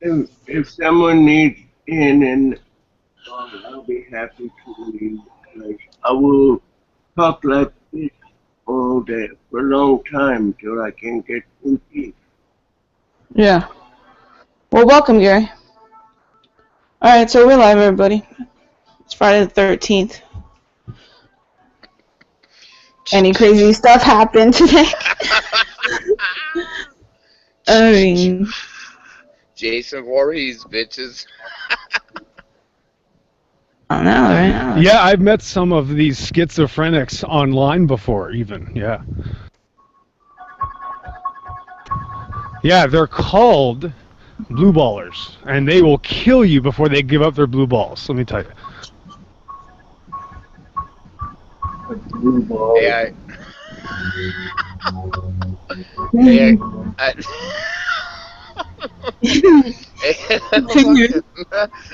if someone needs in, and I'll be happy to leave. Like, I will talk like this all day for a long time till I can get some peace. Yeah. Well, welcome, Gary. Alright, so we're live, everybody. It's Friday the 13th. Any crazy stuff happened today? I mean, Jason Voorhees, bitches. I don't know, right? Yeah, I've met some of these schizophrenics online before, even. Yeah. Yeah, they're called blue ballers, and they will kill you before they give up their blue balls. Let me tell you. Blue ball. Hey, hey, Continue.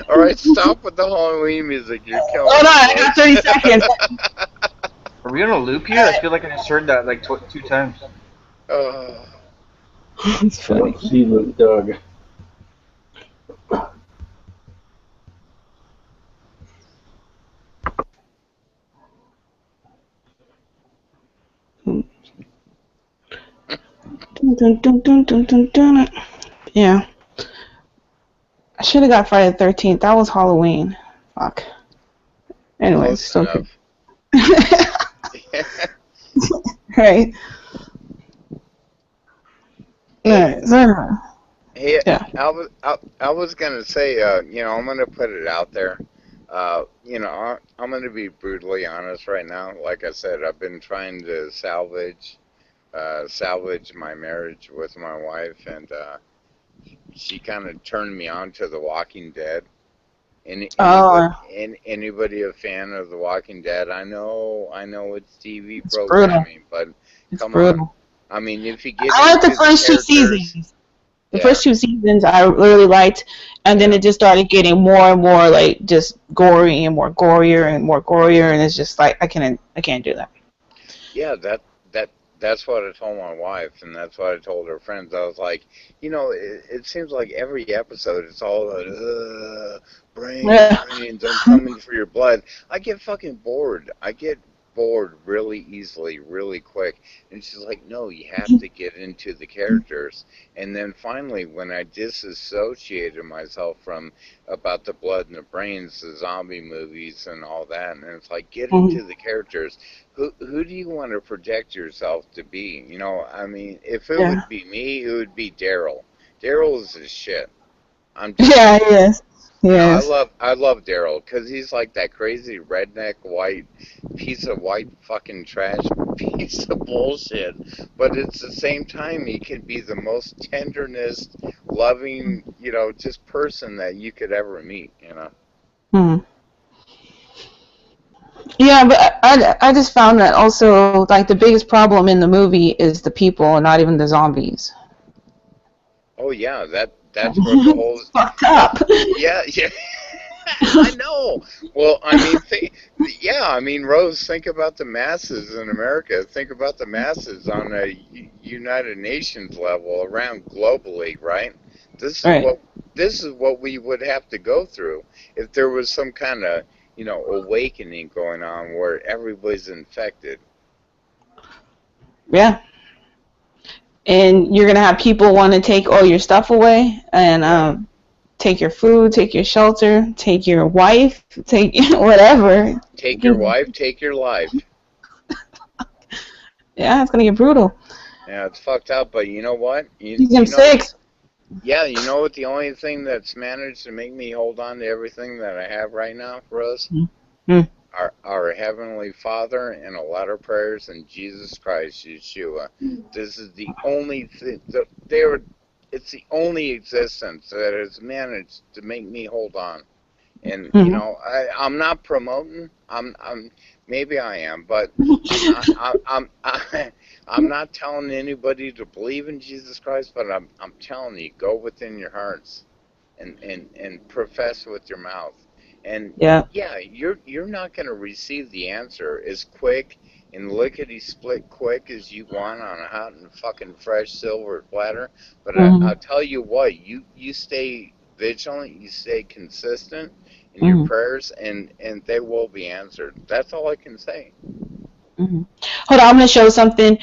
all right, stop with the Halloween music. You're killing Hold me, on, I got 30 seconds. Are we on a loop here? I feel like I just heard that like 2 times. Oh, It's funny. See the Doug. Dun, dun, dun, dun, dun, dun. Yeah. I should have got Friday the 13th. That was Halloween. Fuck. Anyways, close so enough. right. Alright, so Hey, yeah. I was gonna say, I'm gonna put it out there. I'm gonna be brutally honest right now. Like I said, I've been trying to salvage my marriage with my wife, and she kind of turned me on to The Walking Dead. Oh, Anybody a fan of The Walking Dead? I know it's TV it's brutal. programming, but It's come on. brutal. I mean, if you get I liked into the first two characters, seasons. The yeah, first two seasons I really liked, and then Yeah. it just started getting more and more like just gory and more gorier and more gorier, and it's just like I can't do that. yeah, that's what I told my wife, and that's what I told her friends. I was like, it seems like every episode it's all about Yeah. brains, I'm coming for your blood. I get fucking bored. I get bored really easily, really quick. And she's like, no, you have to get into the characters. And then finally, when I disassociated myself from about the blood and the brains, the zombie movies and all that, and it's like, get Mhm. into the characters. Who do you want to project yourself to be? I mean, if it Yeah. would be me, it would be Daryl. Daryl is the shit. I'm just Yeah. saying. Yes. I Yes. love Daryl because he's like that crazy redneck white piece of white fucking trash piece of bullshit. But at the same time, he can be the most tenderness, loving, just person that you could ever meet. Hmm. Yeah, but I just found that also like the biggest problem in the movie is the people and not even the zombies. Oh yeah, that's what the whole It's fucked that up. yeah. I know. Well, I mean, Rose, think about the masses in America. Think about the masses on a United Nations level around globally, right? This is Right. what this is what we would have to go through if there was some kind of, awakening going on where everybody's infected. Yeah. And you're gonna have people want to take all your stuff away and take your food, take your shelter, take your wife, take whatever. Take your wife, take your life. Yeah, it's gonna get brutal. Yeah, it's fucked up, but you know what? Season 6. Yeah, you know what? The only thing that's managed to make me hold on to everything that I have right now, Rose, Hmm. our Heavenly Father and a lot of prayers in Jesus Christ, Yeshua. This is the only thing it's the only existence that has managed to make me hold on. And Hmm. I'm not promoting. Maybe I am, but I'm not telling anybody to believe in Jesus Christ. But I'm telling you, go within your hearts and profess with your mouth. And Yeah. yeah, you're not going to receive the answer as quick and lickety split quick as you want on a hot and fucking fresh silver platter. But Hmm. I'll tell you what, you stay vigilant, you stay consistent in your prayers, and they will be answered. That's all I can say. Hold on, I'm gonna show something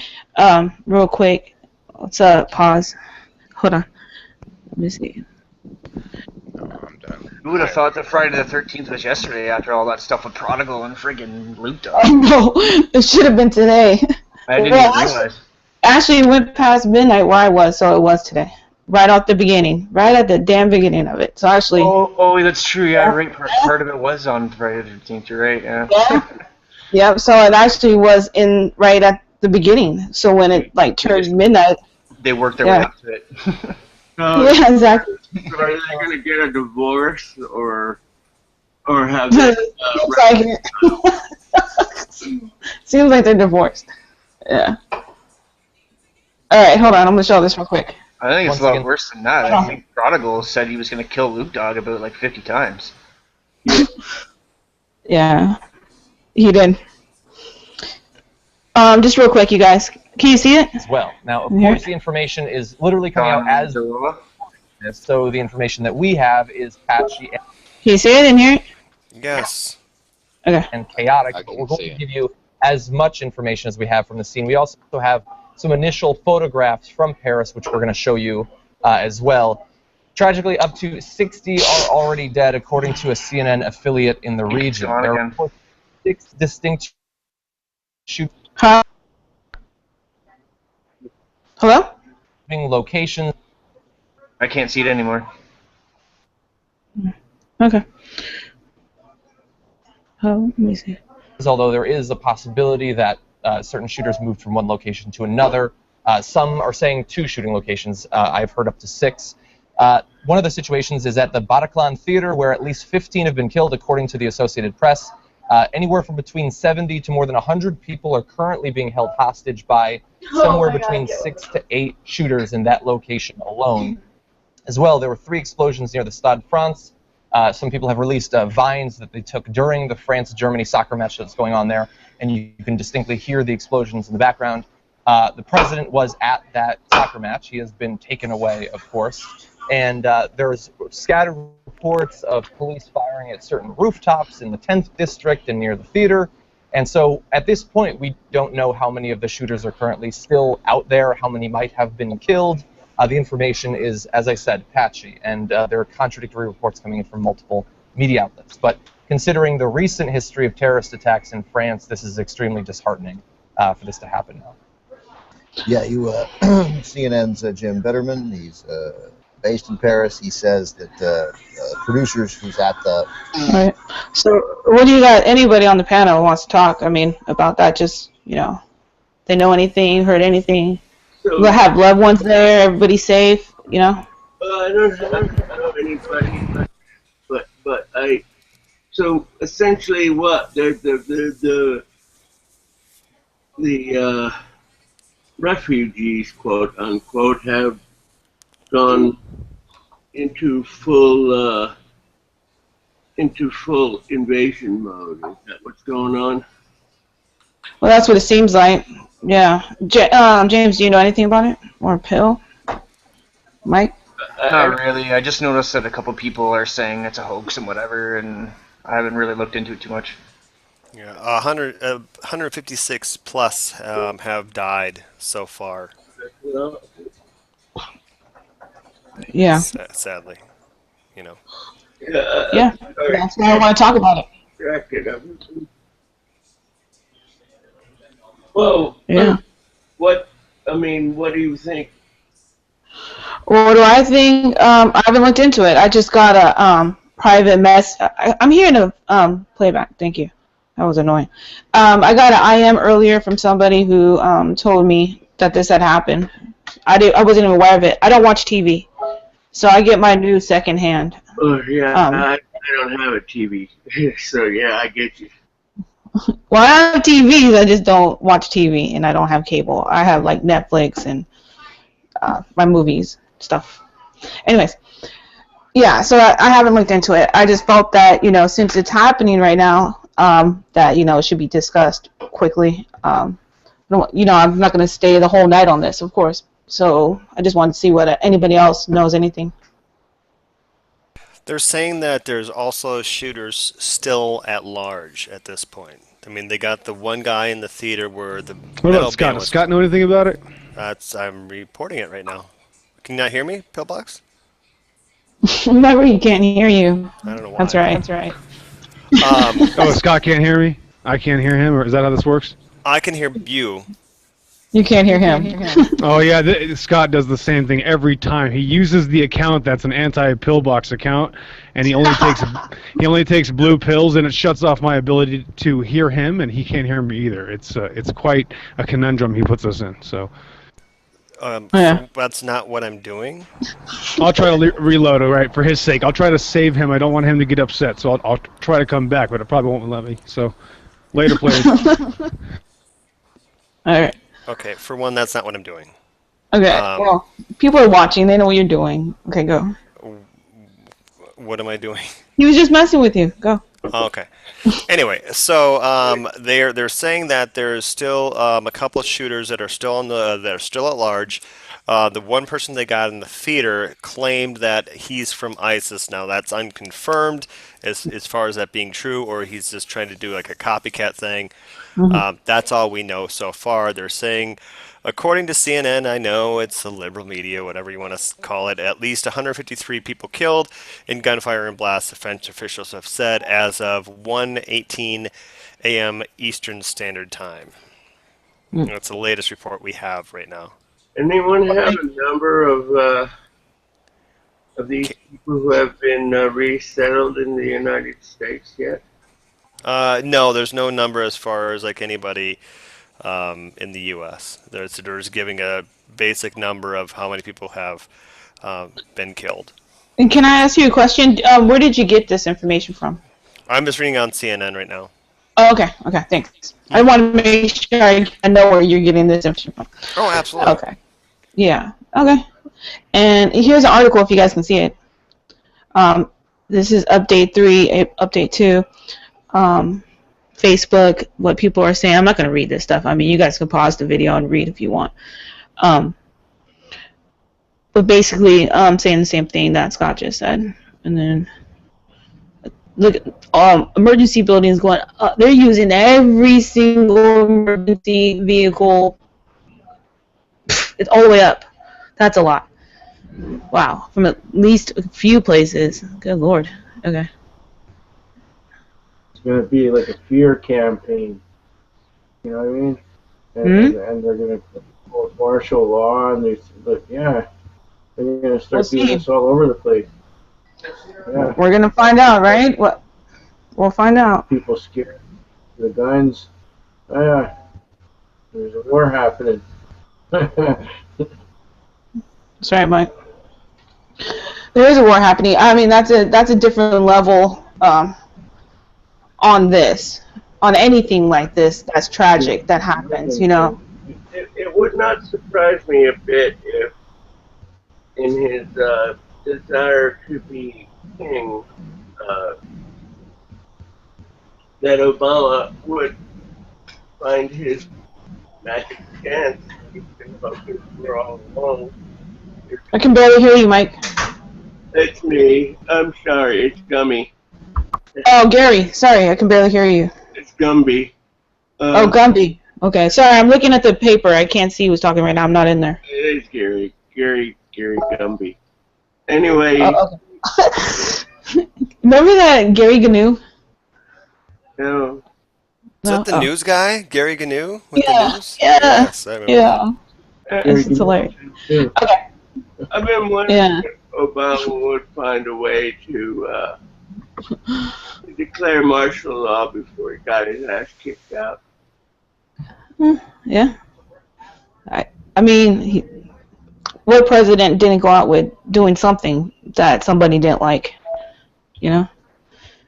real quick. What's up? Pause. Hold on. Let me see. No, I'm done. Who would have thought that Friday the 13th was yesterday after all that stuff with Prodigal and friggin' Luke Dog? Oh no, it should have been today. I didn't even realize. Actually, it went past midnight where I was, so it was today. Right off the beginning. Right at the damn beginning of it. So actually... Oh, that's true, yeah, right. Part of it was on Friday the 13th, you're right, yeah. Yep, so it actually was in right at the beginning. So when it, like, turned midnight... They worked their way up to it. Yeah, exactly. So are they going to get a divorce or have they, Seems like they're divorced. Yeah. Alright, hold on. I'm going to show this real quick. I think it's a lot worse than that. I think Prodigal said he was going to kill Luke Dog about like 50 times. Yeah. He did. Just real quick, you guys. Can you see it? As well. Now, of course, the information is literally coming out as so the information that we have is patchy Can you see it in here? Yes. Okay. And chaotic, but we're going to give you as much information as we have from the scene. We also have some initial photographs from Paris, which we're going to show you as well. Tragically, up to 60 are already dead, according to a CNN affiliate in the region. There are 6 distinct shooting Hello? locations. I can't see it anymore. Okay. Oh, let me see. Although there is a possibility that certain shooters moved from one location to another. Some are saying 2 shooting locations. I've heard up to 6. One of the situations is at the Bataclan Theater, where at least 15 have been killed, according to the Associated Press. Anywhere from between 70 to more than 100 people are currently being held hostage by somewhere between 6 to 8 shooters in that location alone. As well, there were 3 explosions near the Stade France. Some people have released vines that they took during the France-Germany soccer match that's going on there, and you can distinctly hear the explosions in the background. The president was at that soccer match. He has been taken away, of course. And there's scattered reports of police firing at certain rooftops in the 10th district and near the theater. And so at this point, we don't know how many of the shooters are currently still out there, how many might have been killed. The information is, as I said, patchy, and there are contradictory reports coming in from multiple media outlets. But considering the recent history of terrorist attacks in France, this is extremely disheartening for this to happen now. Yeah, CNN's Jim Betterman, he's based in Paris. He says that producers who's at the... All right. So what do you got? Anybody on the panel wants to talk, I mean, about that? Just, you know, they know anything, heard anything? So, We'll have loved ones there, everybody's safe, you know? I don't know anybody, but so essentially what the refugees, quote unquote, have gone into full invasion mode. Is that what's going on? Well, that's what it seems like. Yeah. James, do you know anything about it? Or Pill? Mike? Not really. I just noticed that a couple people are saying it's a hoax and whatever, and I haven't really looked into it too much. Yeah, 156 plus have died so far. Yeah. Sadly, you know. Yeah. That's why I want to talk about it. Well, yeah. What do you think? What do I think? I haven't looked into it. I just got a private mess. I'm hearing a playback. Thank you. That was annoying. I got an IM earlier from somebody who told me that this had happened. I wasn't even aware of it. I don't watch TV, so I get my news secondhand. Oh yeah, I don't have a TV, so yeah, I get you. Well, I have TVs. I just don't watch TV, and I don't have cable. I have like Netflix and my movies stuff. Anyways, yeah. So I haven't looked into it. I just felt that, you know, since it's happening right now, that, you know, it should be discussed quickly. You know, I'm not going to stay the whole night on this, of course. So I just wanted to see whether anybody else knows anything. They're saying that there's also shooters still at large at this point. I mean, they got the one guy in the theater where the What metal about Scott? band Does was. Scott know anything about it? I'm reporting it right now. Can you not hear me, Pillbox? Remember, he can't hear you. I don't know why. That's right. That's right. Oh, Scott can't hear me? I can't hear him, or is that how this works? I can hear you. You can't hear him. Oh yeah, Scott does the same thing every time. He uses the account that's an anti-pillbox account, and he only takes blue pills, and it shuts off my ability to hear him, and he can't hear me either. It's quite a conundrum he puts us in. So Yeah. That's not what I'm doing. I'll try to reload it, right, for his sake. I'll try to save him. I don't want him to get upset, so I'll try to come back, but it probably won't let me. So later, players. All right. Okay, for one, that's not what I'm doing. Okay. Well, people are watching. They know what you're doing. Okay, go. What am I doing? He was just messing with you. Go. Oh, okay. Anyway, so they're saying that there's still a couple of shooters that are still that are still at large. The one person they got in the theater claimed that he's from ISIS. Now that's unconfirmed as far as that being true, or he's just trying to do like a copycat thing. That's all we know so far. They're saying, according to CNN, I know it's the liberal media, whatever you want to call it, at least 153 people killed in gunfire and blasts, French officials have said, as of 1:18 a.m. Eastern Standard Time. That's the latest report we have right now. Anyone have a number of these people who have been resettled in the United States yet? No, there's no number as far as like anybody in the U.S. They're just giving a basic number of how many people have been killed. And can I ask you a question? Where did you get this information from? I'm just reading on CNN right now. Oh, okay. Okay, thanks. I want to make sure I know where you're getting this information from. Oh, absolutely. Okay. Yeah. Okay. And here's an article if you guys can see it. This is update 3, update 2. Facebook, what people are saying. I'm not going to read this stuff. I mean, you guys can pause the video and read if you want. But basically, saying the same thing that Scott just said. And then, look, emergency buildings going up. They're using every single emergency vehicle. It's all the way up. That's a lot. Wow. From at least a few places. Good Lord. Okay. It's going to be like a fear campaign. You know what I mean? And they're going to put martial law, and they're going to start doing this all over the place. Yeah. We're going to find out, right? What? We'll find out. People scared. The guns. Oh, yeah. There's a war happening. That's right, Mike. There is a war happening. I mean, that's a different level on this, on anything like this that's tragic that happens, you know. It would not surprise me a bit if, in his desire to be king, that Obama would find his magic chance. He's been focused for all along. I can barely hear you, Mike. It's me. I'm sorry. It's Gummy. Oh, Gary. Sorry, I can barely hear you. It's Gumby. Oh, Gumby. Okay, sorry, I'm looking at the paper. I can't see who's talking right now. I'm not in there. It is Gary. Gary Gumby. Anyway. Oh, okay. Remember that Gary Gnu? No. Is that the news guy, Gary Gnu? With Yeah, the news? yeah, Yes, I remember. yeah. It's hilarious. Okay. I've been wondering if Obama would find a way to declare martial law before he got his ass kicked out. Yeah. I mean, what president didn't go out with doing something that somebody didn't like? You know?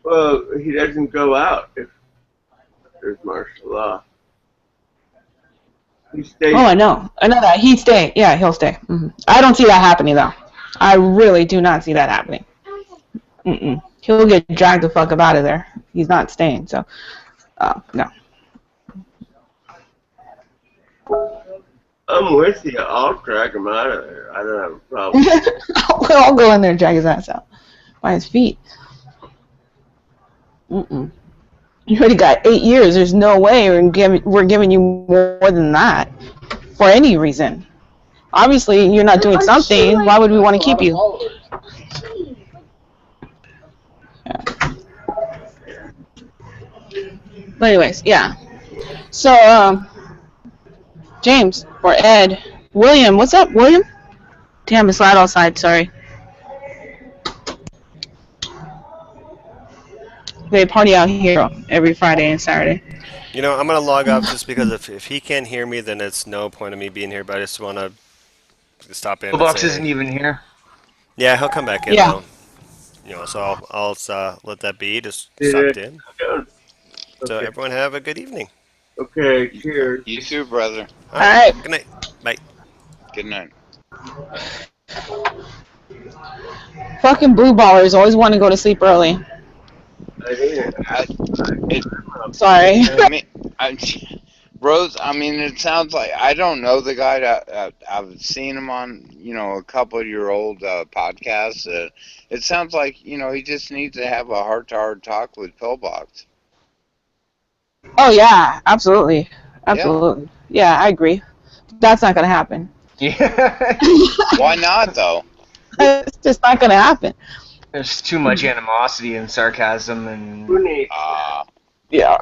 Well, he doesn't go out if there's martial law. He stays. Oh, I know that. He'd stay. Yeah, he'll stay. I don't see that happening, though. I really do not see that happening. He'll get dragged the fuck up out of there. He's not staying, so, no. I'm with you. I'll drag him out of there. I don't have a problem. We'll all go in there and drag his ass out. by his feet. Mm-mm. You already got 8 years. There's no way we're giving you more than that for any reason. Obviously, you're not doing something. Why would we want to keep you? Yeah. But anyways, yeah. So, James or Ed, William, what's up, William? Damn, it's loud outside. Sorry. They party out here every Friday and Saturday. You know, I'm gonna log off just because if he can't hear me, then it's no point of me being here. But I just want to stop in. Pillbox isn't even here. Yeah, he'll come back in. Yeah. Though. You know, so I'll let that be. Just stopped in. So Okay. everyone have a good evening. Okay, cheers. You too, brother. All right. Good night. Bye. Good night. Fucking blue ballers always want to go to sleep early. Sorry. Rose, I mean, it sounds like, I don't know the guy. I've seen him on, a couple of your old podcasts. It sounds like, he just needs to have a heart-to-heart talk with Pillbox. Oh yeah, absolutely, absolutely. Yeah, I agree. That's not gonna happen. Yeah. Why not, though? It's just not gonna happen. There's too much animosity and sarcasm and. Yeah.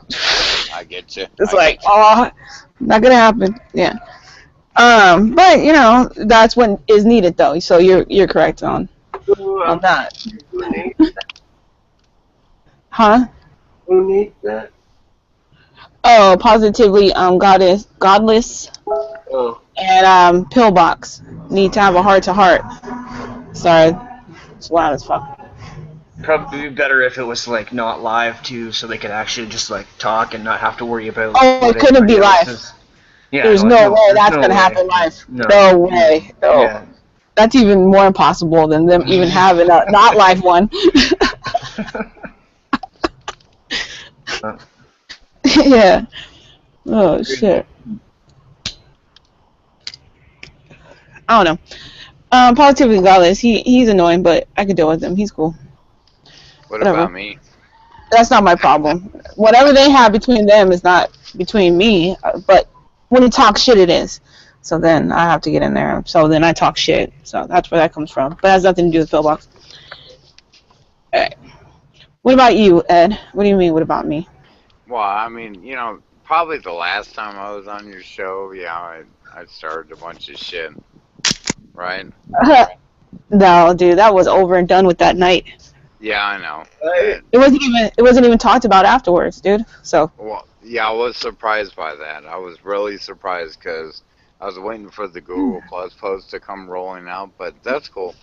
I get you. It's like, oh, not gonna happen. Yeah. But that's what is needed though. So you're correct on that. Huh? Who needs that? Oh, positively godless Oh. and Pillbox need to have a heart to heart. Sorry, it's loud as fuck. Probably be better if it was like not live too, so they could actually just like talk and not have to worry about. Oh, what it couldn't be everybody live. else is. Yeah, There's no way that's gonna happen live. No way. No. Yeah. That's even more impossible than them even having a not live one. Yeah. Oh shit. I don't know. Positively godless. He's annoying, but I could deal with him. He's cool. What about me? That's not my problem. Whatever they have between them is not between me. But when he talks shit, it is. So then I have to get in there. So then I talk shit. So that's where that comes from. But it has nothing to do with Pillbox. All right. What about you, Ed? What do you mean? What about me? Well, I mean, probably the last time I was on your show, I started a bunch of shit, right? No, dude, that was over and done with that night. Yeah, I know. It wasn't even talked about afterwards, dude. So. Well, yeah, I was surprised by that. I was really surprised because I was waiting for the Google Plus post to come rolling out, but that's cool,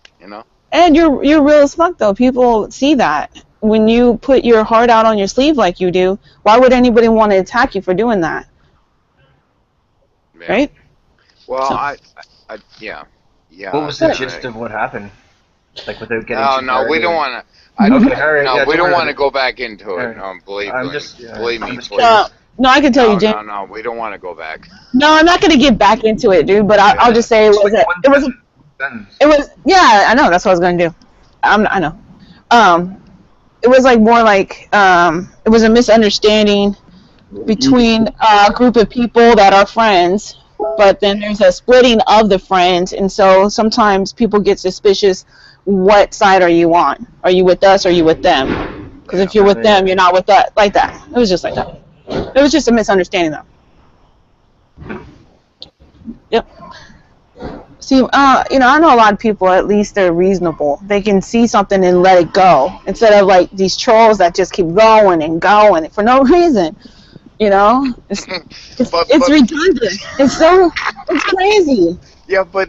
And you're real as fuck though. People see that. When you put your heart out on your sleeve like you do, why would anybody want to attack you for doing that? Yeah. Right? Well, So. Yeah. What was the gist of what happened? Like without getting. No, we don't want to. We don't want to go back into it. No, believe me, please. No, I can tell you, James. No, we don't want to go back. No, I'm not gonna get back into it, dude. But I'll just say it was. Yeah, I know. That's what I was gonna do. I know. It was like more like it was a misunderstanding between a group of people that are friends, but then there's a splitting of the friends, and so sometimes people get suspicious. What side are you on? Are you with us or are you with them? Because if you're with them, you're not with us. Like that. It was just like that. It was just a misunderstanding, though. Yep. See, I know a lot of people, at least they're reasonable. They can see something and let it go. Instead of, like, these trolls that just keep going and going for no reason. It's redundant. It's crazy. Yeah, but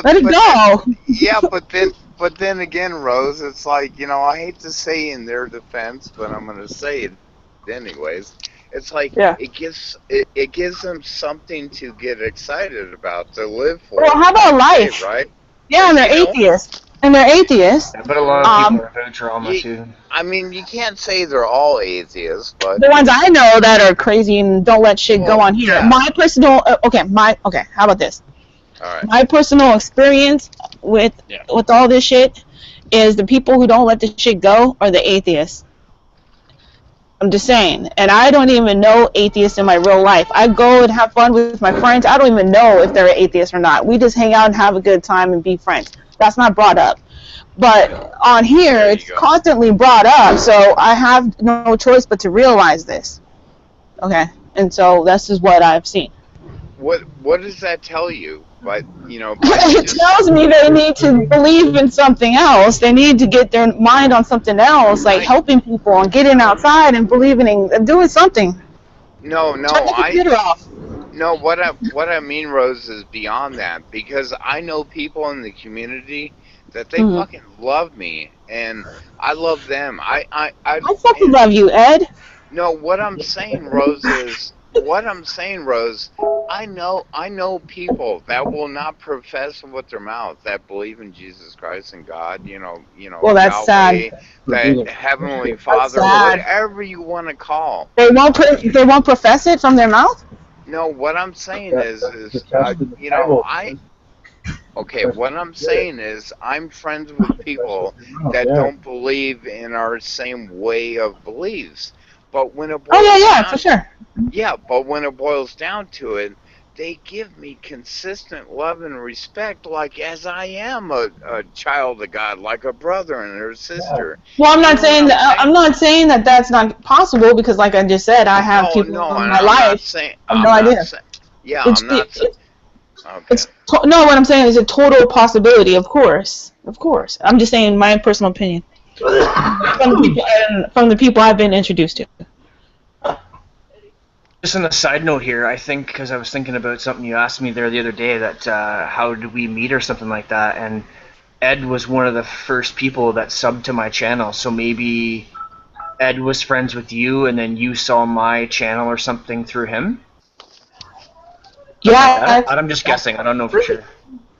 let it go. Yeah, but then again, Rose, it's like, I hate to say in their defense, but I'm going to say it anyways. It's like it gives them something to get excited about, to live for. Well, how about life? Day, right? Yeah, and they're atheists. Yeah, but a lot of people are about drama too. I mean, you can't say they're all atheists, but the ones I know that are crazy and don't let shit go on here. Yeah. My personal how about this? All right. My personal experience with all this shit is the people who don't let the shit go are the atheists. I'm just saying. And I don't even know atheists in my real life. I go and have fun with my friends. I don't even know if they're atheists or not. We just hang out and have a good time and be friends. That's not brought up. But on here, it's constantly brought up, so I have no choice but to realize this. Okay? And so this is what I've seen. What does that tell you? But it tells me they need to believe in something else. They need to get their mind on something else, like helping people and getting outside and believing in doing something. No, Turn the computer off. No, what I mean, Rose, is beyond that, because I know people in the community that they fucking love me and I love them. I fucking love you, Ed. No, what I'm saying, Rose, I know people that will not profess with their mouth that believe in Jesus Christ and God, Well, that's Yahweh, sad. that Heavenly Father, whatever you want to call. They won't profess it from their mouth? No, what I'm saying what I'm saying is I'm friends with people that don't believe in our same way of beliefs. But when it boils for sure. Yeah, but when it boils down to it, they give me consistent love and respect, like as I am a child of God, like a brother and a sister. Well, I'm not saying that that's not possible, because, like I just said, I have people in my life. I have no idea. What I'm saying is a total possibility. Of course. I'm just saying my personal opinion from the people I've been introduced to. Just on a side note here, I think, because I was thinking about something you asked me there the other day, that how did we meet or something like that, and Ed was one of the first people that subbed to my channel, so maybe Ed was friends with you and then you saw my channel or something through him? Yeah. Like I'm just guessing, I don't know for sure.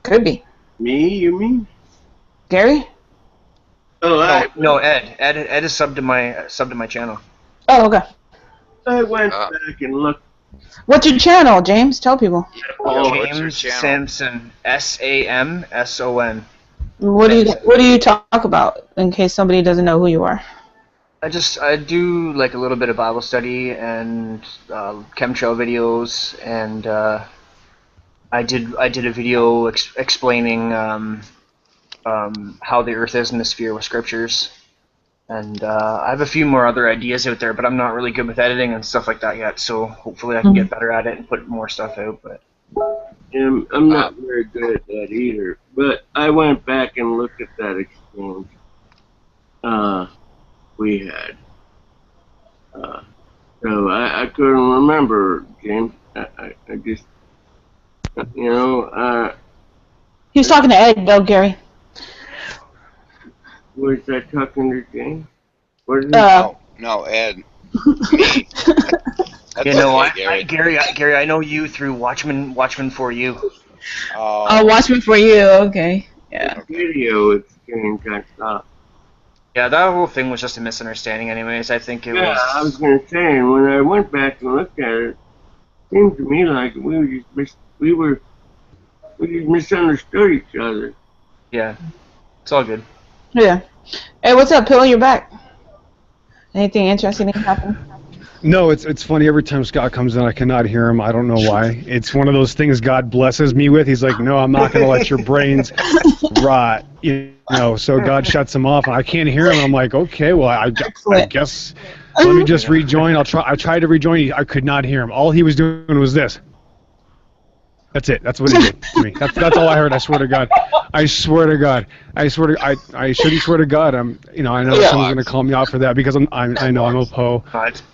Could be. Me, you mean? Gary? Oh, no, Ed. Ed is subbed to my channel. Oh, okay. I went back and looked. What's your channel, James? Tell people. James Samson, Samson. What do you talk about, in case somebody doesn't know who you are? I do like a little bit of Bible study and chemtrail videos, and I did a video explaining how the Earth is in the sphere with scriptures. And I have a few more other ideas out there, but I'm not really good with editing and stuff like that yet, so hopefully I can get better at it and put more stuff out. But I'm not very good at that either, but I went back and looked at that exchange we had. So I couldn't remember, James. I just, He was talking to Ed, though, Gary. Was I talking to James? No, Ed. Me. Gary, I know you through Watchmen for You. Oh, Watchmen for You. Okay. Yeah. Video is getting kind of. Yeah, that whole thing was just a misunderstanding. Anyways, I think it was. Yeah, I was gonna say, and when I went back and looked at it, it seemed to me like we just misunderstood each other. Yeah, it's all good. Yeah. Hey, what's up, Pill? You're back. Anything interesting happen? No, it's funny. Every time Scott comes in, I cannot hear him. I don't know why. It's one of those things God blesses me with. He's like, no, I'm not going to let your brains rot. So God shuts him off, and I can't hear him. I'm like, okay, well, I guess let me just rejoin. I tried to rejoin. I could not hear him. All he was doing was this. That's it. That's what he did to me. That's all I heard. I swear to God. I swear to God. I shouldn't swear to God. I know someone's gonna call me out for that because I know I'm a Poe.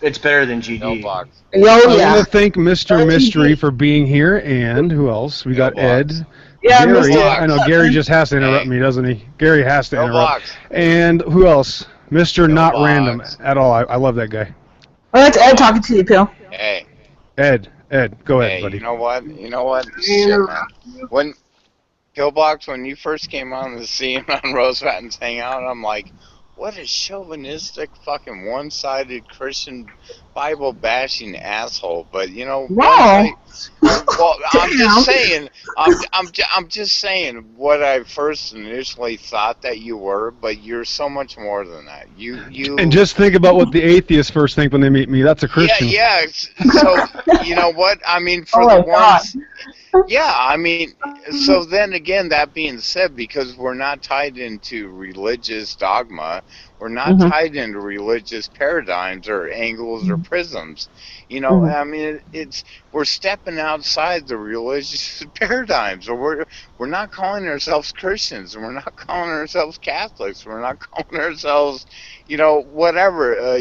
It's better than GD. No box. I want to thank Mr. Mystery for being here, and who else? We got Ed. Yeah, Gary. I know Gary just has to interrupt me, doesn't he? Gary has to interrupt. Box. And who else? Mr. Not Random at all. I love that guy. Well, that's Ed talking to you, Pill. Hey. Ed, go ahead, buddy. You know what? Shit, man. When Pillbox, when you first came on the scene on Rose Patton's Hangout, I'm like, what a chauvinistic, fucking one-sided Christian Bible bashing asshole, but you know, Whoa. well, I'm Damn. just saying. I'm just saying what I first initially thought that you were, but you're so much more than that. You. And just think about what the atheists first think when they meet me. That's a Christian. Yeah. So you know what I mean for Oh the my ones. Yeah, I mean, so then again, that being said, because we're not tied into religious dogma, we're not Mhm. tied into religious paradigms or angles or prisms. You know, Mhm. I mean, we're stepping outside the religious paradigms, or we're not calling ourselves Christians, and we're not calling ourselves Catholics, we're not calling ourselves, you know, whatever,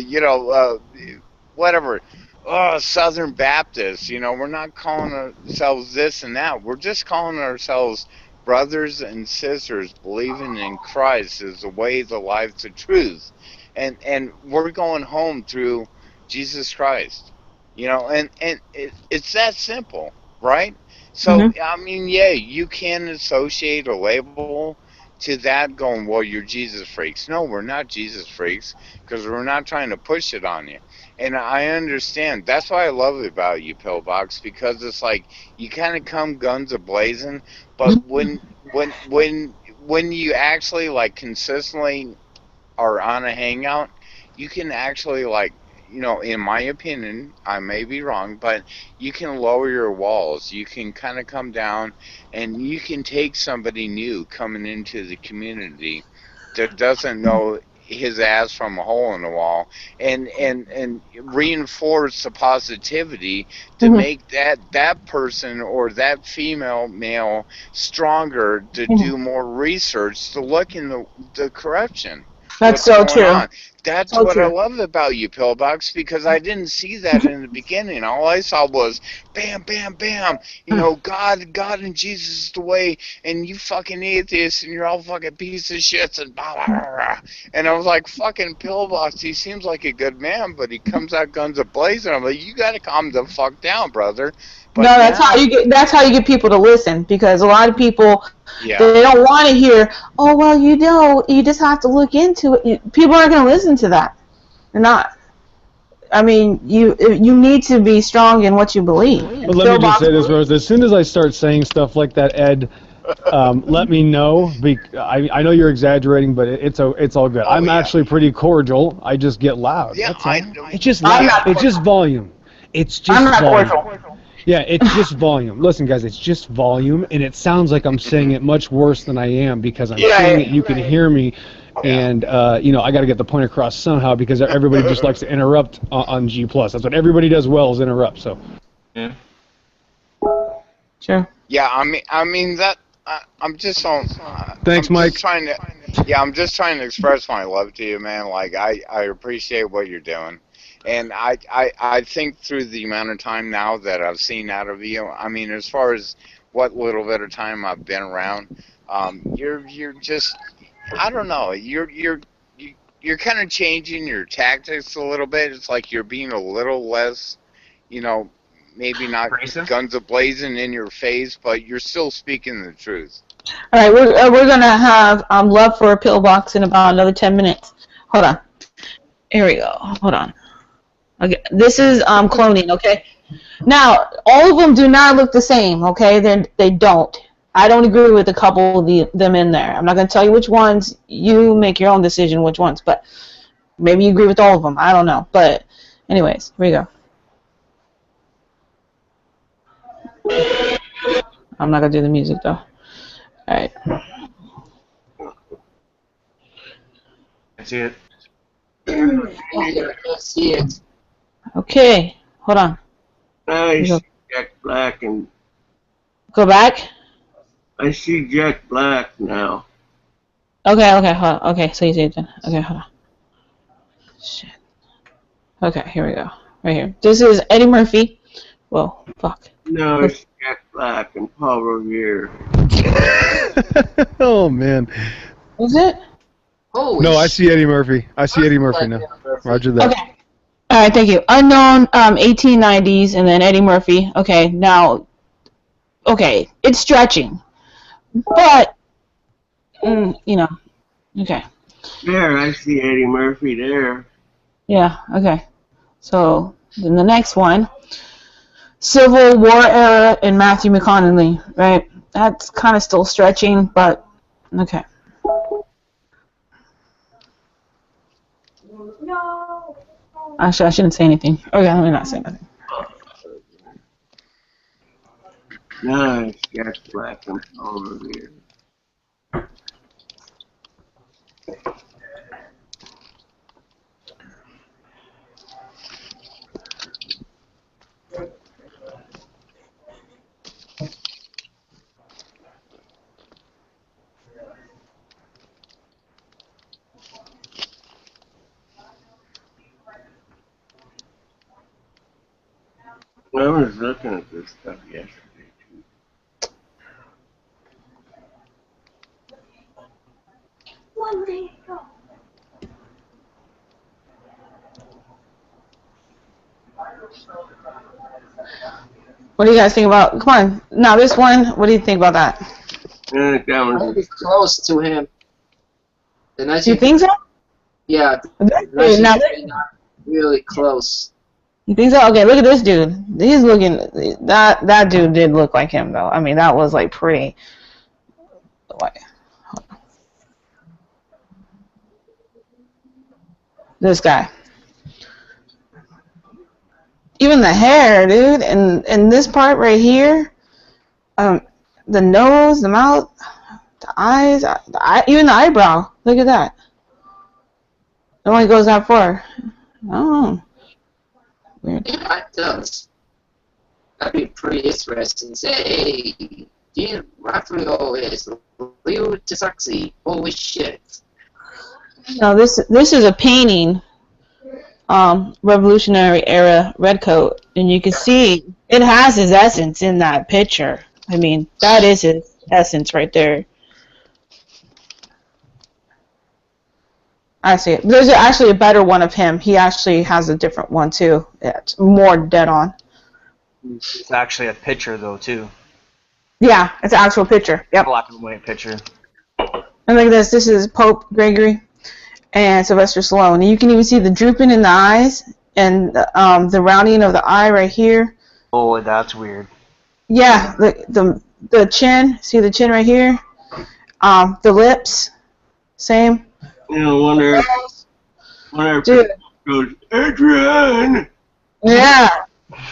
whatever. Oh, Southern Baptists, you know, we're not calling ourselves this and that. We're just calling ourselves brothers and sisters believing in Christ as the way, the life, the truth. And we're going home through Jesus Christ. You know, and it's that simple, right? So, Mhm. I mean, yeah, you can associate a label to that going, well, you're Jesus freaks. No, we're not Jesus freaks because we're not trying to push it on you. And I understand. That's why I love it about you, Pillbox, because it's like you kind of come guns a blazing, but when you actually like consistently are on a hangout, you can actually like, you know, in my opinion, I may be wrong, but you can lower your walls. You can kind of come down, and you can take somebody new coming into the community that doesn't know his ass from a hole in the wall, and reinforce the positivity to Mhm. make that person or that female male stronger to Mhm. do more research to look in the corruption. That's What's so going true. on? That's So what I true. love about you, Pillbox, because I didn't see that in the beginning. All I saw was bam, bam, bam. You know, God and Jesus is the way, and you fucking atheists, and you're all fucking piece of shits, and blah, blah, blah, blah. And I was like, fucking Pillbox, he seems like a good man, but he comes out guns a-blazing. I'm like, you gotta calm the fuck down, brother. No, But that's how now, you get. That's how you get people to listen, because a lot of people, yeah. they don't want to hear. Oh well, you know, you just have to look into it. People aren't going to listen to that. They're not. I mean, you need to be strong in what you believe. But let me just say this, Rose. As soon as I start saying stuff like that, Ed, let me know. I know you're exaggerating, but it's all good. Oh, I'm yeah. actually pretty cordial. I just get loud. Yeah, That's all. I It's just I'm loud. not It's just volume. It's just I'm not volume. cordial. Yeah, it's just volume. Listen, guys, it's just volume, and it sounds like I'm saying it much worse than I am because I'm Yeah. saying it. You can hear me, Yeah. and you know I got to get the point across somehow because everybody just likes to interrupt on G+. That's what everybody does well is interrupt. So. Yeah. Sure. Yeah, I mean that. I'm just on. Thanks, I'm Mike. just trying to. Yeah, I'm just trying to express my love to you, man. Like I appreciate what you're doing, and I think through the amount of time now that I've seen out of you. I mean, as far as what little bit of time I've been around, you're just. I don't know. You're kind of changing your tactics a little bit. It's like you're being a little less, you know, maybe not Abrasive? guns a-blazing in your face, but you're still speaking the truth. All right, we're gonna have love for a pillbox in about another 10 minutes. Hold on. Here we go. Hold on. Okay, this is cloning. Okay. Now, all of them do not look the same. Okay, they don't. I don't agree with a couple of them in there. I'm not gonna tell you which ones. You make your own decision which ones, but maybe you agree with all of them. I don't know. But anyways, here we go. I'm not gonna do the music though. All right. I see it. See it. Okay. Hold on. I see Jack Black, and Go back. I see Jack Black now. Okay. Hold on. Okay. So you see it then. Okay. Hold on. Shit. Okay. Here we go. Right here. This is Eddie Murphy. Whoa. Fuck. No, it's Jack Black and Paul Revere. Oh man. Was it? No, I see Eddie Murphy. I see Eddie Murphy now. Roger that. Okay. All right. Thank you. Unknown. 1890s, and then Eddie Murphy. Okay. Now. Okay. It's stretching, but you know. Okay. There, I see Eddie Murphy there. Yeah. Okay. So Then the next one, Civil War era and Matthew McConaughey, right? That's kind of still stretching, but okay. Actually, I shouldn't say anything. Okay, let me not say nothing. Nice, got black and over here. I was looking at this stuff yesterday too. What do you guys think about? Come on, now this one. What do you think about that? That was Might be close to him. The You think so? Yeah, Dude, now, not really close. you think so? Okay, look at this dude. He's looking. That dude did look like him though. I mean, that was like pretty. Like, this guy. Even the hair, dude, and this part right here, the nose, the mouth, the eyes, even the eyebrow. Look at that. It only goes that far. I don't know. Weird. Yeah, it does. That'd be pretty interesting. Say, Dean Raphael is Leo Tisaxi. Holy shit. Now this is a painting, Revolutionary Era Redcoat, and you can see it has his essence in that picture. I mean, that is his essence right there. I see it. There's actually a better one of him. He actually has a different one too. It's more dead on. It's actually a picture though too. Yeah, it's an actual picture. Yep. Black and white picture. And look at this. This is Pope Gregory and Sylvester Stallone. You can even see the drooping in the eyes and the rounding of the eye right here. Oh, that's weird. Yeah, the chin. See the chin right here. The lips, same. You know, wonder Dude. goes, Adrian! Yeah,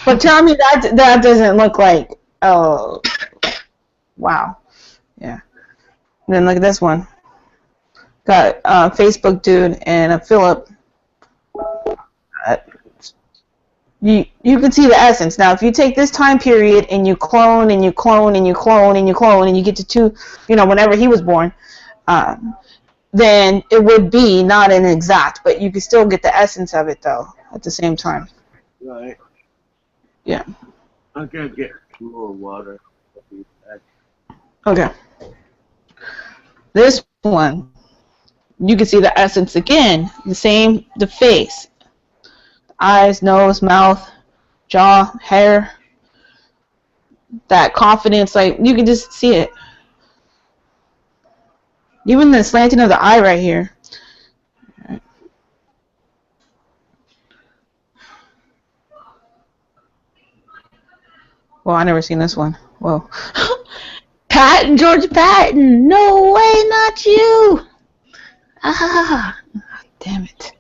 but tell me that doesn't look like. Oh, wow. Yeah. And then look at this one. Got Facebook dude and a Philip. You can see the essence. Now, if you take this time period and you clone and you clone and you clone and you clone and you get to whenever he was born, then it would be not an exact, but you can still get the essence of it though at the same time. Right. Yeah. I gotta get some more water. I'll be back. Okay. This one, you can see the essence again. The same, the face. Eyes, nose, mouth, jaw, hair. That confidence, like, you can just see it. Even the slanting of the eye right here. Right. Well, I never seen this one. Whoa. Patton, George Patton. No way, not you. Ah, damn it.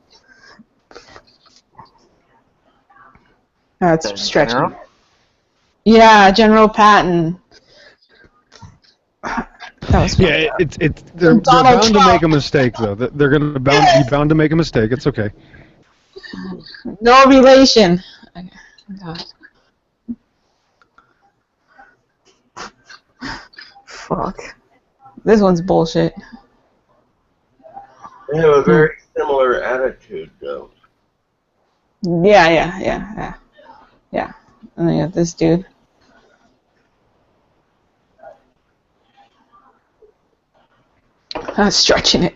That's stretching. General? Yeah, General Patton. That was funny. Yeah, they're bound to make a mistake though. They're gonna be bound to make a mistake. It's okay. No relation. God. Fuck. This one's bullshit. They have a very similar attitude, though. Yeah. And then you got this dude. I'm stretching it.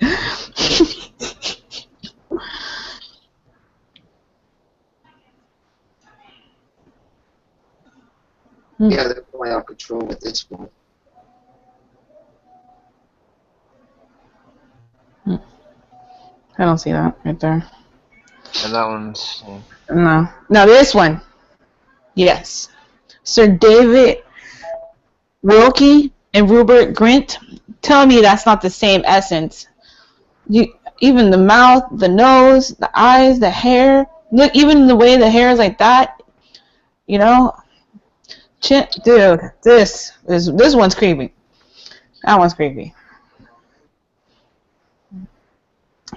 Yeah, they're going out of control with this one. I don't see that right there. And that one's. No. Now this one. Yes. Sir David Wilkie and Rupert Grint. Tell me that's not the same essence. Even the mouth, the nose, the eyes, the hair. Look, even the way the hair is like that. You know? Dude, this one's creepy. That one's creepy.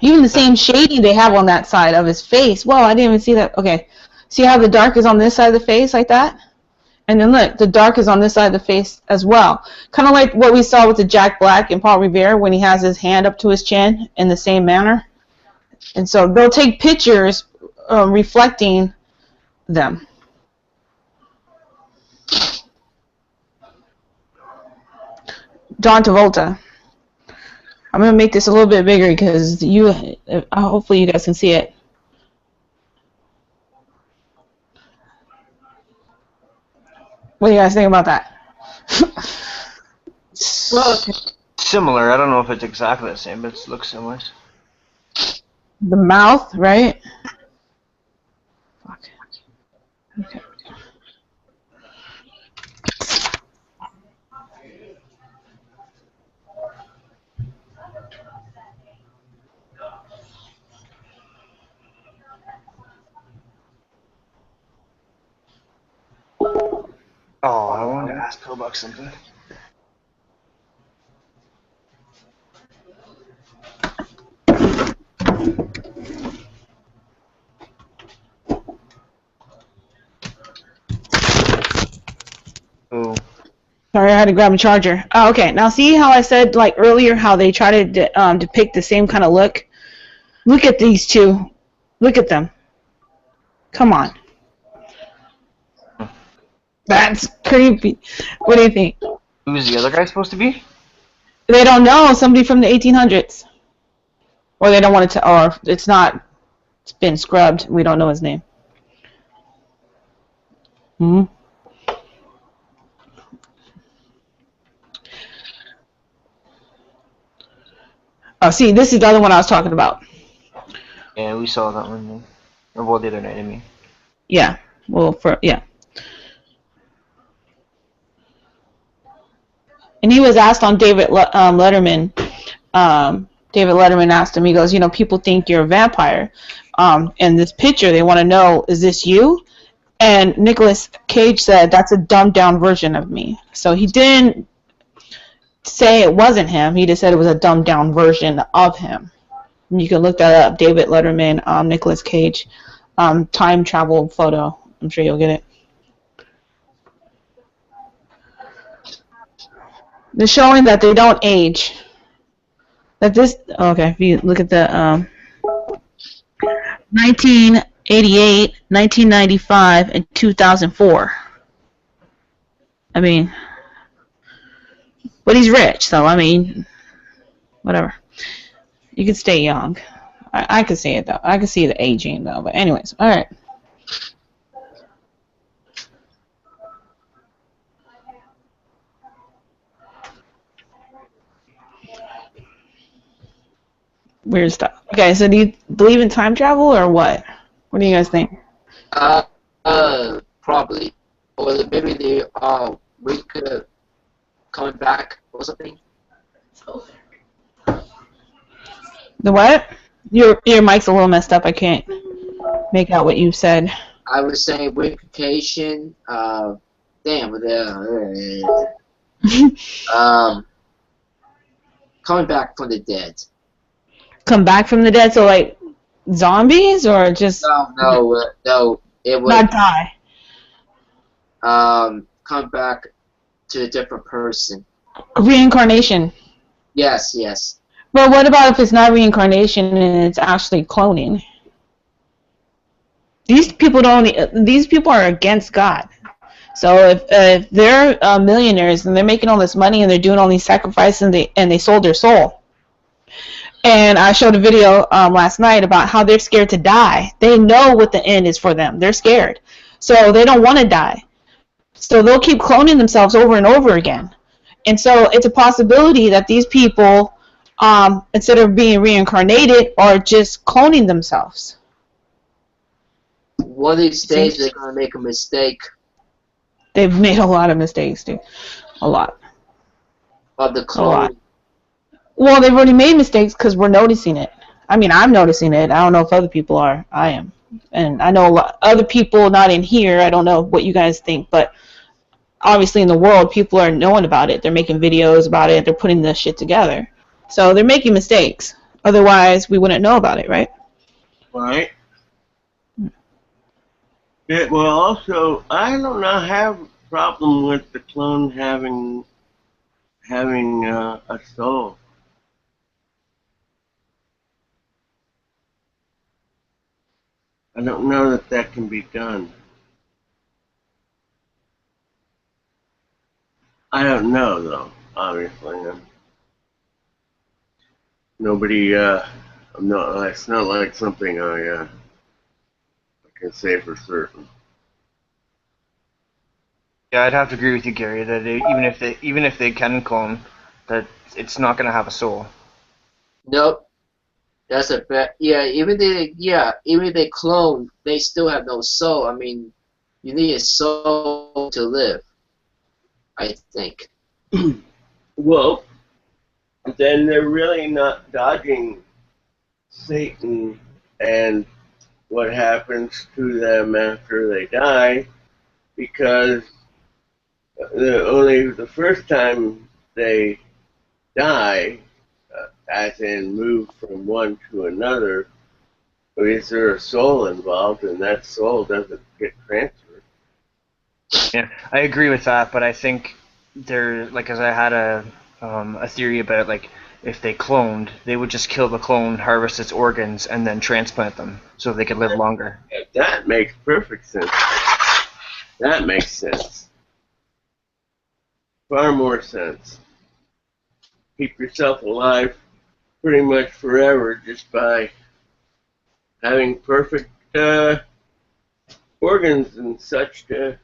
Even the same shading they have on that side of his face. Whoa, I didn't even see that. Okay. See how the dark is on this side of the face like that? And then look, the dark is on this side of the face as well. Kind of like what we saw with the Jack Black and Paul Revere when he has his hand up to his chin in the same manner. And so they'll take pictures reflecting them. John Travolta. I'm going to make this a little bit bigger because hopefully you guys can see it. What do you guys think about that? Well, similar. I don't know if it's exactly the same, but it looks similar. The mouth, right? Fuck. Okay. Oh, I wanted to ask Pillbox something. Oh. Sorry, I had to grab a charger. Oh, okay. Now see how I said like earlier how they try to depict the same kind of look? Look at these two. Look at them. Come on. That's creepy. What do you think? Who's the other guy supposed to be? They don't know. Somebody from the 1800s. Or they don't want it to, or it's not, it's been scrubbed. We don't know his name. Hmm. Oh, see, this is the other one I was talking about. Yeah, we saw that one. Or well, the other night, I mean. Yeah. Well, yeah. And he was asked on David Letterman. David Letterman asked him, he goes, you know, people think you're a vampire. And this picture, they want to know, is this you? And Nicolas Cage said, that's a dumbed down version of me. So he didn't say it wasn't him. He just said it was a dumbed down version of him. And you can look that up, David Letterman, Nicolas Cage, time travel photo. I'm sure you'll get it. They're showing that they don't age. That this, okay, if you look at the 1988, 1995, and 2004. I mean, but he's rich, so I mean, whatever. You can stay young. I can see it though. I can see the aging though. But anyways, all right. Weird stuff. Okay, so do you believe in time travel or what? What do you guys think? Probably. Or maybe we could coming back or something. The what? Your mic's a little messed up. I can't make out what you said. I was saying replication. Coming back from the dead. Come back from the dead, so like zombies or just no. It would not die. Come back to a different person. Reincarnation. Yes. But what about if it's not reincarnation and it's actually cloning? These people are against God. So if they're millionaires and they're making all this money and they're doing all these sacrifices and they sold their soul. And I showed a video last night about how they're scared to die. They know what the end is for them. They're scared. So they don't want to die. So they'll keep cloning themselves over and over again. And so it's a possibility that these people, instead of being reincarnated, are just cloning themselves. one of these days they're gonna make a mistake. They've made a lot of mistakes, dude. A lot. Of the A clone. lot. Well, they've already made mistakes because we're noticing it. I mean, I'm noticing it. I don't know if other people are. I am. And I know a lot other people not in here. I don't know what you guys think, but obviously in the world, people are knowing about it. They're making videos about it. They're putting this shit together. So they're making mistakes. Otherwise, we wouldn't know about it, right? Right. Yeah, well, also, I don't know, have a problem with the clone having a soul. I don't know that that can be done. I don't know, though, obviously. Nobody, I'm not, it's not like something I can say for certain. Yeah, I'd have to agree with you, Gary, that even if they can clone, that it's not gonna have a soul. Nope. That's a fact. Yeah, even if they clone, they still have no soul. I mean, you need a soul to live, I think. Well, then they're really not dodging Satan and what happens to them after they die, because only the first time they die, as in move from one to another, is there a soul involved, and that soul doesn't get transferred. Yeah, I agree with that, but I think as I had a theory about, like, if they cloned, they would just kill the clone, harvest its organs, and then transplant them so they could live longer. That makes perfect sense. That makes sense. Far more sense. Keep yourself alive pretty much forever just by having perfect organs and such to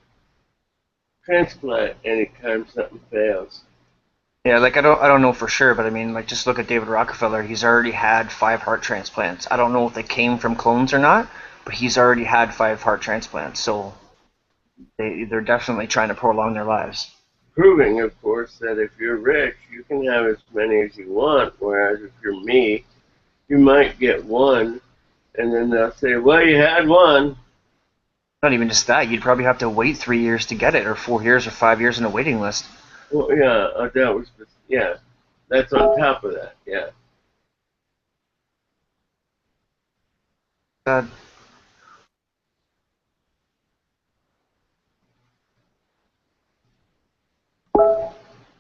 transplant anytime something fails. Yeah, like I don't know for sure, but I mean, like, just look at David Rockefeller. He's already had 5 heart transplants. I don't know if they came from clones or not, but he's already had 5 heart transplants. So they're definitely trying to prolong their lives. Proving, of course, that if you're rich, you can have as many as you want, whereas if you're me, you might get one, and then they'll say, well, you had one. Not even just that. You'd probably have to wait 3 years to get it, or 4 years, or 5 years in a waiting list. Well, yeah, that was, yeah, that's on top of that, yeah.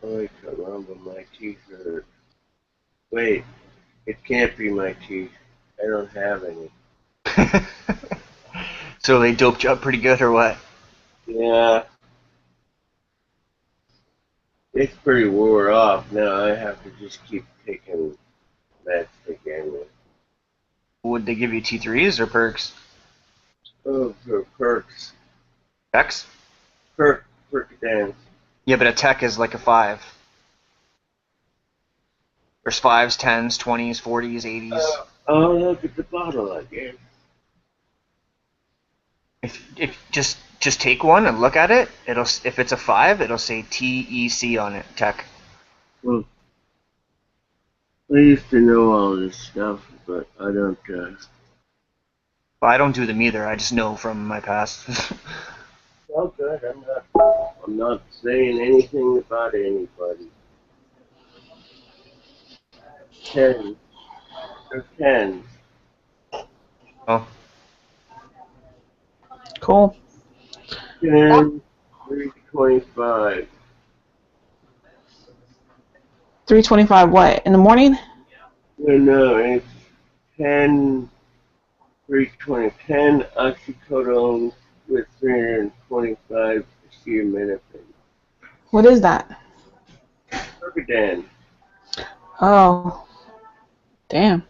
Holy caramba, my teeth hurt. Wait, it can't be my teeth. I don't have any. So they doped you up pretty good, or what? Yeah. It's pretty wore off now. I have to just keep taking meds again. Would they give you T3s or perks? Oh, for perks. X? Percodans. Yeah, but a tech is like a 5. There's 5s, 10s, 20s, 40s, 80s. Oh, look at the bottle again. If just take one and look at it, if it's a 5, it'll say TEC on it, tech. Well, I used to know all this stuff, but I don't. Well, I don't do them either. I just know from my past. Well, good. I'm not saying anything about anybody. 10. There's 10. Oh. Cool. 10, 325. 3:25 what? In the morning? No, it's 10, 10 oxycodone with 325 acetaminophen. What is that? Percodan. Oh. Damn.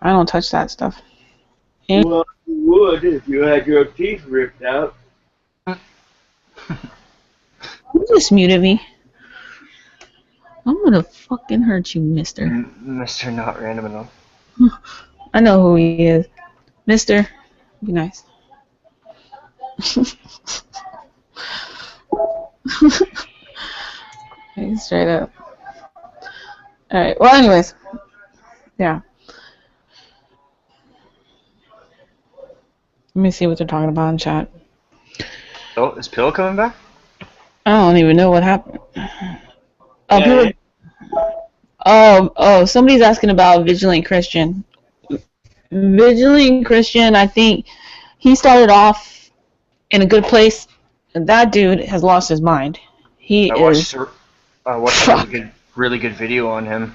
I don't touch that stuff. Well, you would if you had your teeth ripped out. You just muted me. I'm gonna fucking hurt you, mister. Mr. Not Random enough. I know who he is. Mister, be nice. Straight up. Alright, well, anyways. Yeah. Let me see what they're talking about in chat. Oh, is Pill coming back? I don't even know what happened. Oh, Yeah, oh, somebody's asking about Vigilant Christian. Vigilant Christian, I think he started off in a good place, and that dude has lost his mind. He I is watched a really good video on him.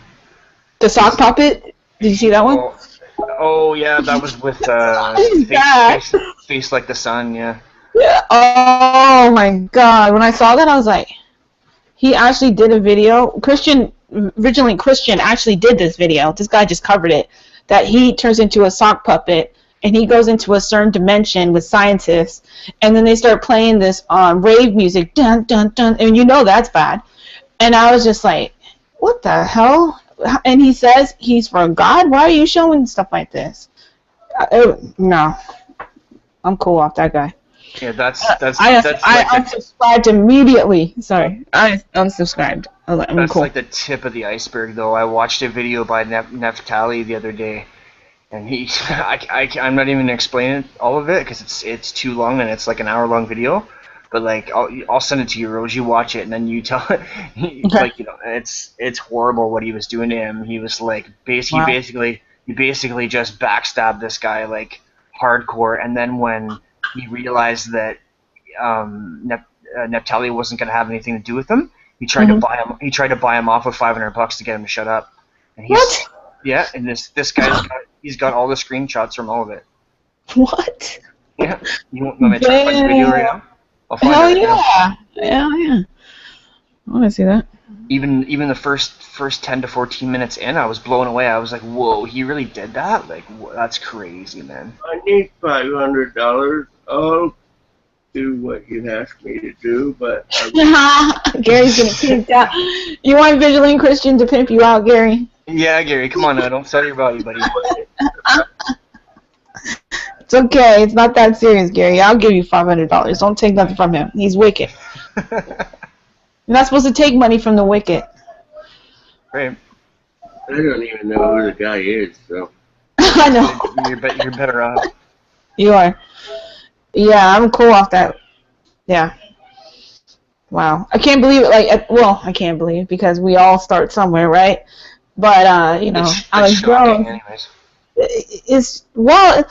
the sock puppet. Did you see that one? Oh yeah, that was with that? face like the sun. Yeah. Yeah. Oh my God! When I saw that, I was like, he actually did a video. Vigilant Christian actually did this video. This guy just covered it. That he turns into a sock puppet and he goes into a certain dimension with scientists, and then they start playing this rave music, dun dun dun, and you know that's bad. And I was just like, what the hell? And he says he's from God. Why are you showing stuff like this? No, I'm cool off that guy. Yeah, that's I unsubscribed immediately. Sorry, I unsubscribed. I was like, that's cool. like the tip of the iceberg, though. I watched a video by Neftali the other day, and I'm not even gonna explain all of it because it's too long and it's like an hour-long video. But like, I'll send it to you, Rose. You watch it, and then you tell like, you know, it's horrible what he was doing to him. He was like, he basically just backstabbed this guy like hardcore, and then when he realized that Neftali wasn't going to have anything to do with him, he tried to buy him. He tried to buy him off with $500 to get him to shut up. And What? Yeah, and this guy's got all the screenshots from all of it. What? Yeah, you want me to try to find the video right now? I'll find Hell it right yeah! now. Hell yeah! I want to see that. Even the first 10 to 14 minutes in, I was blown away. I was like, whoa, he really did that? Like, that's crazy, man. I need $500. I'll do what you asked me to do, but Gary's gonna pimp out. You want Vigilant Christian to pimp you out, Gary? Yeah, Gary, come on now, don't sell your body, buddy. It's okay. It's not that serious, Gary. I'll give you $500. Don't take nothing from him. He's wicked. You're not supposed to take money from the wicked. Right. I don't even know who the guy is, so. I know. You're better off. You are. Yeah, I'm cool off that. Yeah. Wow. I can't believe it. Like, well, I can't believe because we all start somewhere, right? But you know, I was grown. Anyways. It's well,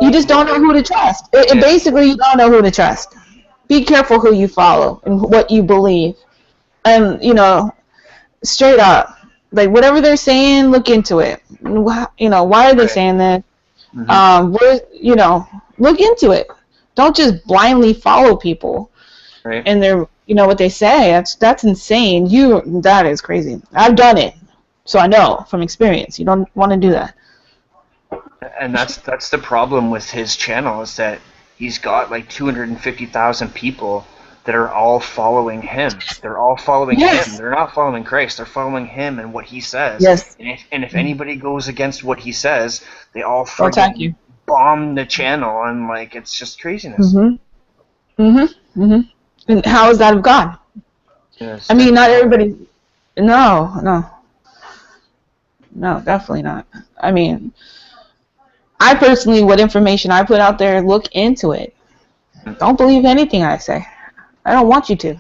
you just don't know who to trust. Basically, you don't know who to trust. Be careful who you follow and what you believe. And, you know, straight up, like, whatever they're saying, look into it. You know, why are they saying that? You know, look into it. Don't just blindly follow people. Right. And they're, you know, what they say. That's insane. That is crazy. I've done it, so I know from experience. You don't want to do that. And that's the problem with his channel is that he's got like 250,000 people that are all following him. They're all following him. They're not following Christ. They're following him and what he says. Yes. And if anybody goes against what he says, they all attack you. Bomb the channel, and like it's just craziness. And how is that of God? Yes, I mean, not everybody. No, definitely not. I mean, I personally, what information I put out there, look into it. Don't believe anything I say. I don't want you to.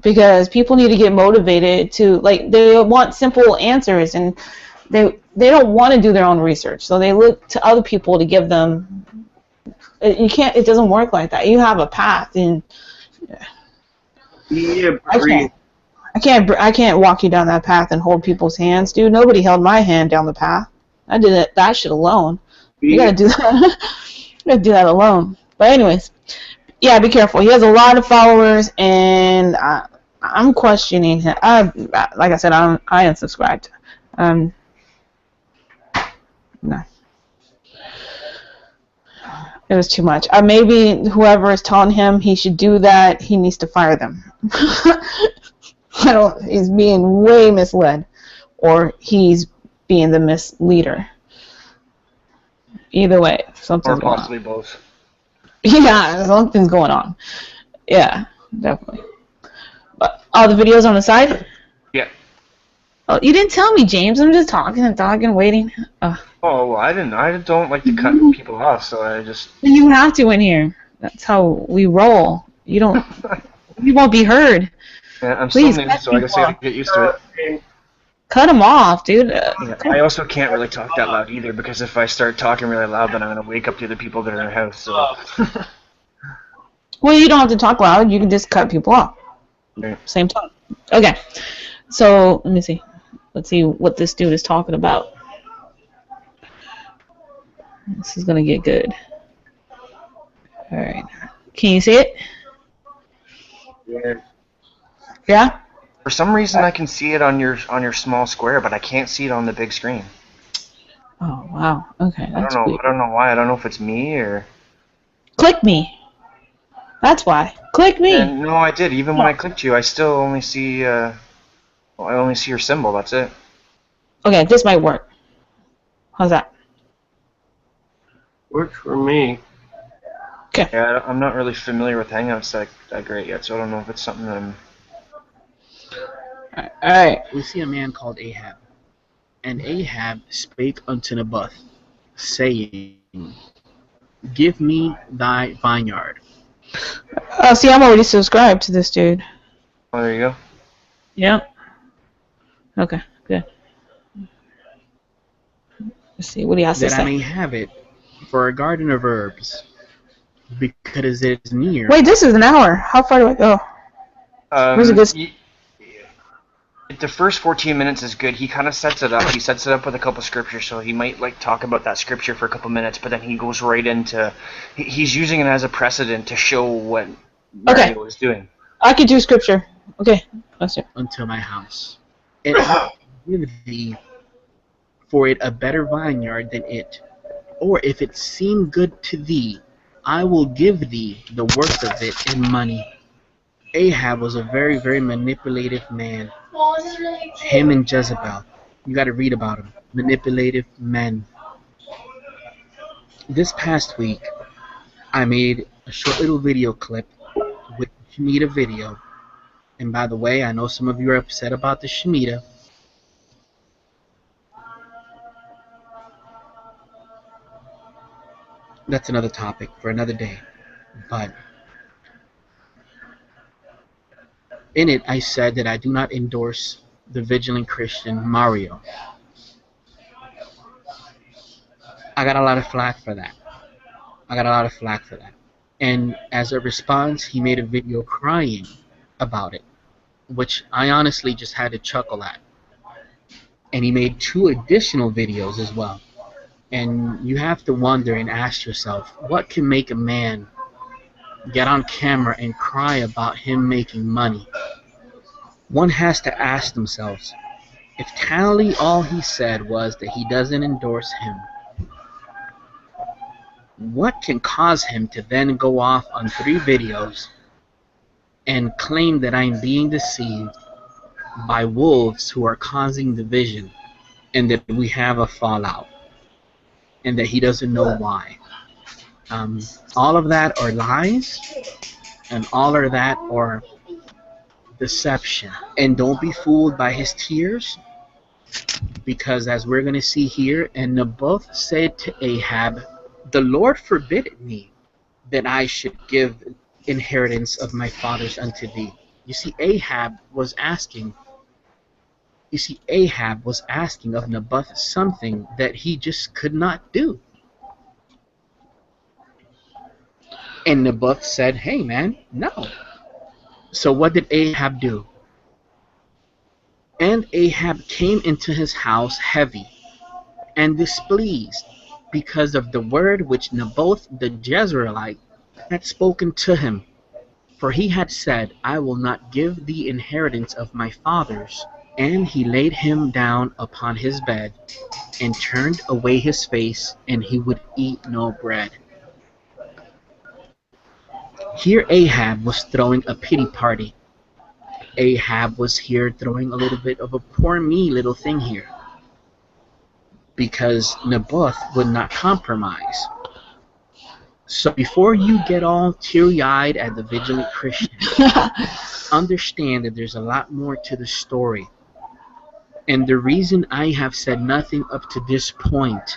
Because people need to get motivated to, like, they want simple answers, and they don't want to do their own research. So they look to other people to give them. You can't. It doesn't work like that. You have a path, and I can't walk you down that path and hold people's hands, dude. Nobody held my hand down the path. I did that shit alone. You gotta do that. You gotta do that alone. But anyways, yeah, be careful. He has a lot of followers, and I'm questioning him. Like I said, I unsubscribed. No. It was too much. Maybe whoever is telling him he should do that, he needs to fire them. He's being way misled, or he's being the misleader. Either way, Or something's going on. possibly both. Yeah, something's going on. Yeah, definitely. But all the videos on the side? Yeah. Oh, you didn't tell me, James. I'm just talking and talking, waiting. Oh, well, I don't like to cut people off, so I just... You have to in here. That's how we roll. You don't... You won't be heard. Yeah, I'm Please, still new, cut so I guess I people gotta get used to it. Cut them off, dude. Yeah, I also can't really talk that loud either, because if I start talking really loud, then I'm gonna wake up the other people that are in their house, so... Well, you don't have to talk loud. You can just cut people off. Okay. Same time. Okay. So, let me see. Let's see what this dude is talking about. This is going to get good. Alright. Can you see it? Yeah. Yeah? For some reason, I can see it on your small square, but I can't see it on the big screen. Oh, wow. Okay, that's weird. I don't know why. I don't know if it's me or... Click me. That's why. Click me. And, no, I did. Even when I clicked you, I still only see... I only see your symbol. That's it. Okay, this might work. How's that? Works for me. Okay. Yeah, I'm not really familiar with Hangouts that great yet, so I don't know if it's something that I'm... Alright. We see a man called Ahab. And Ahab spake unto Naboth, saying, Give me thy vineyard. Oh, see, I'm already subscribed to this dude. Oh, there you go. Yep. Okay, good. Let's see what he has to That I say. may have it for a garden of herbs, because it is near. Wait, this is an hour. How far do I go? Where's it good? The first 14 minutes is good. He kind of sets it up. He sets it up with a couple scriptures, so he might like talk about that scripture for a couple minutes, but then he goes right into... He's using it as a precedent to show what Mario is doing. I could do scripture. Okay, let's do it. Unto my house. And I will give thee for it a better vineyard than it. Or if it seem good to thee, I will give thee the worth of it in money. Ahab was a very, very manipulative man. Him and Jezebel. You got to read about him. Manipulative men. This past week, I made a short little video clip with Shemitah video. And by the way, I know some of you are upset about the Shemitah. That's another topic for another day. But in it, I said that I do not endorse the vigilant Christian Mario. I got a lot of flack for that. And as a response, he made a video crying about it, which I honestly just had to chuckle at. And he made 2 additional videos as well. And you have to wonder and ask yourself, what can make a man get on camera and cry about him making money? One has to ask themselves, if totally all he said was that he doesn't endorse him, what can cause him to then go off on 3 videos and claim that I'm being deceived by wolves who are causing division and that we have a fallout and that he doesn't know why? All of that are lies, and all of that are deception. And don't be fooled by his tears, because as we're going to see here, and Naboth said to Ahab, the Lord forbid me that I should give inheritance of my fathers unto thee. You see, Ahab was asking of Naboth something that he just could not do. And Naboth said, hey man, no. So what did Ahab do? And Ahab came into his house heavy and displeased because of the word which Naboth the Jezreelite had spoken to him. For he had said, I will not give the inheritance of my fathers. And he laid him down upon his bed and turned away his face, and he would eat no bread. Here Ahab was throwing a pity party. Ahab was here throwing a little bit of a poor me little thing here. because Naboth would not compromise. So before you get all teary-eyed at the Vigilant Christian, understand that there's a lot more to the story. And the reason I have said nothing up to this point,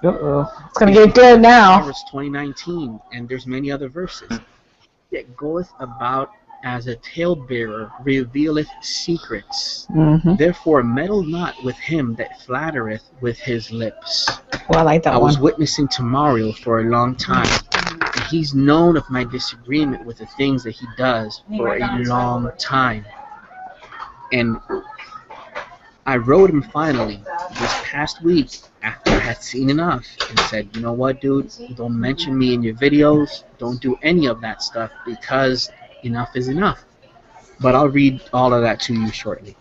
it's gonna get good now. Proverbs 20:19, and there's many other verses, that goeth about as a talebearer revealeth secrets. Therefore meddle not with him that flattereth with his lips. Well, I like that I one. was witnessing to Mario for a long time. And he's known of my disagreement with the things that he does for a long time. And I wrote him finally this past week after I had seen enough and said, you know what, dude, don't mention me in your videos, don't do any of that stuff because enough is enough. But I'll read all of that to you shortly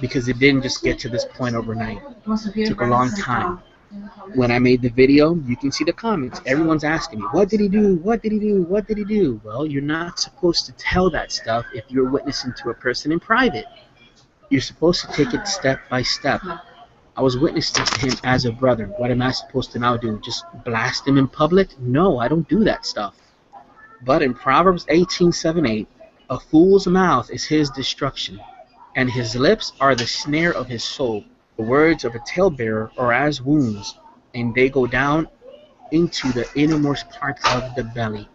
because it didn't just get to this point overnight. It took a long time. When I made the video, you can see the comments. Everyone's asking me, what did he do? What did he do? What did he do? Well, you're not supposed to tell that stuff if you're witnessing to a person in private. You're supposed to take it step by step. I was witnessing to him as a brother. What am I supposed to now do? Just blast him in public? No, I don't do that stuff. But in Proverbs 18:7-8, a fool's mouth is his destruction, and his lips are the snare of his soul. The words of a talebearer are as wounds, and they go down into the innermost parts of the belly.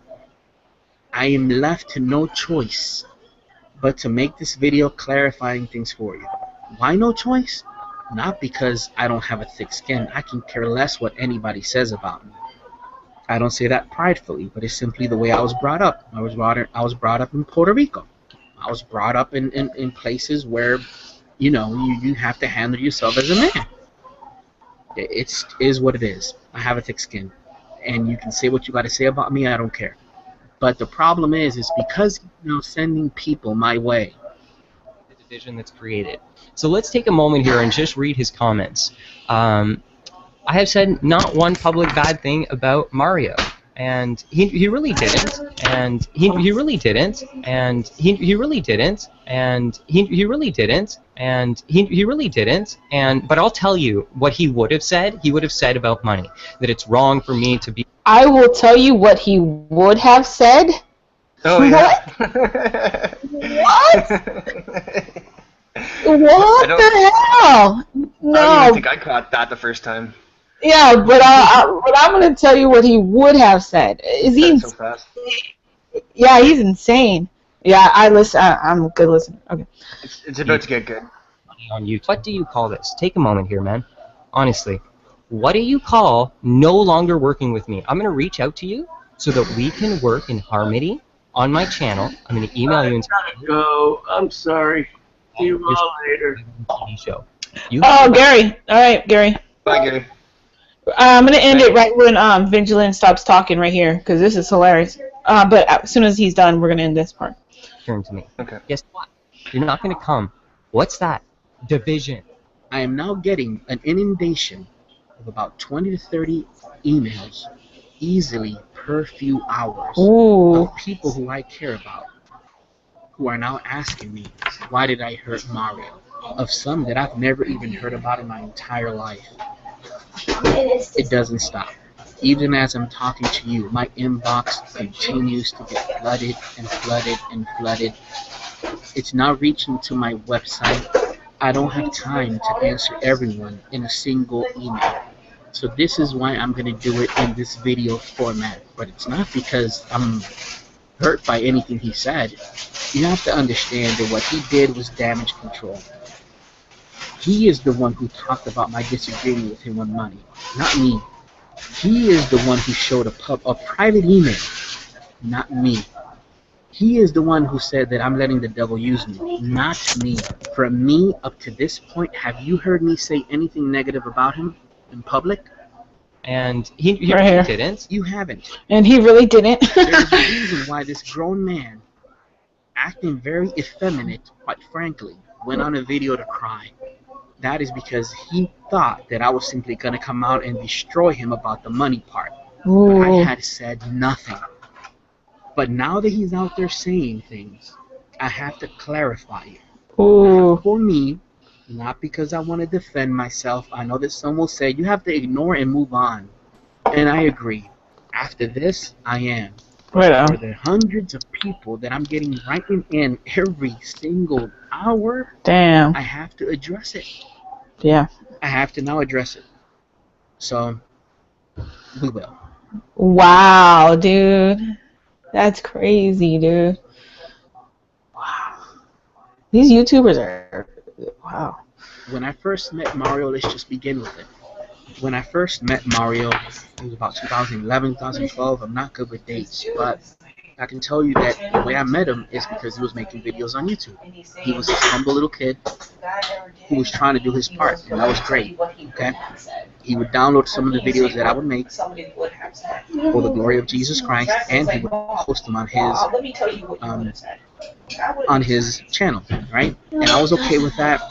I am left to no choice but to make this video clarifying things for you. Why no choice? Not because I don't have a thick skin. I can care less what anybody says about me. I don't say that pridefully, but it's simply the way I was brought up. I was brought up in Puerto Rico. I was brought up in places where, you know, you have to handle yourself as a man. It is what it is. I have a thick skin. And you can say what you got to say about me, I don't care. But the problem is because sending people my way. The division that's created. So let's take a moment here and just read his comments. I have said not one public bad thing about Mario, and he really didn't, and he really didn't, and he really didn't, and he really didn't, and he really didn't, and but I'll tell you what he would have said. He would have said about money that it's wrong for me to be. I will tell you what he would have said. Oh yeah. What? What the hell? No. I don't even think I caught that the first time. Yeah, but I'm gonna tell you what he would have said. Is he? So fast. Yeah, he's insane. Yeah, I'm a good listener. Okay. It's about to get good. On YouTube. What do you call this? Take a moment here, man. Honestly, what do you call no longer working with me? I'm gonna reach out to you so that we can work in harmony on my channel. I'm gonna email you and go. I'm sorry. See you all later. Show. Gary. All right, Gary. Bye, Gary. I'm gonna end it right when Vigilant stops talking right here because this is hilarious. But as soon as he's done, we're gonna end this part. Turn to me. Okay. Guess what? You're not gonna come. What's that? Division. I am now getting an inundation of about 20 to 30 emails easily per few hours of people who I care about who are now asking me, why did I hurt Mario? Of some that I've never even heard about in my entire life. It doesn't stop. Even as I'm talking to you, my inbox continues to get flooded and flooded and flooded. It's now reaching to my website. I don't have time to answer everyone in a single email. So this is why I'm going to do it in this video format. But it's not because I'm hurt by anything he said. You have to understand that what he did was damage control. He is the one who talked about my disagreement with him on money, not me. He is the one who showed a private email, not me. He is the one who said that I'm letting the devil use me, not me. From me up to this point, have you heard me say anything negative about him in public? And he right really here. didn't. You haven't. And he really didn't. There's a reason why this grown man, acting very effeminate, quite frankly, went on a video to cry. That is because he thought that I was simply going to come out and destroy him about the money part. But I had said nothing. But now that he's out there saying things, I have to clarify it. For me, not because I want to defend myself. I know that some will say you have to ignore and move on, and I agree. After this, I am. Right on. For the hundreds of people that I'm getting writing in every single hour, Damn. I have to address it. Yeah. I have to now address it. So, we will. Wow, dude. That's crazy, dude. Wow. These YouTubers are, wow. When I first met Mario, let's just begin with it. When I first met Mario, it was about 2011, 2012. I'm not good with dates, but I can tell you that the way I met him is because he was making videos on YouTube. He was this humble little kid who was trying to do his part, and that was great. Okay, he would download some of the videos that I would make for the glory of Jesus Christ, and he would post them on his channel, right? And I was okay with that.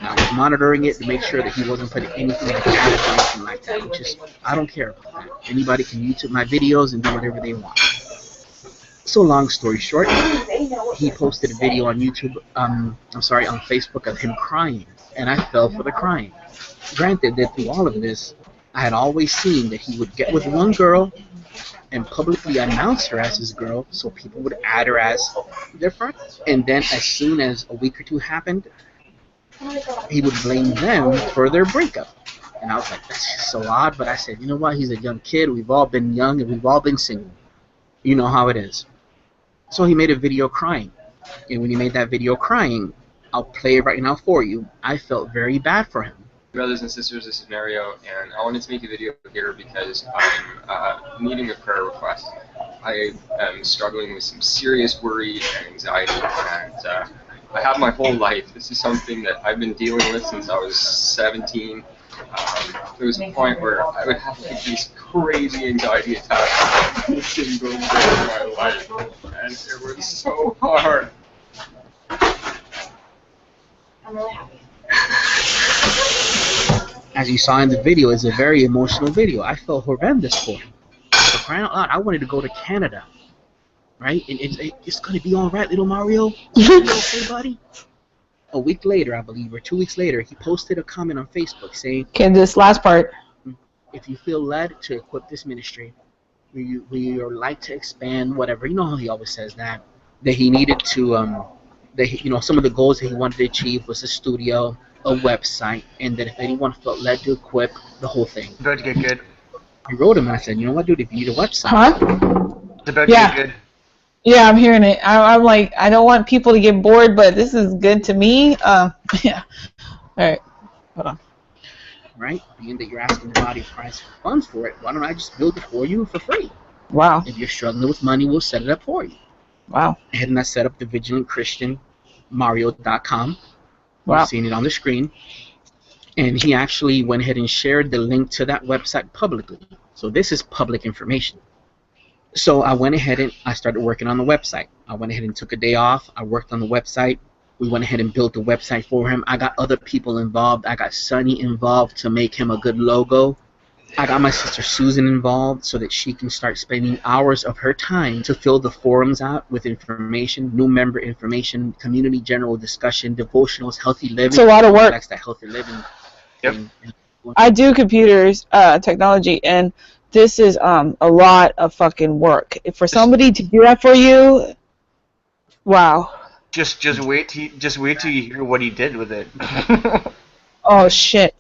I was monitoring it to make sure that he wasn't putting anything like that or anything like that. I don't care about that. Anybody can YouTube my videos and do whatever they want. So long story short, he posted a video on YouTube, on Facebook of him crying, and I fell for the crying. Granted that through all of this, I had always seen that he would get with one girl and publicly announce her as his girl, so people would add her as their friend. And then as soon as a week or two happened, he would blame them for their breakup. And I was like, that's just so odd, but I said, you know what, he's a young kid, we've all been young and we've all been single. You know how it is. So he made a video crying. And when he made that video crying, I'll play it right now for you. I felt very bad for him. Brothers and sisters, this is Mario, and I wanted to make a video here because I'm needing a prayer request. I am struggling with some serious worry and anxiety, and I have my whole life. This is something that I've been dealing with since I was 17. There was a point where I would have like these crazy anxiety attacks every single day of my life, and it was so hard. I'm really happy. As you saw in the video, it's a very emotional video. I felt horrendous for him. For crying out loud, I wanted to go to Canada, right? And it's going to be all right, little Mario. You okay, buddy? A week later, I believe, or 2 weeks later, he posted a comment on Facebook saying, okay, this last part. If you feel led to equip this ministry, we are like to expand, whatever. You know how he always says that he needed to, some of the goals that he wanted to achieve was a studio, a website, and that if anyone felt led to equip the whole thing. It's about to get good. I wrote him and I said, you know what, dude, if you need a website. It's about to get good. Yeah, I'm hearing it. I'm like, I don't want people to get bored, but this is good to me. Yeah. All right. Hold on. Right? Being that you're asking the body of Christ for funds for it, why don't I just build it for you for free? Wow. If you're struggling with money, we'll set it up for you. Wow. And I set up the VigilantChristianMario.com. Wow. You've seen it on the screen. And he actually went ahead and shared the link to that website publicly. So this is public information. So I went ahead and I started working on the website. I went ahead and took a day off. I worked on the website. We went ahead and built the website for him. I got other people involved. I got Sonny involved to make him a good logo. I got my sister Susan involved so that she can start spending hours of her time to fill the forums out with information, new member information, community general discussion, devotionals, healthy living. It's a lot of work. That's that healthy living. Yep. I do computers, technology, and this is a lot of fucking work. For somebody to do that for you, wow. Just wait till you hear what he did with it. Oh shit.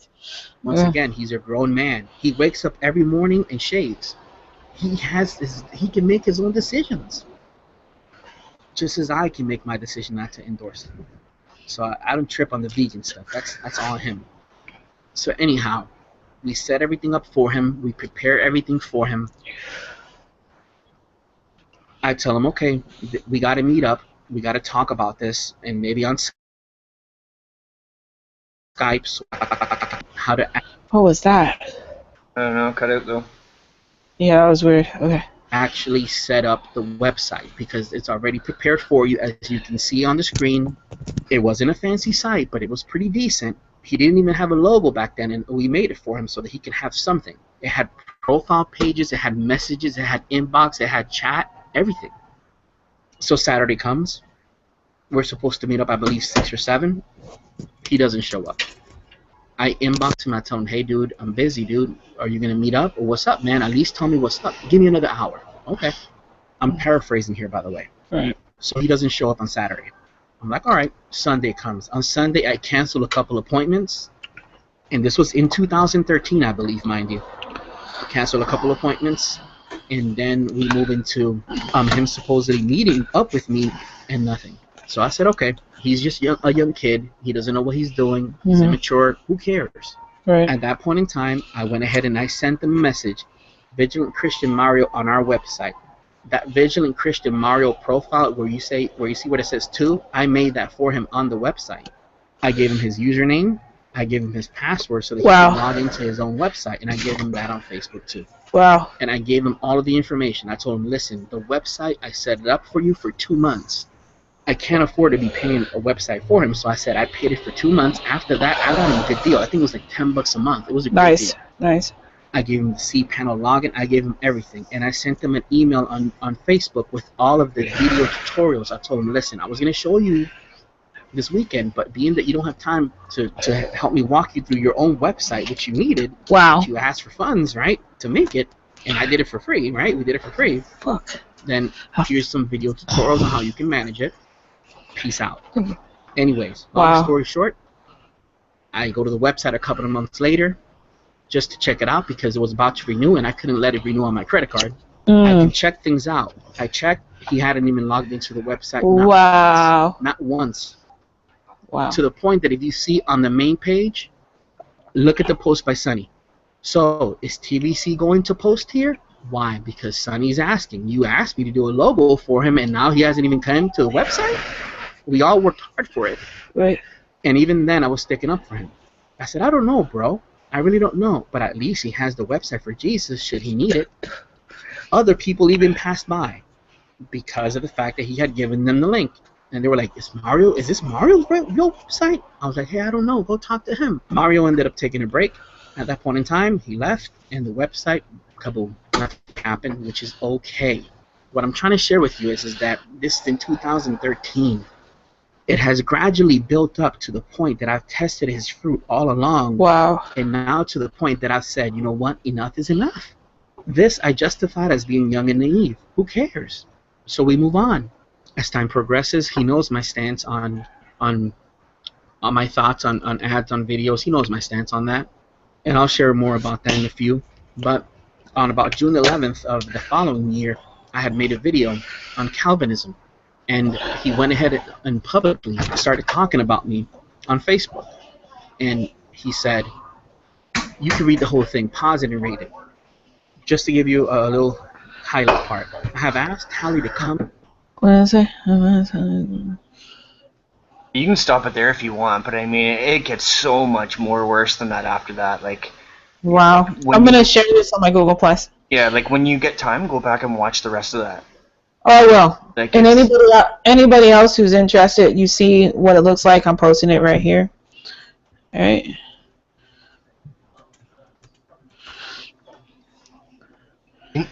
Once again, he's a grown man. He wakes up every morning and shaves. He can make his own decisions. Just as I can make my decision not to endorse it. So I don't trip on the vegan stuff. That's all him. So anyhow, we set everything up for him. We prepare everything for him. I tell him, okay, we got to meet up. We got to talk about this, and maybe on Skype. So how to? What was that? I don't know. Cut out though. Yeah, that was weird. Okay. Actually set up the website because it's already prepared for you, as you can see on the screen. It wasn't a fancy site, but it was pretty decent. He didn't even have a logo back then, and we made it for him so that he could have something. It had profile pages, it had messages, it had inbox, it had chat, everything. So Saturday comes. We're supposed to meet up, I believe, 6 or 7. He doesn't show up. I inbox him. I tell him, hey, dude, I'm busy, dude. Are you going to meet up? Or what's up, man? At least tell me what's up. Give me another hour. Okay. I'm paraphrasing here, by the way. Right. So he doesn't show up on Saturday. I'm like, all right. Sunday comes. On Sunday, I cancel a couple appointments. And this was in 2013, I believe, mind you. I cancel a couple appointments. And then we move into him supposedly meeting up with me and nothing. So I said, okay, he's just a young kid. He doesn't know what he's doing. He's immature. Who cares? Right. At that point in time, I went ahead and I sent them a message, Vigilant Christian Mario, on our website. That Vigilant Christian Mario profile where you see where it says 2, I made that for him on the website. I gave him his username. I gave him his password so that he can log into his own website, and I gave him that on Facebook too. Wow. And I gave him all of the information. I told him, listen, the website, I set it up for you for 2 months. I can't afford to be paying a website for him, so I said I paid it for 2 months. After that, I got him a good deal. I think it was like $10 a month. It was a great deal. Nice. I gave him the cPanel login. I gave him everything, and I sent him an email on Facebook with all of the video tutorials. I told him, listen, I was going to show you this weekend, but being that you don't have time to help me walk you through your own website, which you needed, wow, you asked for funds, right, to make it, and I did it for free, right? We did it for free. Fuck. Then here's some video tutorials on how you can manage it. Peace out. Anyways, long story short, I go to the website a couple of months later just to check it out because it was about to renew and I couldn't let it renew on my credit card. I can check things out. I checked. He hadn't even logged into the website. Not once. Wow. To the point that if you see on the main page, look at the post by Sonny. So, is TVC going to post here? Why? Because Sonny's asking. You asked me to do a logo for him and now he hasn't even come to the website? We all worked hard for it. Right. And even then, I was sticking up for him. I said, I don't know, bro. I really don't know. But at least he has the website for Jesus should he need it. Other people even passed by because of the fact that he had given them the link. And they were like, is this Mario's website? I was like, hey, I don't know. Go talk to him. Mario ended up taking a break. At that point in time, he left. And the website, kaboom, nothing happened, which is okay. What I'm trying to share with you is that this is in 2013. It has gradually built up to the point that I've tested his fruit all along. Wow. And now to the point that I've said, you know what, enough is enough. This I justified as being young and naive. Who cares? So we move on. As time progresses, he knows my stance on my thoughts on ads, on videos. He knows my stance on that. And I'll share more about that in a few. But on about June 11th of the following year, I had made a video on Calvinism. And he went ahead and publicly started talking about me on Facebook. And he said, you can read the whole thing, pause it and read it. Just to give you a little highlight part. I have asked Hallie to come. What did I say? You can stop it there if you want, but I mean, it gets so much more worse than that after that. Like, wow. I'm going to share this on my Google Plus. Yeah, like when you get time, go back and watch the rest of that. Oh, I will. Like and anybody else who's interested, you see what it looks like. I'm posting it right here. All right.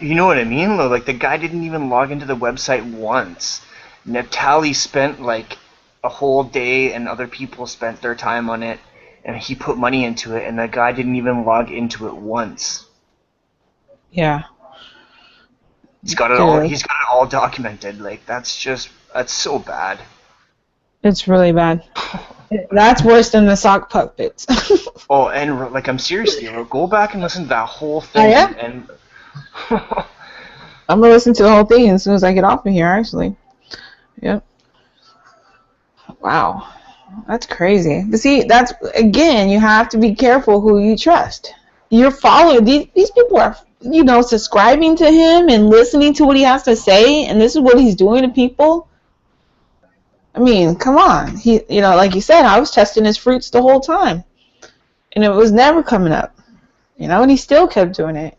You know what I mean, though? Like, the guy didn't even log into the website once. Natalie spent, like, a whole day, and other people spent their time on it, and he put money into it, and the guy didn't even log into it once. Yeah. He's got it all. He's got it all documented. Like, that's so bad. It's really bad. That's worse than the sock puppets. Oh, and like, I'm seriously, go back and listen to that whole thing. I am. And I'm gonna listen to the whole thing as soon as I get off of here. Actually. Yep. Wow, that's crazy. But see, that's again, you have to be careful who you trust. You're following these people are, subscribing to him and listening to what he has to say, and this is what he's doing to people. I mean, come on. He, like you said, I was testing his fruits the whole time, and it was never coming up. And he still kept doing it.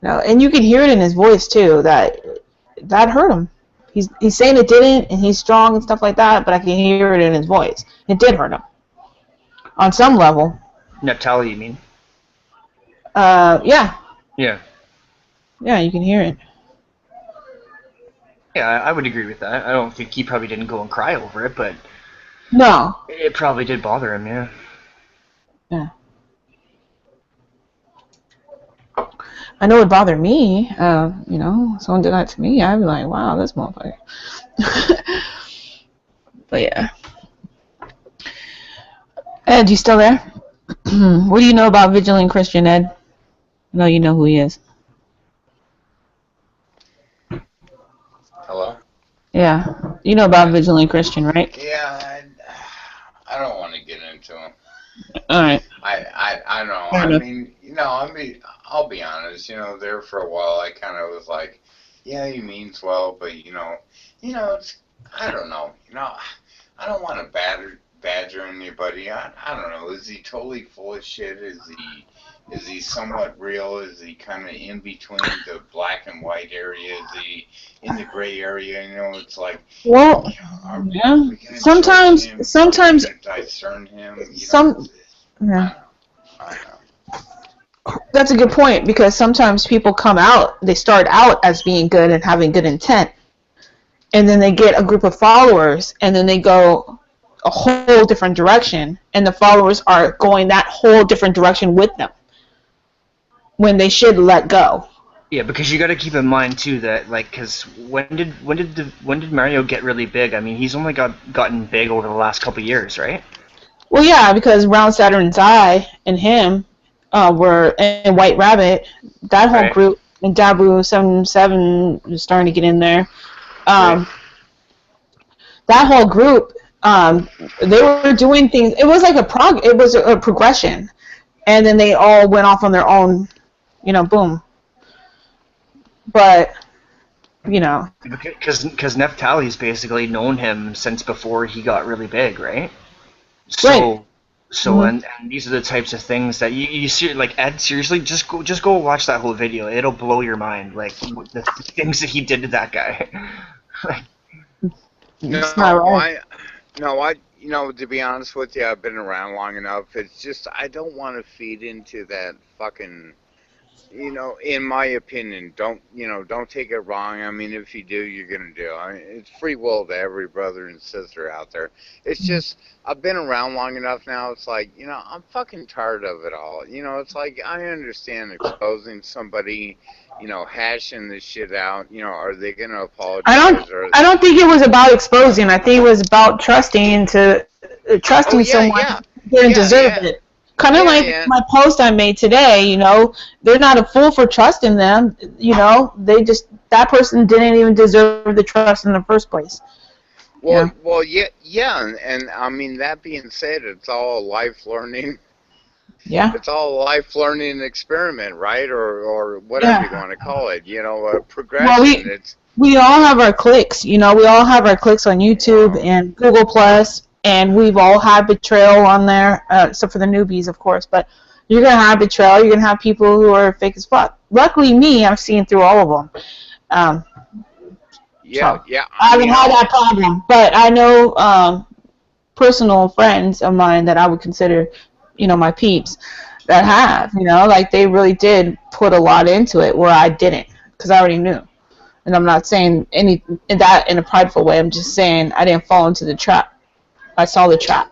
And you can hear it in his voice too. That hurt him. He's saying it didn't, and he's strong and stuff like that, but I can hear it in his voice. It did hurt him on some level. Natalie, you mean? Yeah. Yeah. Yeah, you can hear it. Yeah, I would agree with that. I don't think he probably didn't go and cry over it, but No. It probably did bother him, yeah. Yeah. I know it bothered me. You know, someone did that to me. I'd be like, wow, this motherfucker. But yeah. Ed, you still there? What do you know about Vigilant Christian, Ed? I know you know who he is. Hello? Yeah. You know about Vigilant Christian, right? Yeah, I don't want to get into him. Alright. I don't know. Fair I enough. mean, I'll be honest. There for a while, I kind of was like, yeah, he means well, but it's, I don't know. I don't want to badger anybody. I don't know. Is he totally full of shit? Is he somewhat real? Is he kind of in between the black and white area? Is he in the gray area? It's like, Well, are yeah. we gonna Sometimes, judge him? sometimes, Are we gonna discern him? yeah. That's a good point, because sometimes people come out, they start out as being good and having good intent, and then they get a group of followers, and then they go a whole different direction, and the followers are going that whole different direction with them when they should let go. Yeah, because you got to keep in mind too that because when did Mario get really big? I mean, he's only gotten big over the last couple of years, right? Well, yeah, because Round Saturn's Eye and him were, and White Rabbit, that whole Right. group, and Dabu77 is starting to get in there. That whole group, they were doing things. It was like it was a progression, and then they all went off on their own, boom. But Because Neftali's basically known him since before he got really big, right? Right. So and these are the types of things that you see, like Ed. Seriously, just go watch that whole video. It'll blow your mind, like the things that he did to that guy. It's not right. To be honest with you, I've been around long enough. It's just, I don't want to feed into that fucking, in my opinion, don't take it wrong. I mean, if you do, you're going to do. It's free will to every brother and sister out there. It's just, I've been around long enough now. It's like, I'm fucking tired of it all. It's like, I understand exposing somebody, hashing this shit out. Are they going to apologize? I don't think it was about exposing. I think it was about trusting someone who didn't deserve it. Kind of like my post I made today. They're not a fool for trusting them. They just, that person didn't even deserve the trust in the first place. And I mean, that being said, it's all a life learning. Yeah. It's all a life learning experiment, right? Or whatever you want to call it. Progression. Well, we all have our clicks. We all have our clicks on YouTube and Google Plus, and we've all had betrayal on there, except for the newbies, of course. But you're gonna have betrayal. You're gonna have people who are fake as fuck. Luckily, me, I've seen through all of them. I haven't had that problem, but I know personal friends of mine that I would consider, my peeps, that have, like they really did put a lot into it where I didn't, because I already knew. And I'm not saying that in a prideful way. I'm just saying I didn't fall into the trap. I saw the trap.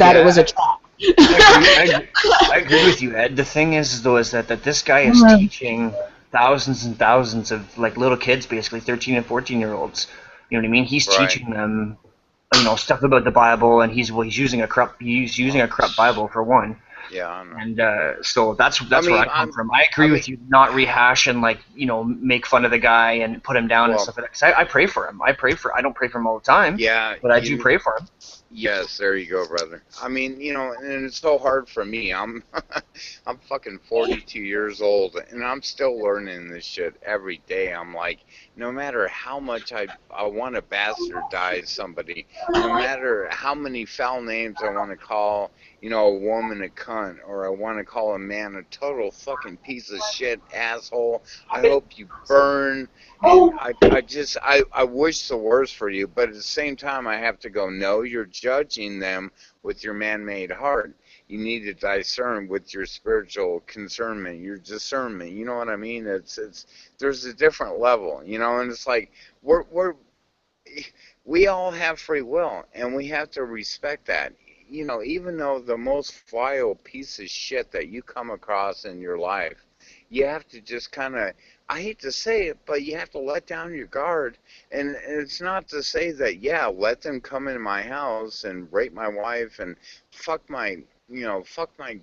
It was a trap. I agree with you, Ed. The thing is, though, is that this guy is teaching thousands and thousands of little kids, basically 13 and 14-year-olds. You know what I mean? He's teaching them, stuff about the Bible, and he's using a corrupt Bible for one. Yeah, I know. And so that's where I come from. I agree with you, not rehash and make fun of the guy and put him down and stuff like that. 'Cause I pray for him. I don't pray for him all the time. Yeah, but I do pray for him. Yes, there you go, brother. I mean, and it's so hard for me. I'm fucking 42 years old, and I'm still learning this shit every day. I'm like, no matter how much I want to bastardize somebody, no matter how many foul names I want to call, a woman a cunt, or I want to call a man a total fucking piece of shit asshole, I hope you burn. And I wish the worst for you, but at the same time I have to go, no, you're judging them with your man-made heart. You need to discern with your spiritual concernment, your discernment. You know what I mean? It's there's a different level, and it's like we're we all have free will, and we have to respect that. You know, even though the most vile piece of shit that you come across in your life, you have to just kind of, I hate to say it, but you have to let down your guard. And it's not to say that, yeah, let them come into my house and rape my wife and fuck my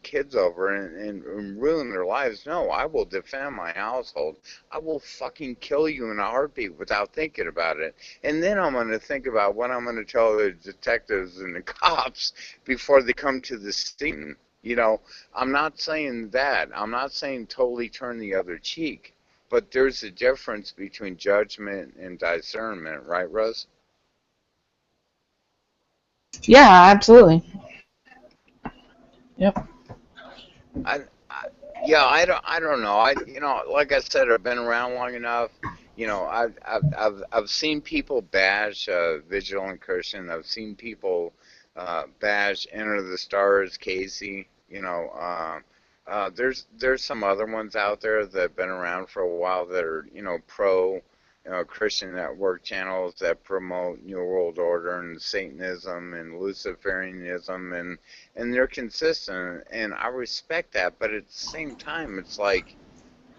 kids over and ruin their lives. No, I will defend my household. I will fucking kill you in a heartbeat without thinking about it. And then I'm going to think about what I'm going to tell the detectives and the cops before they come to the scene. You know, I'm not saying that. I'm not saying totally turn the other cheek. But there's a difference between judgment and discernment, right, Russ? Yeah, absolutely. Yep. I don't know. Like I said, I've been around long enough. You know, I've seen people bash Vigilant Christian. I've seen people bash Enter the Stars, Casey. You know, there's some other ones out there that have been around for a while that are, you know, pro Christian network channels that promote New World Order and Satanism and Luciferianism, and they're consistent, and I respect that. But at the same time, it's like,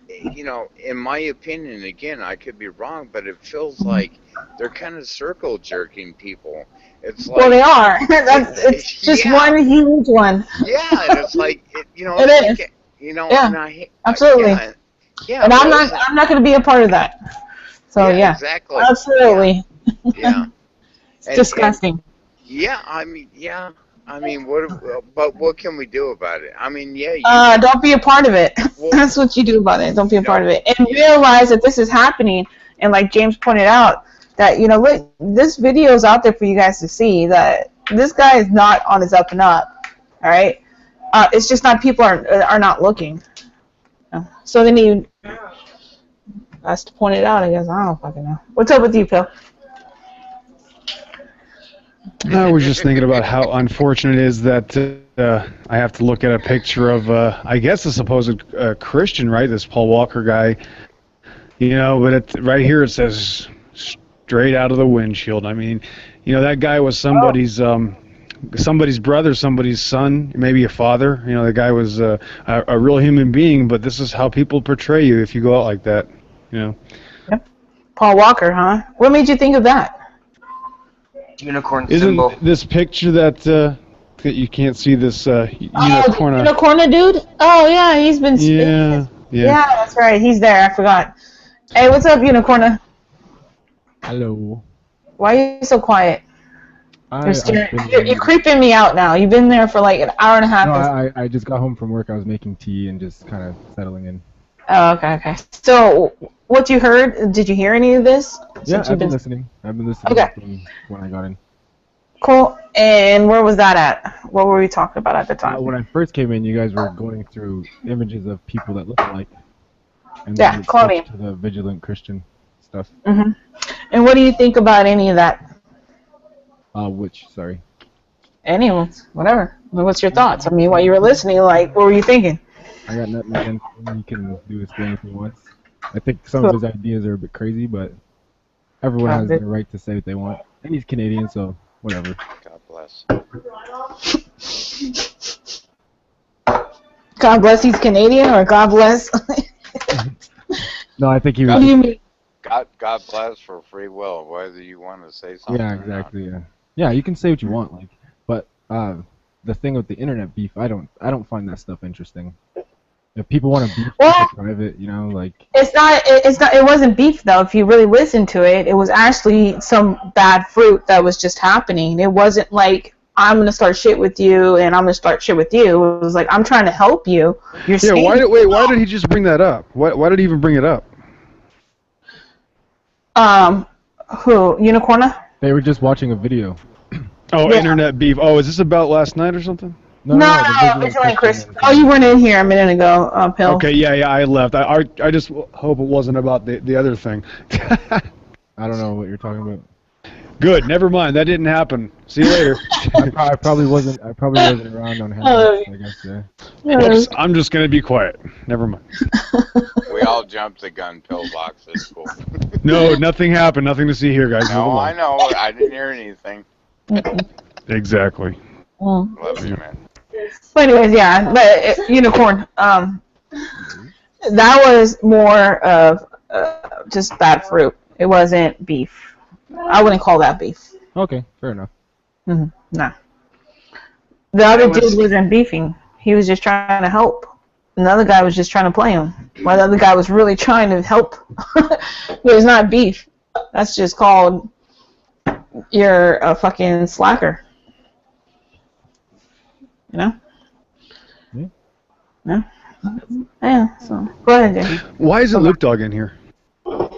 you know, in my opinion, again, I could be wrong, but it feels like they're kind of circle jerking people. It's like, well, they are. It's just one huge one. Yeah, and it's like, you know, it is. Like, you know, yeah, and absolutely. Yeah, and I'm not going to be a part of that. So yeah, exactly. Absolutely. Yeah. It's disgusting. I mean, what can we do about it? I mean, yeah. Don't be a part of it. That's what you do about it. Don't be a part of it, and realize that this is happening. And like James pointed out, that, you know, look, this video is out there for you guys to see. That this guy is not on his up and up. All right, it's just not, people are not looking. So they need us to point it out. I guess I don't fucking know. What's up with you, Phil? I was just thinking about how unfortunate it is that I have to look at a picture of, I guess, a supposed Christian, right? This Paul Walker guy. You know, but right here it says straight out of the windshield. I mean, you know, that guy was somebody's brother, somebody's son, maybe a father. You know, the guy was a real human being, but this is how people portray you if you go out like that. You know. Yep. Paul Walker, huh? What made you think of that? Unicorn Isn't symbol. this picture that you can't see this unicorn? Unicorn dude? Oh yeah, he's been. Yeah. Yeah, that's right. He's there. I forgot. Hey, what's up, Unicorn? Hello. Why are you so quiet? You're creeping me out now. You've been there for like an hour and a half. No, I just got home from work. I was making tea and just kind of settling in. Oh, okay. So, what you heard? Did you hear any of this? Yeah, I've been listening. From when I got in. Cool. And where was that at? What were we talking about at the time? When I first came in, you guys were going through images of people that look alike. And yeah, cloning. To the Vigilant Christian stuff. Mm-hmm. And what do you think about any of that? Sorry. Anyone, whatever. What's your thoughts? I mean, while you were listening, like, what were you thinking? I got nothing against him. He can do his thing if he wants. I think some of his ideas are a bit crazy, but everyone has the right to say what they want. And he's Canadian, so whatever. God bless. God bless he's Canadian, or God bless? No, I think he was. What do you mean? God bless for free will, whether you want to say something. Yeah, exactly. Yeah, you can say what you want, like, but the thing with the internet beef, I don't find that stuff interesting. If people want to beef, private, you know, like. It wasn't beef though. If you really listen to it, it was actually some bad fruit that was just happening. It wasn't like, I'm gonna start shit with you and I'm gonna start shit with you. It was like, I'm trying to help you. Why did he just bring that up? Why did he even bring it up? Who? Unicorna? They were just watching a video. Oh, yeah. Internet beef. Oh, is this about last night or something? No, Vigilant Christian. Oh, you weren't in here a minute ago, Pill. Okay, yeah, I left. I just hope it wasn't about the other thing. I don't know what you're talking about. Good, never mind. That didn't happen. See you later. I probably wasn't around on Hannah, I guess. Yeah. Oops, I'm just gonna be quiet. Never mind. We all jumped the gun, Pillbox. It's cool. No, nothing happened. Nothing to see here, guys. Move No, along. I know. I didn't hear anything. Exactly. Love you, man. But anyways, yeah, but unicorn. That was more of just bad fruit. It wasn't beef. I wouldn't call that beef. Okay, fair enough. No. The other dude wasn't beefing. He was just trying to help. Another guy was just trying to play him. While the other guy was really trying to help. It was not beef. That's just called you're a fucking slacker. You know? Yeah. Yeah, so go ahead, Jay. Why is it Luke Dog in here? I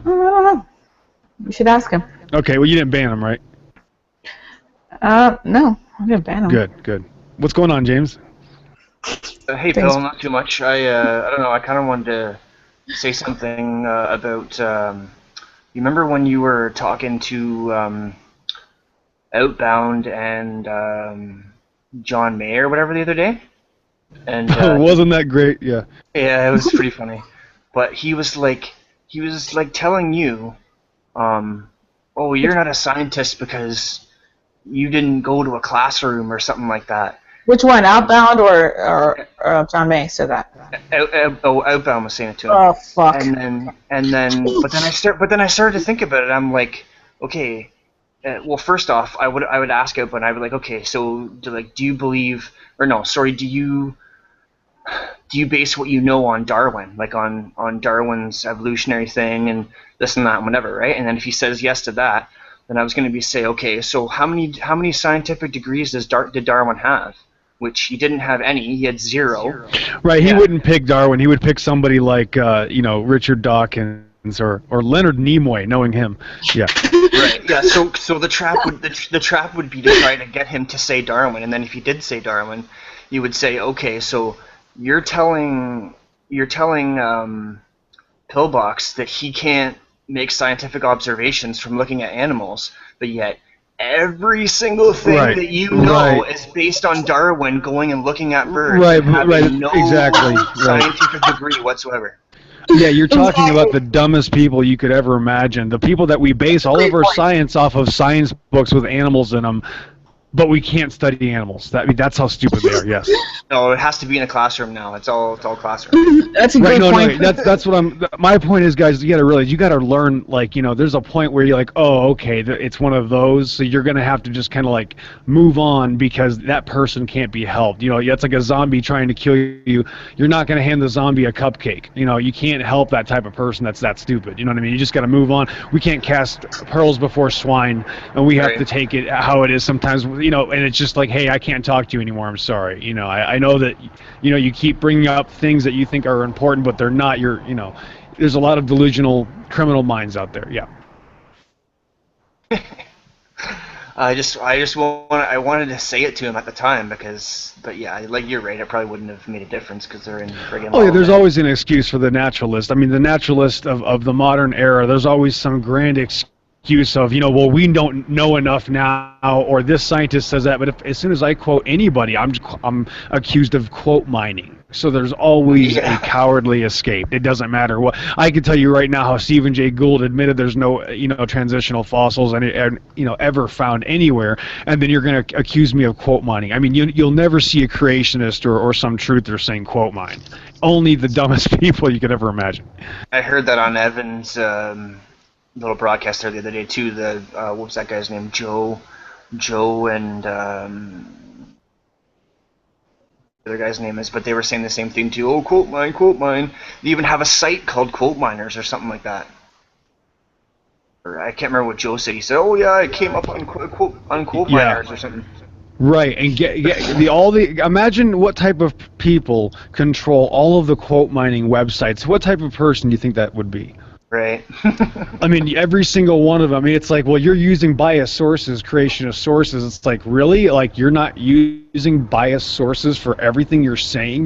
don't know. You should ask him. Okay, well, you didn't ban him, right? No. I didn't ban him. Good. What's going on, James? Hey, Bill, not too much. I don't know, I kind of wanted to say something about, you remember when you were talking to Outbound and John Mayer or whatever the other day? And wasn't that great? Yeah. Yeah, it was pretty funny. But he was like telling you, oh, you're not a scientist because you didn't go to a classroom or something like that. Which one, Outbound or John May said that? Outbound was saying it to him. Oh fuck. But then I started to think about it. I'm like, okay, well, first off, I would ask Outbound. I would be like, okay, so do you believe, or no, sorry, do you base what you know on Darwin, like on Darwin's evolutionary thing and this and that and whatever, right? And then if he says yes to that, then I was going to say, okay, so how many scientific degrees did Darwin have? Which he didn't have any. He had 0. Right. He wouldn't pick Darwin. He would pick somebody like Richard Dawkins or Leonard Nimoy, knowing him. Yeah. Right. Yeah. So the trap would be to try to get him to say Darwin, and then if he did say Darwin, you would say, okay, so you're telling Pillbox that he can't make scientific observations from looking at animals, but yet every single thing that you know is based on Darwin going and looking at birds. Right. No Exactly. scientific degree whatsoever. Yeah, you're talking about the dumbest people you could ever imagine. The people that we base all of our science off of science books with animals in them, but we can't study animals. That's how stupid they are. Yes. No, it has to be in a classroom now. It's all classroom. That's a great point. No, that's what my point is, guys. You got to realize, you got to learn. Like, there's a point where you're like, oh, okay, it's one of those. So you're gonna have to just kind of like move on because that person can't be helped. It's like a zombie trying to kill you. You're not gonna hand the zombie a cupcake. You can't help that type of person that's that stupid. You know what I mean? You just got to move on. We can't cast pearls before swine, and we have to take it how it is sometimes. And it's just like, hey, I can't talk to you anymore. I'm sorry. I know that, you keep bringing up things that you think are important, but they're not. There's a lot of delusional criminal minds out there. Yeah. I wanted to say it to him at the time but yeah, like you're right. It probably wouldn't have made a difference because they're in friggin' Oh yeah, there's always an excuse for the naturalist. I mean, the naturalist of the modern era. There's always some grand excuse of, well, we don't know enough now, or this scientist says that, but as soon as I quote anybody, I'm accused of quote mining. So there's always a cowardly escape. It doesn't matter what. I can tell you right now how Stephen Jay Gould admitted there's no, transitional fossils ever found anywhere, and then you're going to accuse me of quote mining. I mean, you'll never see a creationist or some truther saying quote mine. Only the dumbest people you could ever imagine. I heard that on Evan's little broadcast there the other day too. What was that guy's name? Joe and the other guy's name is, but they were saying the same thing too. Oh, quote mine. They even have a site called Quote Miners or something like that. Or I can't remember what Joe said. He said, "Oh yeah, it came up on quote miners or something." Right, and imagine what type of people control all of the quote mining websites. What type of person do you think that would be? Right. I mean, every single one of them. I mean, it's like, well, you're using biased sources, creation of sources. It's like, really? Like, you're not using using biased sources for everything you're saying.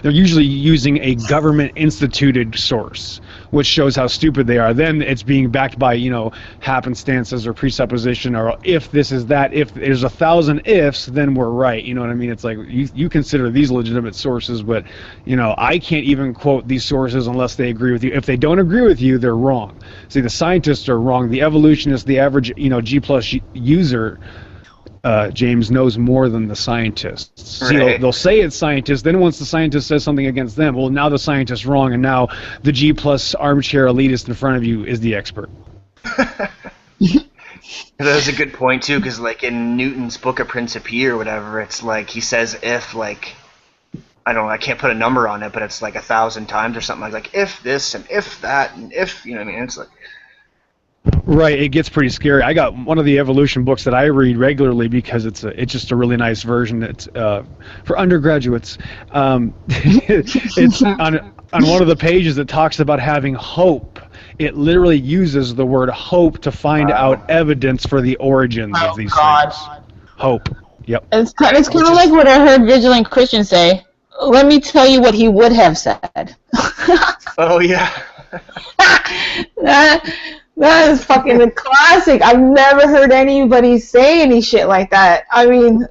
They're usually using a government-instituted source, which shows how stupid they are. Then it's being backed by, happenstances or presupposition, or if this is that, if there's 1,000 ifs, then we're right. You know what I mean? It's like you consider these legitimate sources, but, I can't even quote these sources unless they agree with you. If they don't agree with you, they're wrong. See, the scientists are wrong. The evolutionists, the average, G+ user, James, knows more than the scientists. Right. See, they'll say it's scientists, then once the scientist says something against them, well, now the scientist's wrong, and now the G+ armchair elitist in front of you is the expert. That's a good point, too, because, like, in Newton's Book of Principia or whatever, it's like, he says if, like, I don't know, I can't put a number on it, but it's like 1,000 times or something like if this and if that and if, you know what I mean? It's like... Right, it gets pretty scary. I got one of the evolution books that I read regularly because it's just a really nice version. It's for undergraduates. It's on one of the pages that talks about having hope. It literally uses the word hope to find out evidence for the origins of these things. Hope. Yep. It's kind of like what I heard Vigilant Christian say. Let me tell you what he would have said. Oh, yeah. That is fucking a classic. I've never heard anybody say any shit like that. I mean,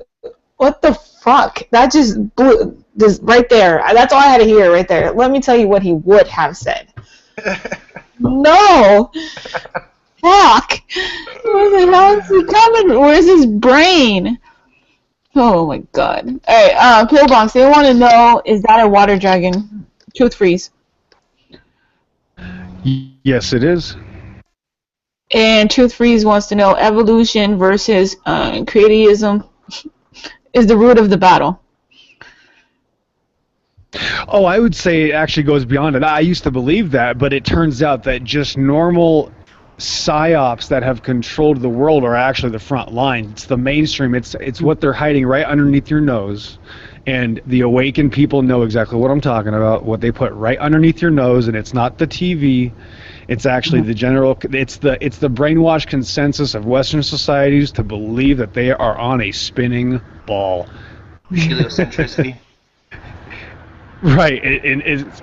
what the fuck? That just blew this right there. That's all I had to hear right there. Let me tell you what he would have said. No. Fuck. Where the hell is he coming? Where's his brain? Oh my god. Alright, Pillbox, they want to know, is that a water dragon? Truth Freeze. Yes, it is. And Truth Freeze wants to know, evolution versus creationism is the root of the battle. Oh, I would say it actually goes beyond it. I used to believe that, but it turns out that just normal psyops that have controlled the world are actually the front line. It's the mainstream. It's what they're hiding right underneath your nose. And the awakened people know exactly what I'm talking about, what they put right underneath your nose, and it's not the TV. It's actually the general, it's the brainwashed consensus of Western societies to believe that they are on a spinning ball. Heliocentricity. Right,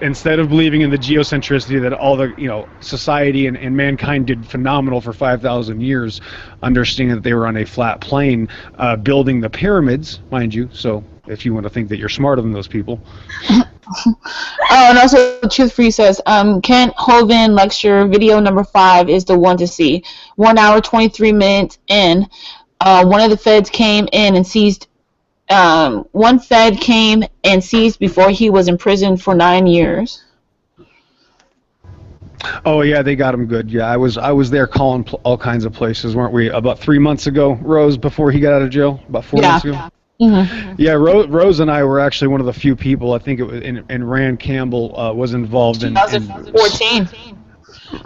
instead of believing in the geocentricity that all the society and mankind did phenomenal for 5,000 years, understanding that they were on a flat plane, building the pyramids, mind you. So if you want to think that you're smarter than those people. And also Truth Free says, Kent Hovind lecture video number 5 is the one to see. 1 hour 23 minutes in, one of the feds came in and seized. One Fed came and seized before he was in prison for 9 years. Oh yeah, they got him good. Yeah, I was there calling all kinds of places, weren't we? About 3 months ago, Rose, before he got out of jail, about 4 months ago. Yeah. Mm-hmm. Yeah, Rose and I were actually one of the few people. I think it was, and Rand Campbell was involved in 2014.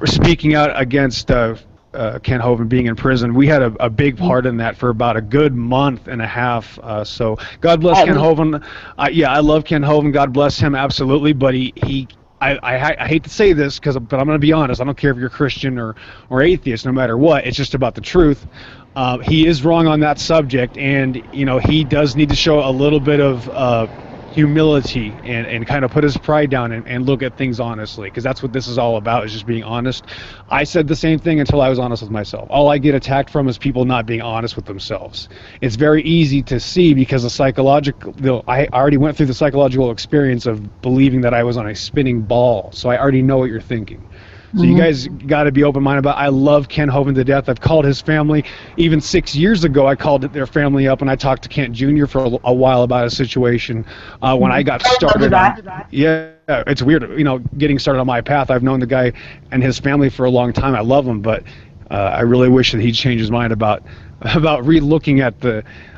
Speaking out against Kent Hovind being in prison. We had a big part in that for about a good month and a half. So God bless Kent Hovind. I love Kent Hovind. God bless him, absolutely. But I hate to say this, but I'm going to be honest. I don't care if you're Christian or atheist, no matter what. It's just about the truth. He is wrong on that subject, and he does need to show a little bit of humility and kind of put his pride down and look at things honestly, because that's what this is all about, is just being honest. I said the same thing until I was honest with myself. All I get attacked from is people not being honest with themselves. It's very easy to see because I already went through the psychological experience of believing that I was on a spinning ball, so I already know what you're thinking. So you guys got to be open-minded about it. I love Kent Hovind to death. I've called his family. Even 6 years ago, I called their family up, and I talked to Kent Jr. for a while about a situation when I got started. Yeah, it's weird, getting started on my path. I've known the guy and his family for a long time. I love him, but I really wish that he'd change his mind about re-looking at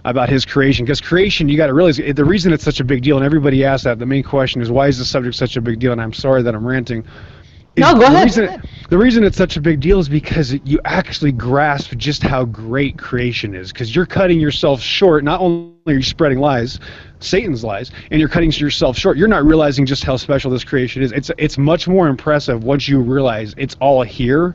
about his creation. Because creation, you got to realize, the reason it's such a big deal, and everybody asks that, the main question is, why is this subject such a big deal? And I'm sorry that I'm ranting. No, go ahead. The reason it's such a big deal is because you actually grasp just how great creation is. Because you're cutting yourself short. Not only are you spreading lies, Satan's lies, and you're cutting yourself short. You're not realizing just how special this creation is. It's much more impressive once you realize it's all here.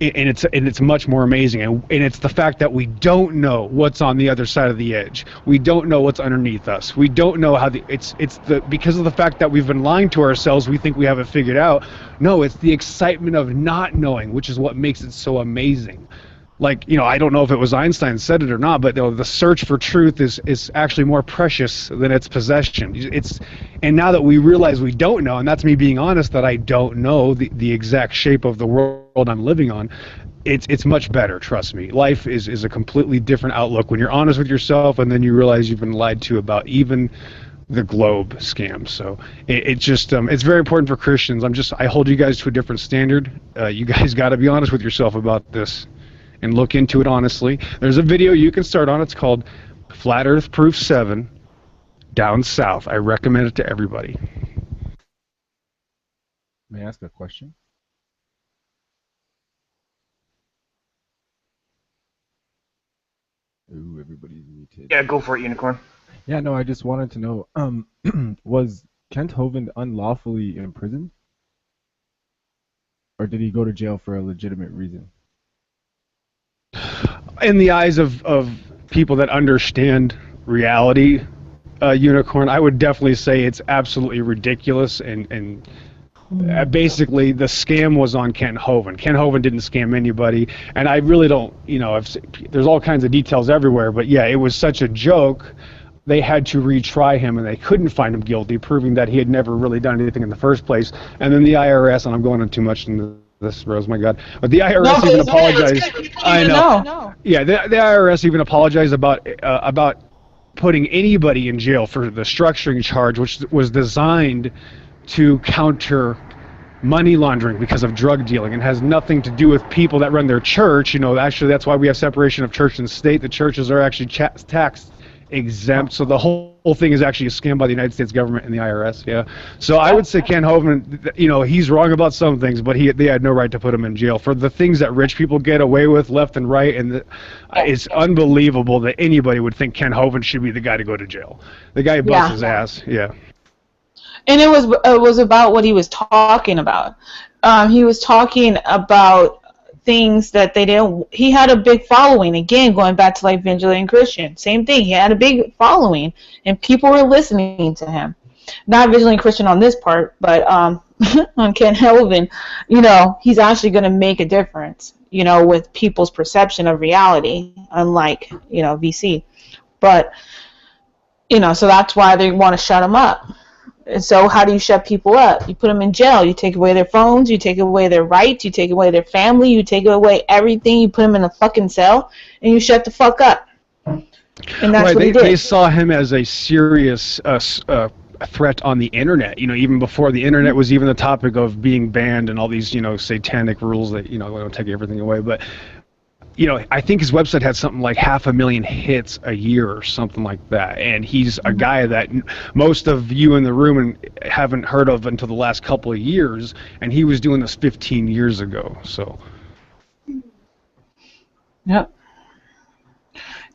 and it's much more amazing, and it's the fact that we don't know what's on the other side of the edge. We don't know what's underneath us. We don't know how because of the fact that we've been lying to ourselves. We think we have it figured out. No, it's the excitement of not knowing, which is what makes it so amazing. Like, I don't know if it was Einstein said it or not, but the search for truth is actually more precious than its possession. And now that we realize we don't know, and that's me being honest that I don't know the exact shape of the world I'm living on, it's much better, trust me. Life is a completely different outlook when you're honest with yourself, and then you realize you've been lied to about even the globe scam. So it's very important for Christians. I hold you guys to a different standard. You guys got to be honest with yourself about this and look into it honestly. There's a video you can start on. It's called Flat Earth Proof 7 Down South. I recommend it to everybody. May I ask a question? Ooh, everybody's muted. Yeah, go for it, Unicorn. Yeah, no, I just wanted to know, was Kent Hovind unlawfully imprisoned? Or did he go to jail for a legitimate reason? In the eyes of people that understand reality, Unicorn, I would definitely say it's absolutely ridiculous, and basically the scam was on Kent Hovind. Kent Hovind didn't scam anybody, and I really don't, there's all kinds of details everywhere, but yeah, it was such a joke. They had to retry him, and they couldn't find him guilty, proving that he had never really done anything in the first place. And then the IRS, and I'm going on too much into this, Rose, my God. But the IRS even apologized. I know. No. Yeah, the IRS even apologized about putting anybody in jail for the structuring charge, which was designed to counter money laundering because of drug dealing, and has nothing to do with people that run their church. Actually, that's why we have separation of church and state. The churches are actually taxed exempt, so the whole thing is actually a scam by the United States government and the IRS. Yeah, so I would say Kent Hovind, he's wrong about some things, but they had no right to put him in jail for the things that rich people get away with left and right, and it's unbelievable that anybody would think Kent Hovind should be the guy to go to jail. The guy busts his ass. Yeah. And it was about what he was talking about. He was talking about things that they didn't. He had a big following. Again, going back to like Vigilante Christian, same thing. He had a big following, and people were listening to him. Not Vigilante Christian on this part, but on Kent Hovind, he's actually going to make a difference, with people's perception of reality, unlike VC. But so that's why they want to shut him up. And so how do you shut people up? You put them in jail. You take away their phones. You take away their rights. You take away their family. You take away everything. You put them in a fucking cell, and you shut the fuck up. And that's what he did. They saw him as a serious threat on the internet. Even before the internet was even the topic of being banned and all these, satanic rules that, we don't take everything away. But I think his website had something like 500,000 hits a year or something like that. And he's a guy that most of you in the room haven't heard of until the last couple of years. And he was doing this 15 years ago. So. Yep.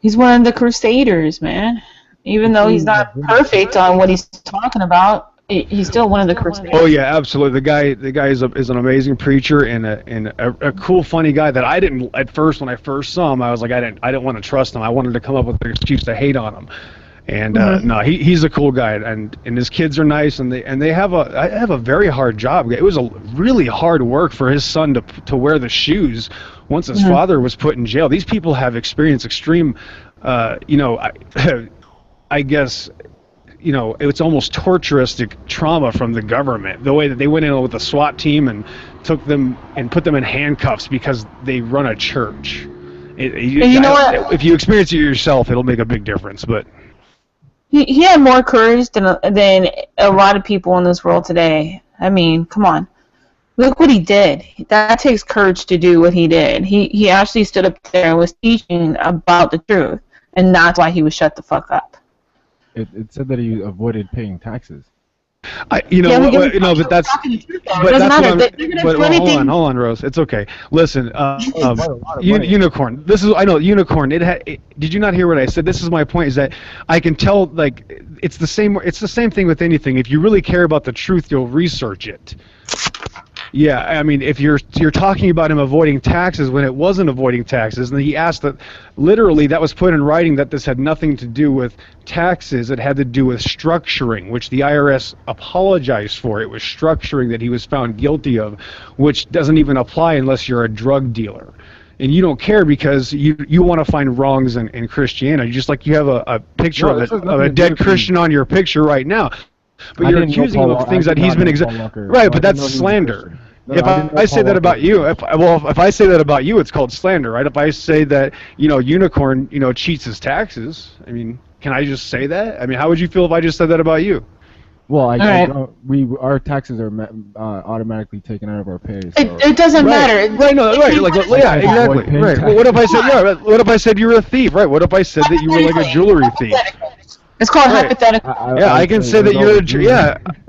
He's one of the crusaders, man. Even though he's not perfect on what he's talking about, he's still one of the crusaders. Oh yeah, absolutely. The guy is an amazing preacher and a cool, funny guy that I didn't at first when I first saw him. I was like, I didn't want to trust him. I wanted to come up with an excuse to hate on him. And no, he's a cool guy, and his kids are nice, and they have a very hard job. It was a really hard work for his son to wear the shoes once his father was put in jail. These people have experienced extreme, I guess, it's almost torturous trauma from the government. The way that they went in with a SWAT team and took them and put them in handcuffs because they run a church. If you experience it yourself, it'll make a big difference. But he had more courage than a lot of people in this world today. I mean, come on. Look what he did. That takes courage to do what he did. He actually stood up there and was teaching about the truth, and that's why he was shut the fuck up. It said that he avoided paying taxes. But that's hold on, Rose. It's okay. Listen, Unicorn. Unicorn. Did you not hear what I said? This is my point. Is that I can tell, like, it's the same thing with anything. If you really care about the truth, you'll research it. Yeah, I mean, if you're talking about him avoiding taxes when it wasn't avoiding taxes, and he asked that literally that was put in writing that this had nothing to do with taxes, it had to do with structuring, which the IRS apologized for. It was structuring that he was found guilty of, which doesn't even apply unless you're a drug dealer. And you don't care because you want to find wrongs in Christianity, just like you have a picture of a dead Christian on your picture right now. But you're accusing him of things that he's been right, but that's slander. If I say that about you, if I say that about you, it's called slander, right? If I say that Unicorn cheats his taxes, I mean, can I just say that? I mean, how would you feel if I just said that about you? Well, our taxes are automatically taken out of our pay. So. It doesn't matter. Right, no, right, yeah, exactly. Right. Well, what if I said, what if I said you were a thief, right? What if I said that you were like a jewelry thief? It's called hypothetical. I can say that you're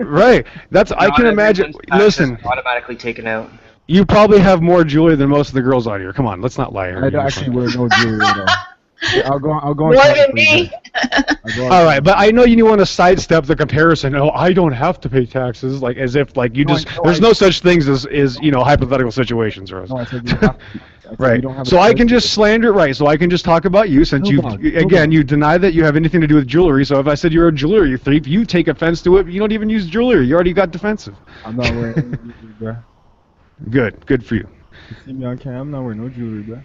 right. That's I can imagine. Listen, automatically taken out. You probably have more jewelry than most of the girls on here. Come on, let's not lie here. I actually wear no jewelry at all. I'll go. More than me. All right, but I know you want to sidestep the comparison. Oh, I don't have to pay taxes, like as if like you just. There's no such things as hypothetical situations, Rose. No, I said you have to. Right. So I can just slander, right? So I can just talk about you since you deny that you have anything to do with jewelry. So if I said you're a jewelry thief, you take offense to it. You don't even use jewelry. You already got defensive. I'm not wearing any jewelry, bro. Good for you. You see me on camera? I'm not wearing no jewelry, bro.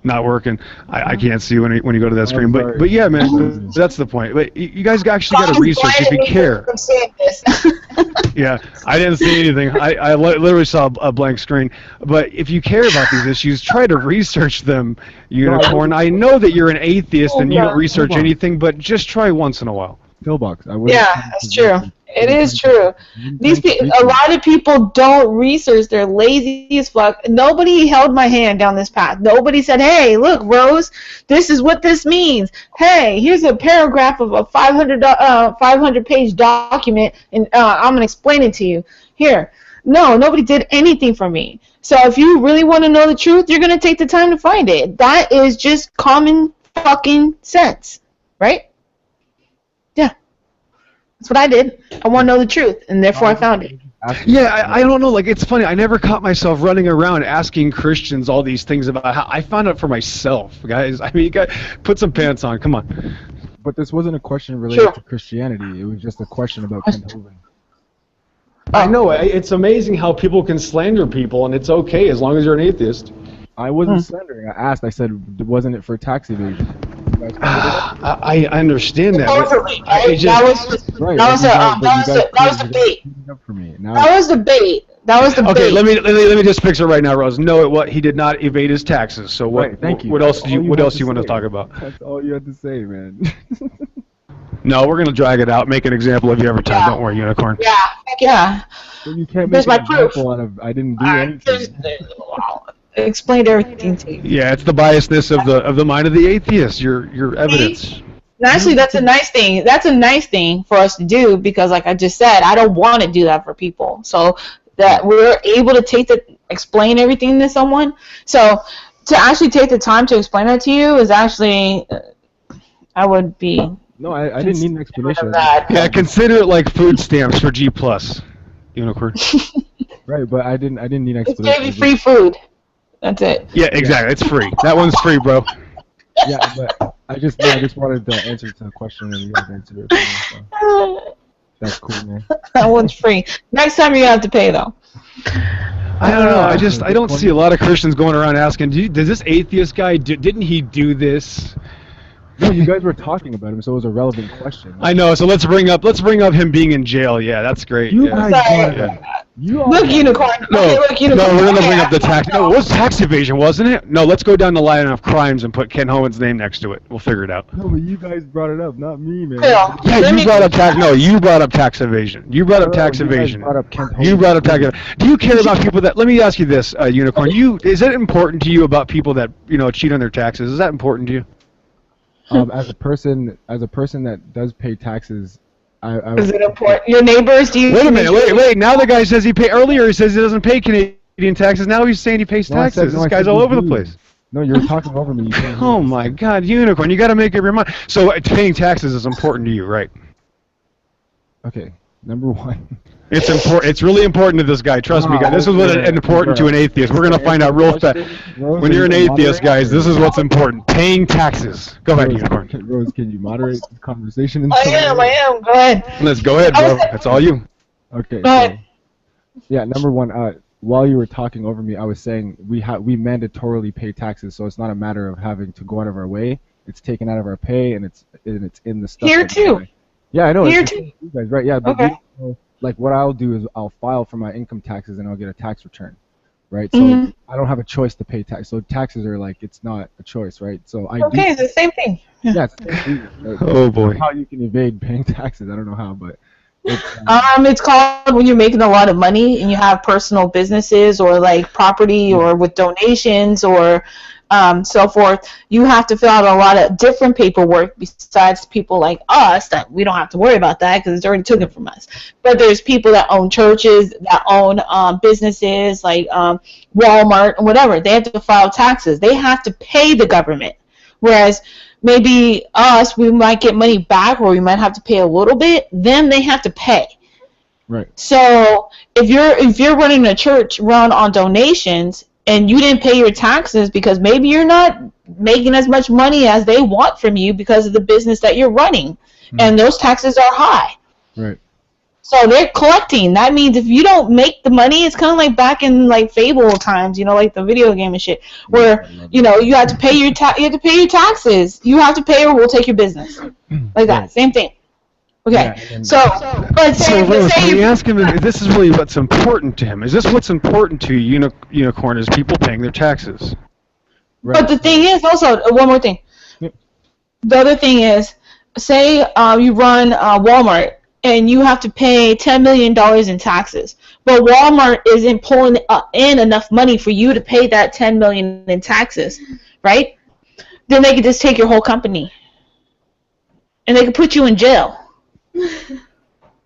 Not working. I can't see when you go to that screen. But yeah, man, that's the point. But you guys actually got to research if you care. Yeah, I didn't see anything. I literally saw a blank screen. But if you care about these issues, try to research them, Unicorn. I know that you're an atheist and you don't research anything, but just try once in a while. Pillbox. Yeah, that's true. It is true. A lot of people don't research. They're lazy as fuck. Nobody held my hand down this path. Nobody said, "Hey, look, Rose, this is what this means. Hey, here's a paragraph of a 500-page document, and I'm gonna explain it to you." Here, no, nobody did anything for me. So if you really want to know the truth, you're gonna take the time to find it. That is just common fucking sense, right? Yeah. That's what I did. I want to know the truth, and therefore I found it. Yeah, I don't know. Like, it's funny. I never caught myself running around asking Christians all these things about how I found out for myself, guys. I mean, you got put some pants on. Come on. But this wasn't a question related to Christianity. It was just a question about Kent Hovind. I know. It's amazing how people can slander people, and it's okay as long as you're an atheist. I wasn't slandering. I asked. I said, wasn't it for tax evasion? I understand that. That was debate. Okay, let me just fix it right now, Rose. No, he did not evade his taxes. So what? Right, thank you. What else do you want to talk about? That's all you had to say, man. No, we're gonna drag it out. Make an example of you every time. Don't worry, Unicorn. Yeah, heck yeah. Well, you can't make an example out of I didn't do anything. Explained everything to you. Yeah, it's the biasness of the mind of the atheist. Your evidence. Actually, that's a nice thing. That's a nice thing for us to do because, like I just said, I don't want to do that for people. So that we're able to explain everything to someone. So to actually take the time to explain that to you is actually, I would be. No, I didn't need an explanation. Yeah, consider it like food stamps for G+, Unicorn. Right, but I didn't need an explanation. It's gave you free food. That's it. Yeah, exactly. It's free. That one's free, bro. Yeah, but I just wanted the answer to the question and you guys answered it. So. That's cool, man. That one's free. Next time you have to pay though. I don't know. I don't see a lot of Christians going around asking, does this atheist guy didn't he do this? No, you guys were talking about him, so it was a relevant question. I know. So let's bring up him being in jail. Yeah, that's great. You guys look, Unicorn. No, we're gonna bring up the tax. No, it was tax evasion, wasn't it? No, let's go down the line of crimes and put Kent Hovind's name next to it. We'll figure it out. No, but you guys brought it up, not me, man. Yeah, you brought up tax. No, you brought up tax evasion. You brought up tax evasion. You brought up tax evasion. Do you care about people that? Let me ask you this, Unicorn. Is it important to you about people that cheat on their taxes? Is that important to you? As a person that does pay taxes, is it important? Your neighbors? Do you? Wait a minute. Wait. Now the guy says he pay. Earlier he says he doesn't pay Canadian taxes. Now he's saying he pays taxes. This guy's all over the place. No, you're talking over me. Oh my God, Unicorn! You got to make up your mind. So paying taxes is important to you, right? Okay. Number one. It's important. It's really important to this guy. Trust me, guys. This is what's important to an atheist. We're gonna find out real fast. When you're an atheist, guys, this is what's important. Paying taxes. Go ahead, Unicorn. Rose, can you moderate the conversation? I am. Go ahead. Let's go ahead, bro. That's all you. Okay. Go ahead. Yeah, number one. While you were talking over me, I was saying we mandatorily pay taxes, so it's not a matter of having to go out of our way. It's taken out of our pay, and it's in the stuff. Here too. Yeah, I know. Here it's too. You guys, right? Yeah, but Okay. like what I'll do is I'll file for my income taxes and I'll get a tax return, right? So I don't have a choice to pay tax. So taxes are like it's not a choice, right? So Okay, it's the same thing. Yeah. It's the same thing. Oh boy. How you can evade paying taxes? I don't know how, but. It's called when you're making a lot of money and you have personal businesses or like property or with donations or so forth. You have to fill out a lot of different paperwork besides people like us that we don't have to worry about that because it's already taken from us. But there's people that own churches, that own businesses like Walmart and whatever. They have to file taxes. They have to pay the government. Whereas maybe us, we might get money back or we might have to pay a little bit. Then they have to pay. Right. So if you're running a church run on donations and you didn't pay your taxes because maybe you're not making as much money as they want from you because of the business that you're running, and those taxes are high. Right. So they're collecting. That means if you don't make the money, it's kind of like back in like Fable times, like the video game and shit, where you have to pay your taxes. You have to pay, or we'll take your business. Like that, same thing. Okay. Yeah, so Rose, can we ask him if this is really what's important to him? Is this what's important to Unicorn? Is people paying their taxes? Right. But the thing is also one more thing. The other thing is, say you run Walmart. And you have to pay $10 million in taxes. But Walmart isn't pulling in enough money for you to pay that $10 million in taxes, right? Then they could just take your whole company. And they could put you in jail.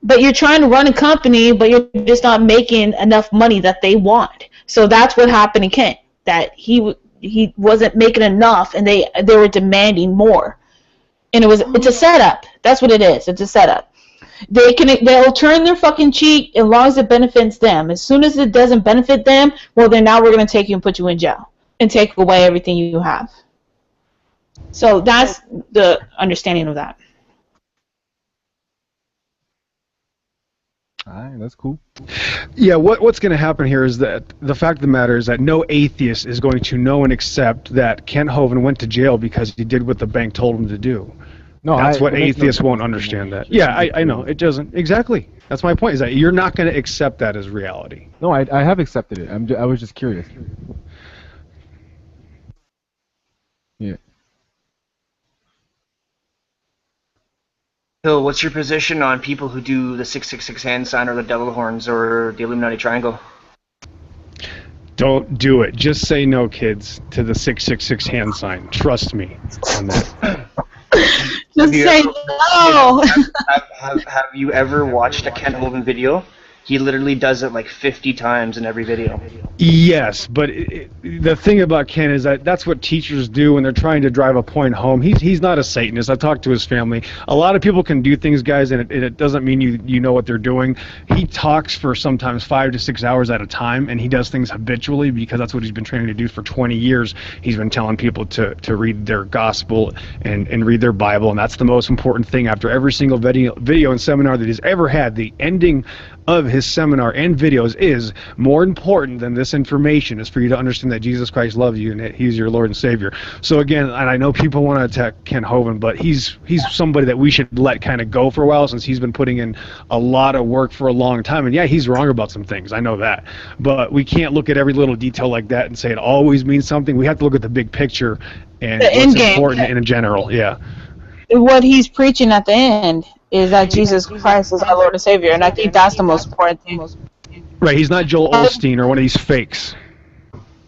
But you're trying to run a company, but you're just not making enough money that they want. So that's what happened to Kent. That he wasn't making enough, and they were demanding more. And it's a setup. That's what it is. It's a setup. They'll turn their fucking cheek as long as it benefits them. As soon as it doesn't benefit them, well then now we're gonna take you and put you in jail and take away everything you have. So that's the understanding of that. Alright, that's cool. Yeah, what's going to happen here is that the fact of the matter is that no atheist is going to know and accept that Kent Hovind went to jail because he did what the bank told him to do. No, that's what atheists won't understand that. Yeah, I know. It doesn't. Exactly. That's my point, is that you're not going to accept that as reality. No, I have accepted it. I was just curious. Yeah. Phil, what's your position on people who do the 666 hand sign or the devil horns or the Illuminati triangle? Don't do it. Just say no, kids, to the 666 hand sign. Trust me on that. Just say no. Have you ever watched a Kent Hovind video? He literally does it like 50 times in every video. Yes, but the thing about Ken is that that's what teachers do when they're trying to drive a point home. He's not a Satanist. I've talked to his family. A lot of people can do things, guys, and it doesn't mean you know what they're doing. He talks for sometimes 5 to 6 hours at a time, and he does things habitually because that's what he's been training to do for 20 years. He's been telling people to read their gospel and read their Bible, and that's the most important thing. After every single video and seminar that he's ever had, the ending of his seminar and videos is more important than this information is for you to understand that Jesus Christ loves you and that he's your Lord and Savior. So again, and I know people want to attack Kent Hovind, but he's somebody that we should let kind of go for a while since he's been putting in a lot of work for a long time. And yeah, he's wrong about some things. I know that. But we can't look at every little detail like that and say it always means something. We have to look at the big picture and what's important in general. Yeah. What he's preaching at the end is that Jesus Christ is our Lord and Savior, and I think that's the most important thing. Right, he's not Joel Osteen or one of these fakes.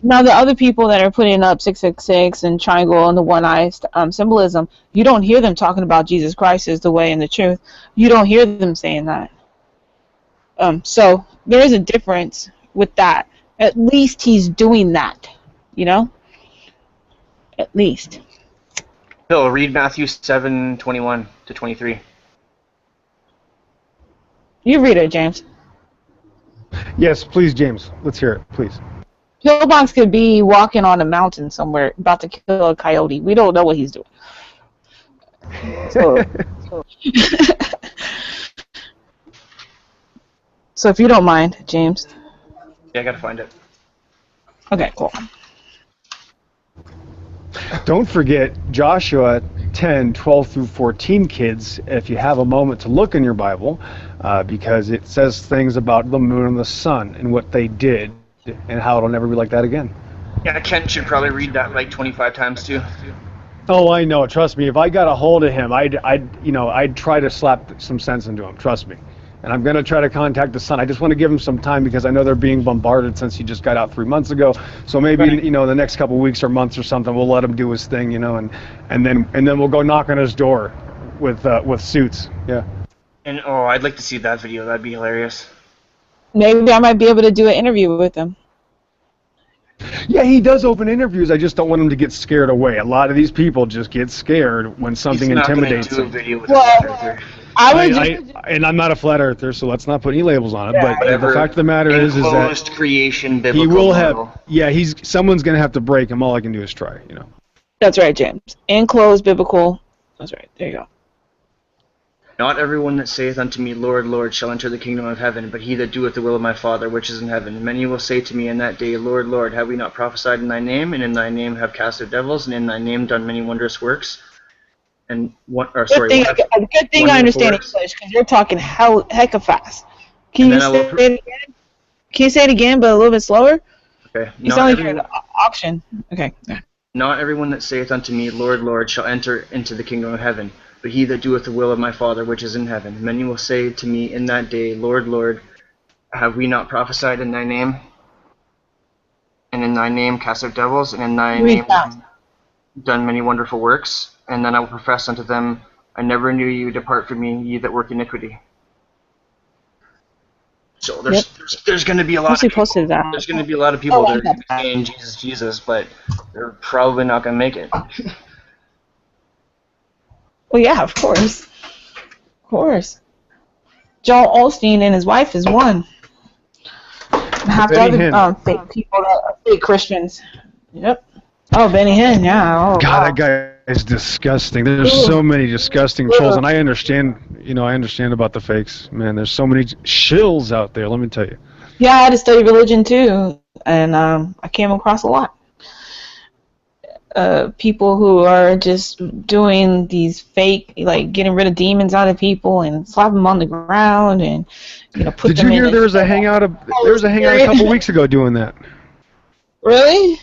Now, the other people that are putting up 666 and triangle and the one-eye symbolism, you don't hear them talking about Jesus Christ is the way and the truth. You don't hear them saying that. So there is a difference with that. At least he's doing that, you know? At least. Phil, read Matthew 7:21 to 23. You read it, James. Yes, please, James. Let's hear it, please. Pillbox could be walking on a mountain somewhere, about to kill a coyote. We don't know what he's doing. So, so if you don't mind, James. Yeah, I gotta find it. Okay, cool. Don't forget Joshua 10, 12 through 14, kids, if you have a moment to look in your Bible, because it says things about the moon and the sun and what they did and how it'll never be like that again. Yeah, Ken should probably read that like 25 times too. Oh, I know. Trust me. If I got a hold of him, I'd try to slap some sense into him. Trust me. And I'm going to try to contact the Sun. I just want to give him some time because I know they're being bombarded since he just got out 3 months ago. So maybe, the next couple of weeks or months or something, we'll let him do his thing, and then we'll go knock on his door with suits. Yeah. And I'd like to see that video. That'd be hilarious. Maybe I might be able to do an interview with him. Yeah, he does open interviews. I just don't want him to get scared away. A lot of these people just get scared when something intimidates them. And I'm not a flat earther, so let's not put any labels on it. Yeah, but the fact of the matter is that creation, he will have. Yeah, someone's gonna have to break him. All I can do is try. That's right, James. Enclosed biblical. That's right. There you go. Not everyone that saith unto me, Lord, Lord, shall enter the kingdom of heaven, but he that doeth the will of my Father which is in heaven. Many will say to me in that day, Lord, Lord, have we not prophesied in thy name, and in thy name have cast out devils, and in thy name done many wondrous works? And good thing I understand English, because you're talking hecka fast. Can you say it again? Can you say it again, but a little bit slower? Okay. You sound like you're an auction. Okay. Not everyone that saith unto me, Lord, Lord, shall enter into the kingdom of heaven, but he that doeth the will of my Father which is in heaven. Many will say to me in that day, Lord, Lord, have we not prophesied in thy name? And in thy name cast out devils, and in thy name done many wonderful works? And then I will profess unto them, I never knew you, depart from me, ye that work iniquity. So there's going to be a lot of people. There's going to be a lot of people that are going to be saying Jesus, Jesus, but they're probably not going to make it. Well, yeah, of course. Of course. Joel Osteen and his wife is one. Half the other fake people that are fake Christians. Yep. Oh, Benny Hinn, yeah. Oh, God, that guy is disgusting. There's so many disgusting trolls, and I understand about the fakes. Man, there's so many shills out there, let me tell you. Yeah, I had to study religion too, and I came across a lot. People who are just doing these fake, like getting rid of demons out of people and slap them on the ground and put Did them in. Did you hear there was a hangout a couple weeks ago doing that? Really?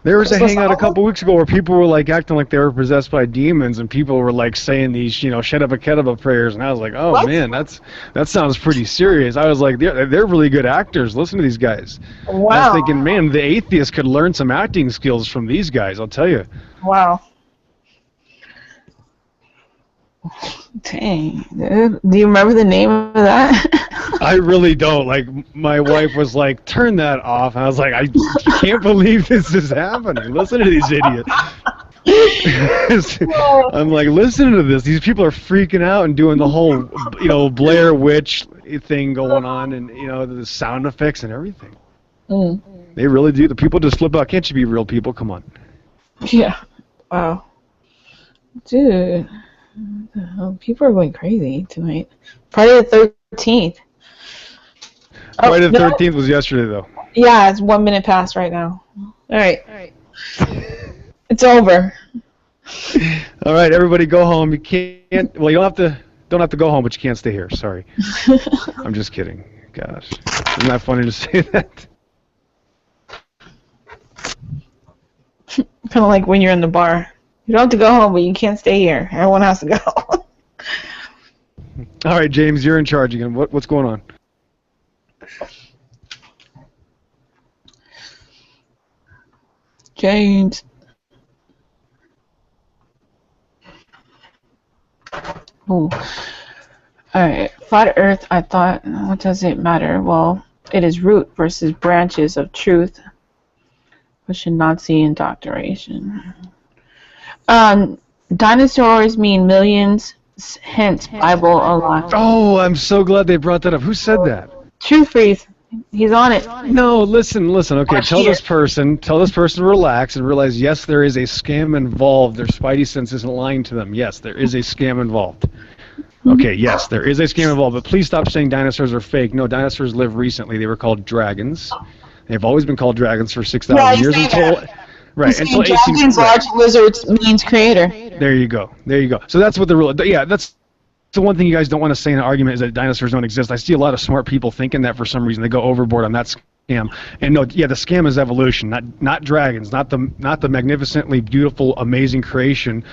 There was a hangout a couple weeks ago where people were like acting like they were possessed by demons, and people were like saying these, Shedaba Kedaba prayers, and I was like, oh what? Man, that sounds pretty serious. I was like, they're really good actors. Listen to these guys. Wow. I was thinking, man, the atheists could learn some acting skills from these guys. I'll tell you. Wow. Dang, dude. Do you remember the name of that? I really don't. Like, my wife was like, turn that off. And I was like, I can't believe this is happening. Listen to these idiots. I'm like, listen to this. These people are freaking out and doing the whole, Blair Witch thing going on, and, the sound effects and everything. Mm. They really do. The people just flip out. Can't you be real people? Come on. Yeah. Wow. Dude. People are going crazy tonight. Friday the 13th. Friday the 13th was yesterday, though. Yeah, it's 1 minute past right now. All right. It's over. All right, everybody, go home. You can't. Well, you don't have to go home, but you can't stay here. Sorry. I'm just kidding. Gosh, isn't that funny to say that? Kind of like when you're in the bar. You don't have to go home, but you can't stay here. Everyone has to go. All right, James, you're in charge again. What's going on? James. Oh. Alright. Flat Earth, I thought, what does it matter? Well, it is root versus branches of truth. Pushing Nazi indoctrination. Dinosaurs mean millions hint Bible a lot. Oh, I'm so glad they brought that up. Who said that? Truth Freeze. He's on it. No, listen. Okay, tell this person to relax and realize, yes, there is a scam involved. Their spidey sense isn't lying to them. Yes, there is a scam involved. Okay, yes, there is a scam involved, but please stop saying dinosaurs are fake. No, dinosaurs lived recently. They were called dragons. They've always been called dragons for 6,000 years until until 18. Dragons, large lizards means creator. There you go. So that's what the rule. Yeah, that's the one thing you guys don't want to say in an argument is that dinosaurs don't exist. I see a lot of smart people thinking that for some reason. They go overboard on that scam. And no, yeah, the scam is evolution, not dragons, not the magnificently beautiful, amazing creation.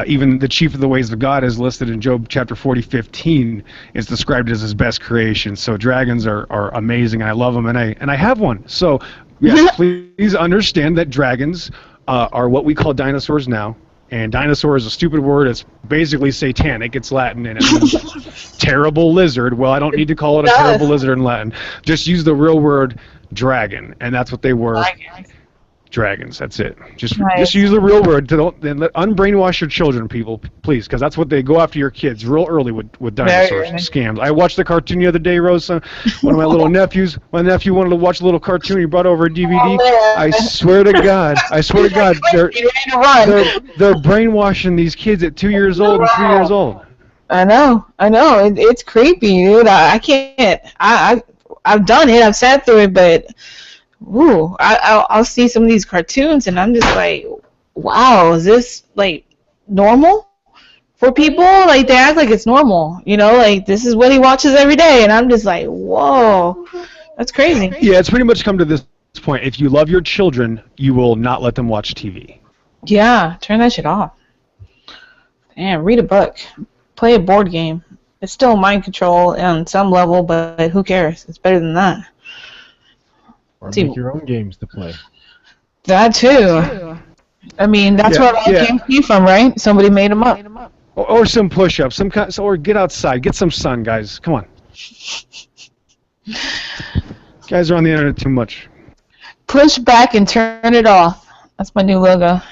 Even the chief of the ways of God is listed in Job chapter 40:15 is described as his best creation. So dragons are amazing, and I love them, and I have one. So yes, please understand that dragons are what we call dinosaurs now. And dinosaur is a stupid word. It's basically satanic. It's Latin, and it means terrible lizard. Well, I don't need to call it a terrible lizard in Latin. Just use the real word dragon, and that's what they were. Dragons. That's it. Just use the real word. Unbrainwash your children, people, please, because that's what they go after your kids real early with dinosaurs scams. I watched the cartoon the other day, Rosa. One of my little nephews. My nephew wanted to watch a little cartoon. He brought over a DVD. I swear to God, they're brainwashing these kids at 2 years old and 3 years old. I know. It's creepy, dude. I can't. I've done it. I've sat through it, but. Ooh, I'll see some of these cartoons and I'm just like, wow, is this like normal for people? Like they act like it's normal, like this is what he watches every day, and I'm just like, whoa, that's crazy. Yeah, it's pretty much come to this point. If you love your children, you will not let them watch TV. Yeah, turn that shit off. Damn, read a book, play a board game. It's still mind control on some level, but who cares? It's better than that. Or make your own games to play. That too. I mean, that's where all games came from, right? Somebody made them up. Or some push-ups, or get outside, get some sun, guys. Come on. Guys are on the internet too much. Push back and turn it off. That's my new logo.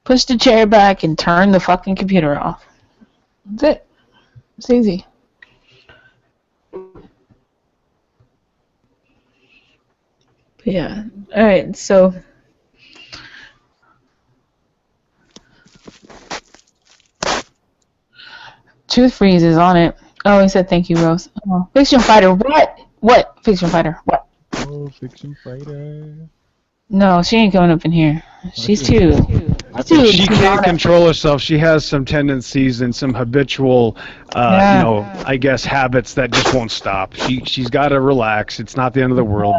Push the chair back and turn the fucking computer off. That's it. It's easy. Yeah. All right. So. Truth Freeze is on it. Oh, he said thank you, Rose. Oh. Fiction Fighter. What? What? Fiction Fighter. What? Oh, Fiction Fighter. No, she ain't coming up in here. She's too. She can't control herself. She has some tendencies and some habitual, I guess, habits that just won't stop. She's got to relax. It's not the end of the world,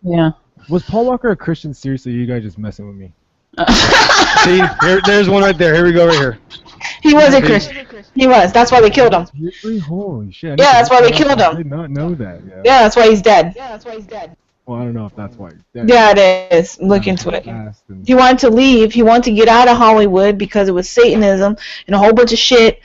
Yeah. Was Paul Walker a Christian? Seriously, you guys just messing with me. See, there's one right there. Here we go, right here. He was a Christian. He was. That's why they killed him. Holy shit. Yeah, that's why they killed him. I did not know that. Yeah, that's why he's dead. Well, I don't know if that's why he's dead. Yeah, it is. Look into it. He wanted to leave. He wanted to get out of Hollywood because it was Satanism and a whole bunch of shit.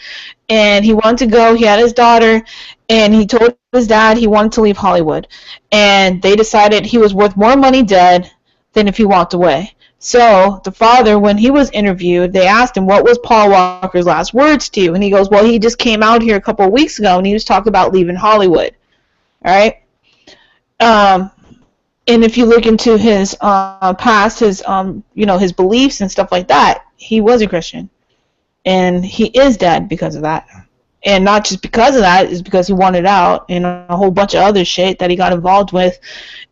And he wanted to go. He had his daughter. And he told his dad he wanted to leave Hollywood. And they decided he was worth more money dead than if he walked away. So the father, when he was interviewed, they asked him, what was Paul Walker's last words to you? And he goes, well, he just came out here a couple of weeks ago, and he was talking about leaving Hollywood. All right? And if you look into his past, his his beliefs and stuff like that, he was a Christian. And he is dead because of that. And not just because of that, it's because he wanted out and a whole bunch of other shit that he got involved with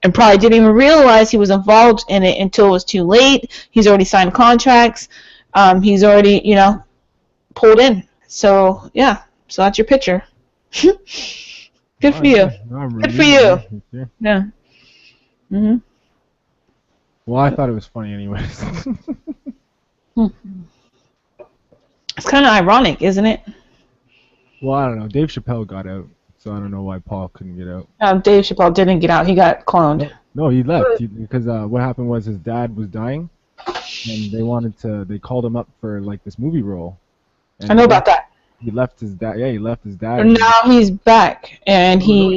and probably didn't even realize he was involved in it until it was too late. He's already signed contracts. He's already, pulled in. So, yeah. So that's your picture. Good for you. Good for you. Yeah. Mhm. Well, I thought it was funny anyways. It's kind of ironic, isn't it? Well, I don't know. Dave Chappelle got out, so I don't know why Paul couldn't get out. Dave Chappelle didn't get out. He got cloned. No, he left because what happened was his dad was dying, and they called him up for like this movie role. And I know about that. He left his dad. Yeah, he left his dad. Now he's back, and No,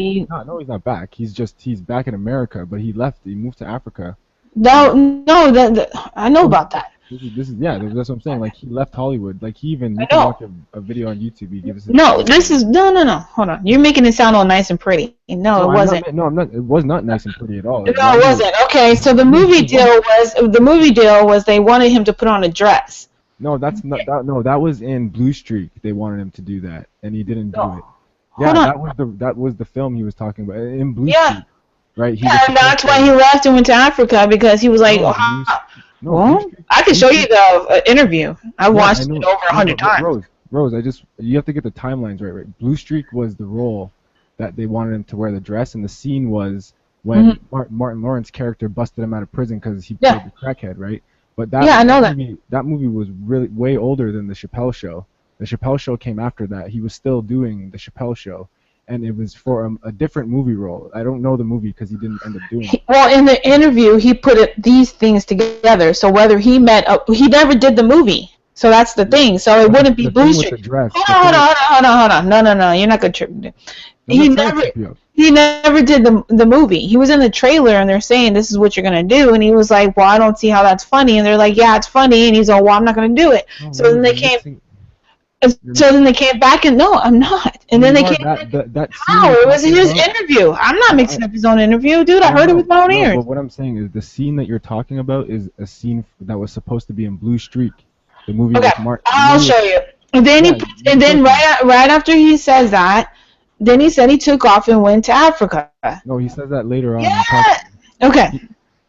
he's not back. He's back in America, but he left. He moved to Africa. No, I know about that. This is yeah. That's what I'm saying. Like he left Hollywood. Like he even you I can know. watch a video on YouTube. He gives us. No, this is no. Hold on, you're making it sound all nice and pretty. No, it wasn't. I'm not. It was not nice and pretty at all. No, it wasn't. Okay, so the movie deal was they wanted him to put on a dress. No, that's not. That was in Blue Streak. They wanted him to do that, and he didn't do it. Yeah, that was the film he was talking about in Blue Streak, right? And that's why he left and went to Africa because he was like, well, I can show you the interview. I watched it over 100 times. Rose, you have to get the timelines right. Blue Streak was the role that they wanted him to wear the dress, and the scene was when Martin Lawrence's character busted him out of prison because he played the crackhead, right? But that movie was really way older than the Chappelle Show. The Chappelle Show came after that. He was still doing the Chappelle Show, and it was for a different movie role. I don't know the movie because he didn't end up doing it. Well, in the interview, he put these things together. So whether he he never did the movie. So that's the thing. So it wouldn't be Blue Streak. Hold on. No. You're not going to trip. He never did the movie. He was in the trailer, and they're saying, this is what you're going to do. And he was like, well, I don't see how that's funny. And they're like, yeah, it's funny. And he's like, well, I'm not going to do it. So then they came... So then they came back and no, I'm not. And then they came back. How? It was his interview. I'm not mixing up his own interview, dude. I heard it with my own ears. But what I'm saying is the scene that you're talking about is a scene that was supposed to be in Blue Streak, the movie with Martin. I'll show you. And then right after he says that, then he said he took off and went to Africa. No, he says that later on. Yeah. Okay.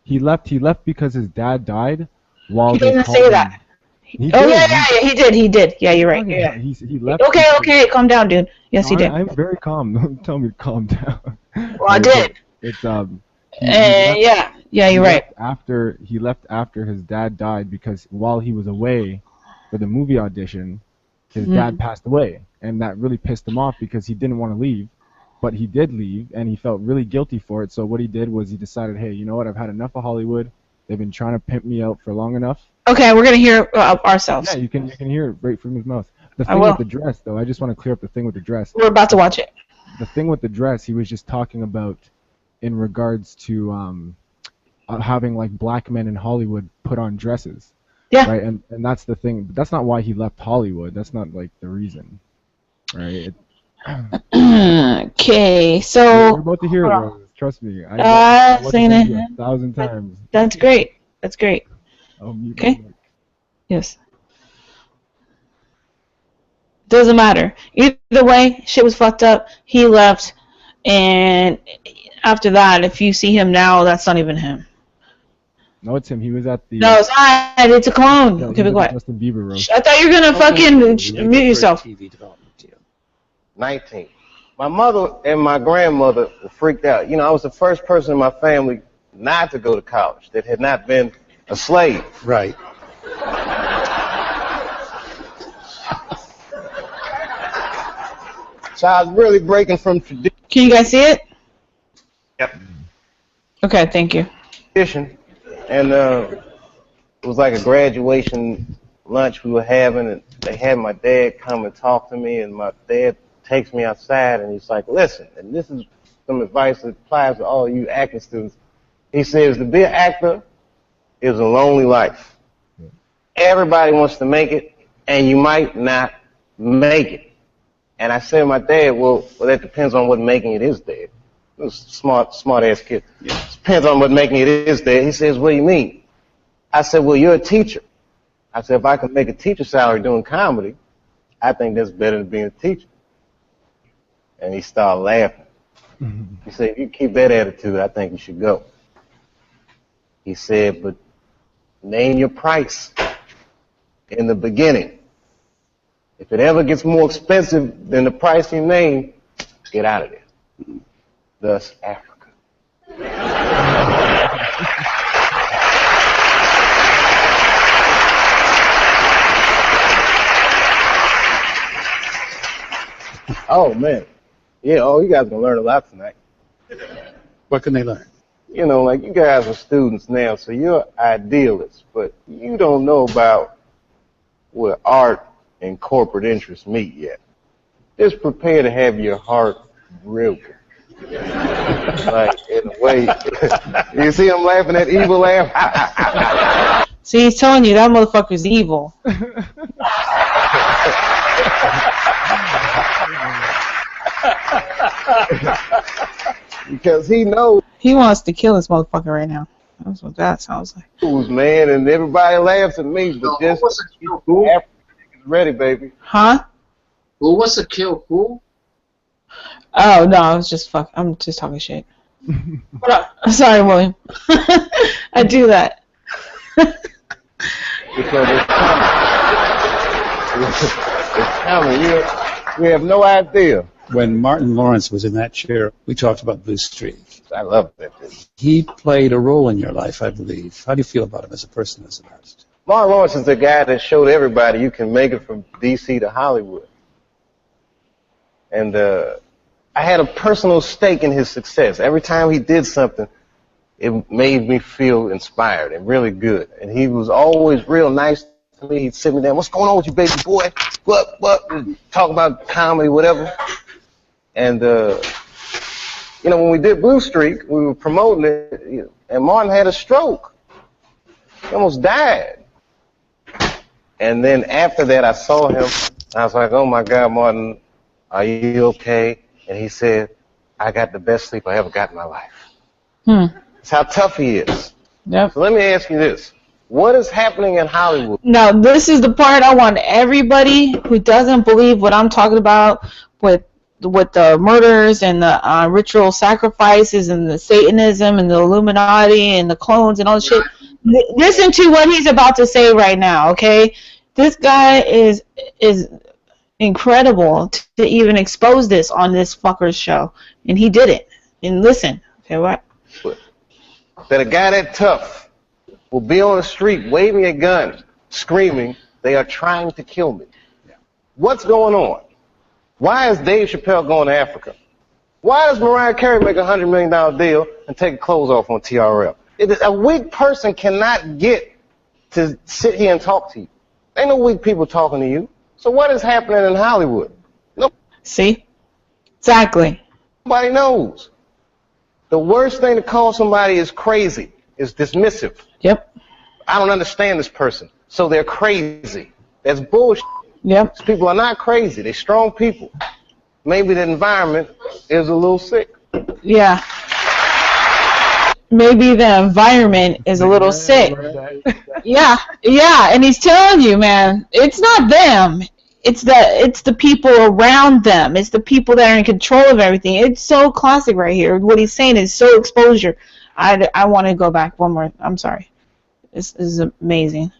He left because his dad died while he they didn't called say him. that. He did. Yeah, you're right. Yeah. He left. Okay, calm down, dude. Yes, he did. I'm very calm. Don't tell me to calm down. Well, I did. It's you're right. He left after his dad died because while he was away for the movie audition, his dad passed away, and that really pissed him off because he didn't want to leave, but he did leave, and he felt really guilty for it. So what he did was he decided, hey, you know what? I've had enough of Hollywood. They've been trying to pimp me out for long enough. Okay, we're gonna hear ourselves. Yeah, you can hear it right from his mouth. The thing with the dress, though, I just want to clear up the thing with the dress. We're about to watch it. The thing with the dress, he was just talking about in regards to having like black men in Hollywood put on dresses. Yeah. Right, and that's the thing. That's not why he left Hollywood. That's not like the reason. Right. Okay, so you're about to hear it, Rose. Trust me. I've seen it 1,000 times. That's great. That's great. Okay. Yes. Doesn't matter. Either way, shit was fucked up. He left, and after that, if you see him now, that's not even him. No, it's him. He was at the. No, it's not. It's a clone. Yeah, Okay, be quiet. Justin Bieber roast. I thought you were gonna fucking mute yourself. 19. My mother and my grandmother were freaked out. You know, I was the first person in my family not to go to college that had not been a slave. Right. So I was really breaking from tradition. Can you guys see it? Yep. Okay, thank you. And it was like a graduation lunch we were having, and they had my dad come and talk to me, and my dad takes me outside, and he's like, listen, and this is some advice that applies to all you acting students. He says, to be an actor is a lonely life. Everybody wants to make it, and you might not make it. And I said to my dad, well, that depends on what making it is, Dad. It was a smart-ass kid. Yeah. Depends on what making it is, Dad. He says, what do you mean? I said, well, you're a teacher. I said, if I can make a teacher salary doing comedy, I think that's better than being a teacher. And he started laughing. He said, if you keep that attitude, I think you should go. He said, but name your price in the beginning. If it ever gets more expensive than the price you name, get out of there. Thus, Africa. Oh, man. Yeah, you guys are going to learn a lot tonight. What can they learn? You know, like you guys are students now, so you're idealists, but you don't know about where art and corporate interests meet yet. Just prepare to have your heart broken. Like, in a way, you see him laughing, that evil laugh? See, he's telling you that motherfucker's evil. Because he knows. He wants to kill this motherfucker right now. That's what that sounds like. Man, and everybody laughs at me, but just African niggas ready, baby. Huh? Who wants to kill who? Oh no, I was just I'm just talking shit. Sorry, William. I do that. Because it's coming. We have no idea. When Martin Lawrence was in that chair, we talked about Blue Streak. I love that dude. He played a role in your life, I believe. How do you feel about him as a person, as an artist? Martin Lawrence is the guy that showed everybody you can make it from D.C. to Hollywood. And I had a personal stake in his success. Every time he did something, it made me feel inspired and really good. And he was always real nice to me. He'd sit me down, what's going on with you, baby boy? What? Talk about comedy, whatever. And, you know, when we did Blue Streak, we were promoting it, and Martin had a stroke. He almost died. And then after that, I saw him. I was like, oh, my God, Martin, are you okay? And he said, I got the best sleep I ever got in my life. That's how tough he is. Yep. So let me ask you this. What is happening in Hollywood? Now, this is the part I want everybody who doesn't believe what I'm talking about with the murders and the ritual sacrifices and the Satanism and the Illuminati and the clones and all this shit. Listen to what he's about to say right now, okay? This guy is incredible to even expose this on this fucker's show, and he did it. And listen, okay, what? That a guy that tough will be on the street waving a gun, screaming, they are trying to kill me. What's going on? Why is Dave Chappelle going to Africa? Why does Mariah Carey make a $100 million deal and take her clothes off on TRL? A weak person cannot get to sit here and talk to you. Ain't no weak people talking to you. So what is happening in Hollywood? No. See? Exactly. Nobody knows. The worst thing to call somebody is crazy, is dismissive. Yep. I don't understand this person, so they're crazy. That's bullshit. Yep. These people are not crazy. They're strong people. Maybe the environment is a little sick. Yeah. Maybe the environment is a little sick. Yeah, and he's telling you, man, it's not them. It's the people around them. It's the people that are in control of everything. It's so classic right here. What he's saying is so exposure. I want to go back one more. I'm sorry. This is amazing.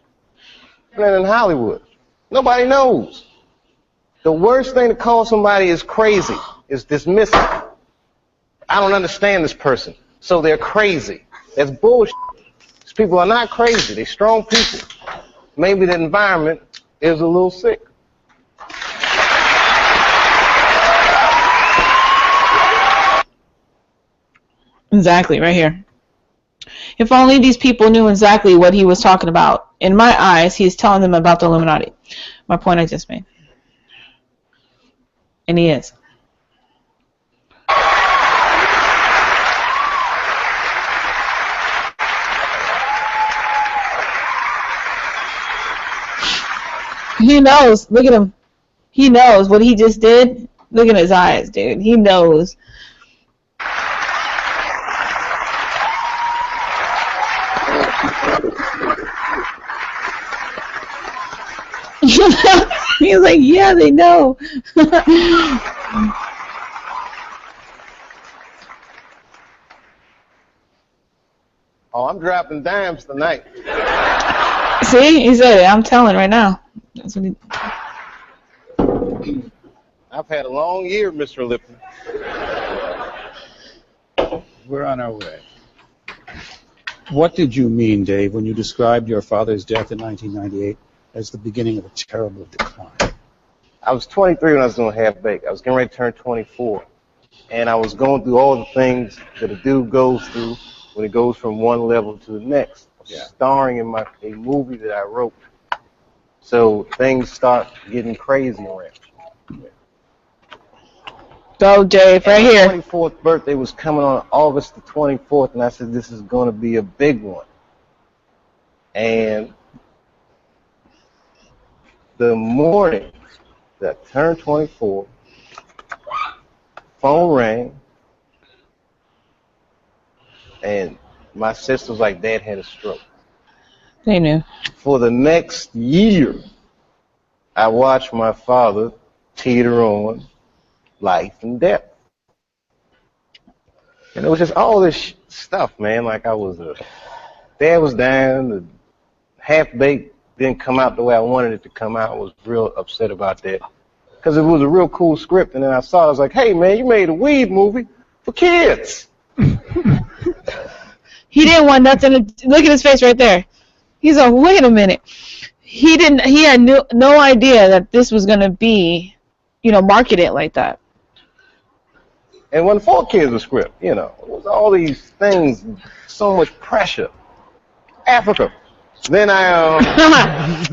In Hollywood, nobody knows. The worst thing to call somebody is crazy, is dismissive. I don't understand this person, so they're crazy. That's bullshit. These people are not crazy. They're strong people. Maybe the environment is a little sick. Exactly, right here. If only these people knew exactly what he was talking about. In my eyes, he is telling them about the Illuminati. My point I just made. And he is. He knows. Look at him. He knows what he just did. Look at his eyes, dude. He knows. He's like, yeah, they know. Oh, I'm dropping dimes tonight. See, he said it. I'm telling right now. That's what he... I've had a long year, Mr. Lipton. We're on our way. What did you mean, Dave, when you described your father's death in 1998 as the beginning of a terrible decline? I was 23 when I was doing Half Baked. I was getting ready to turn 24. And I was going through all the things that a dude goes through when he goes from one level to the next. Starring in a movie that I wrote. So things start getting crazy around. Go, Dave, right here. My 24th birthday was coming on August the 24th, and I said, this is going to be a big one. And the morning that I turned 24, phone rang, and my sister was like, Dad had a stroke. They knew. For the next year, I watched my father teeter on life and death. And it was just all this stuff, man. Like I was Dad was down, the Half-Baked didn't come out the way I wanted it to come out. I was real upset about that. Because it was a real cool script, and then I saw it, I was like, hey, man, you made a weed movie for kids. He didn't want nothing to look at his face right there. He's like, wait a minute. He had no idea that this was going to be, marketed like that. And when 4 kids a script, it was all these things, so much pressure. Africa. Then I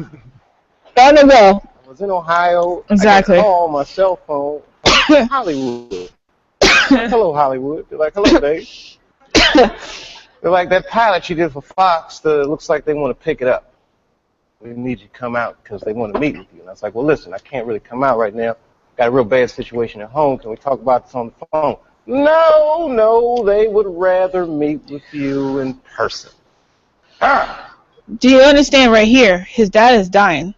Gotta go. was in Ohio. Exactly. I got a call on my cell phone from Hollywood. Hello, Hollywood. They're like, hello, Dave. They're like, that pilot you did for Fox, looks like they want to pick it up. We need you to come out because they want to meet with you. And I was like, well, listen, I can't really come out right now. Got a real bad situation at home. Can we talk about this on the phone? No, they would rather meet with you in person. Do you understand right here? His dad is dying.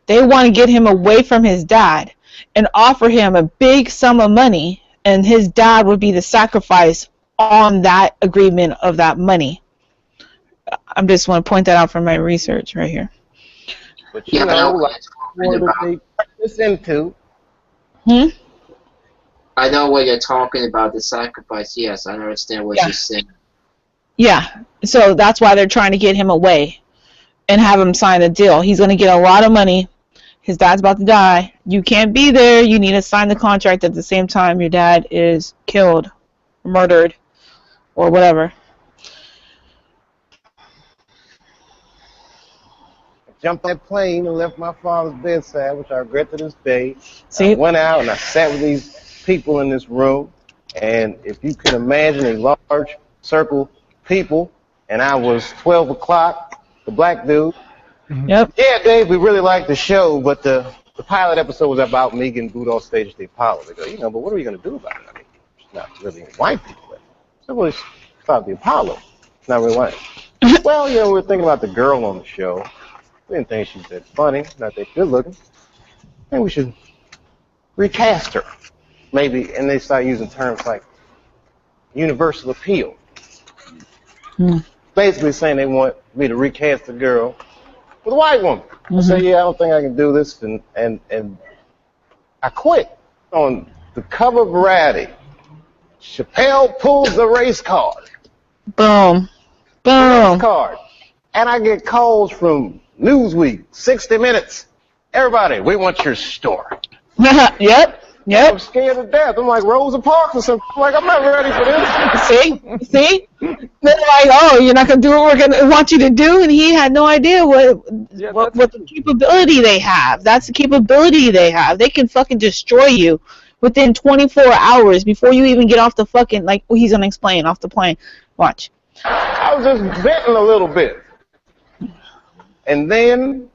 They want to get him away from his dad and offer him a big sum of money, and his dad would be the sacrifice on that agreement of that money. I just want to point that out from my research right here. But like, what did they put this into? I know what you're talking about, the sacrifice. Yes, I understand what you're saying. Yeah, so that's why they're trying to get him away and have him sign a deal. He's going to get a lot of money. His dad's about to die. You can't be there. You need to sign the contract at the same time your dad is killed, murdered, or whatever. Jumped that plane and left my father's bedside, which I regret to this day. See? I went out and I sat with these people in this room, and if you can imagine a large circle of people, and I was 12 o'clock, the black dude. Yep. Yeah, Dave, we really liked the show, but the pilot episode was about me getting booed off stage at the Apollo. They go, but what are we going to do about it? I mean, it's not really white people. So well, it's about the Apollo. It's not really white. Well, we're thinking about the girl on the show. We didn't think she's that funny, not that good looking. Maybe we should recast her. Maybe, and they start using terms like universal appeal. Basically saying they want me to recast the girl with a white woman. I say, I don't think I can do this, and I quit. On the cover of Variety, Chappelle pulls the race card. Boom. Race card. And I get calls from Newsweek, 60 Minutes. Everybody, we want your story. Yep. I'm scared to death. I'm like Rosa Parks or something. I'm like, I'm not ready for this. See? They're like, oh, you're not going to do what we're going to want you to do? And he had no idea what the capability they have. That's the capability they have. They can fucking destroy you within 24 hours before you even get off the fucking, like, he's going to explain, off the plane. Watch. I was just venting a little bit. And then,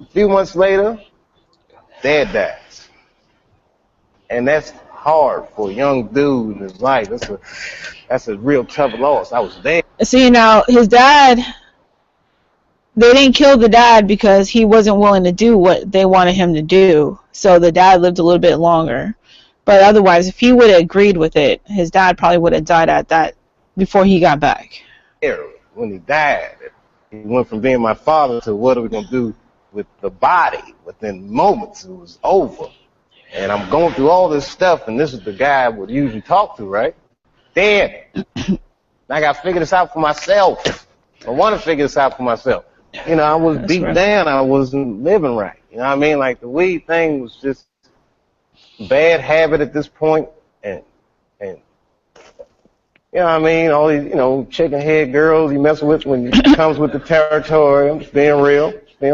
a few months later, Dad dies. And that's hard for a young dude in his life. That's a real tough loss. I was there. See, now, his dad, they didn't kill the dad because he wasn't willing to do what they wanted him to do. So the dad lived a little bit longer. But otherwise, if he would have agreed with it, his dad probably would have died at that before he got back. When he died, he went from being my father to what are we going to do with the body. Within moments, it was over. And I'm going through all this stuff, and this is the guy I would usually talk to, right? Dad, I got to figure this out for myself. I want to figure this out for myself. I was beat down. I wasn't living right. You know what I mean? Like, the weed thing was just bad habit at this point, and you know what I mean? All these, chicken head girls you mess with when it comes with the territory. I'm just being real. He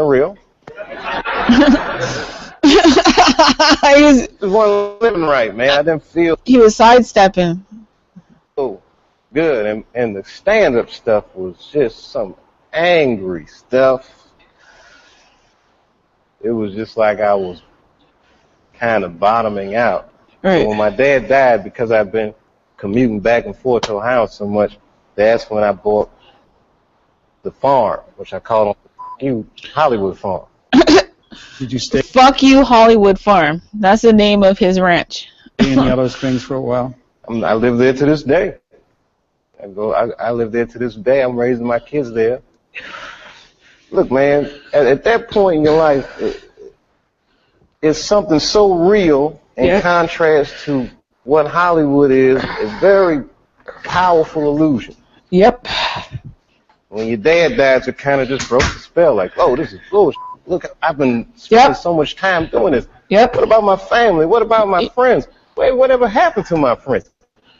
just wasn't living right, man. I didn't feel. He was sidestepping. So good, and the stand-up stuff was just some angry stuff. it was just like I was kind of bottoming out. Right. So when my dad died, because I've been commuting back and forth to Ohio so much, that's when I bought the farm, which I called you Hollywood Farm. Did you stay Fuck you, Hollywood Farm. That's the name of his ranch. in Yellow Springs for a while? I live there to this day. I live there to this day. I'm raising my kids there. Look, man, at that point in your life, it's something so real in contrast to what Hollywood is, a very powerful illusion. Yep. When your dad died, it kind of just broke the spell. Like, oh, this is bullshit. Look, I've been spending so much time doing this. Yep. What about my family? What about my friends? Wait, whatever happened to my friends?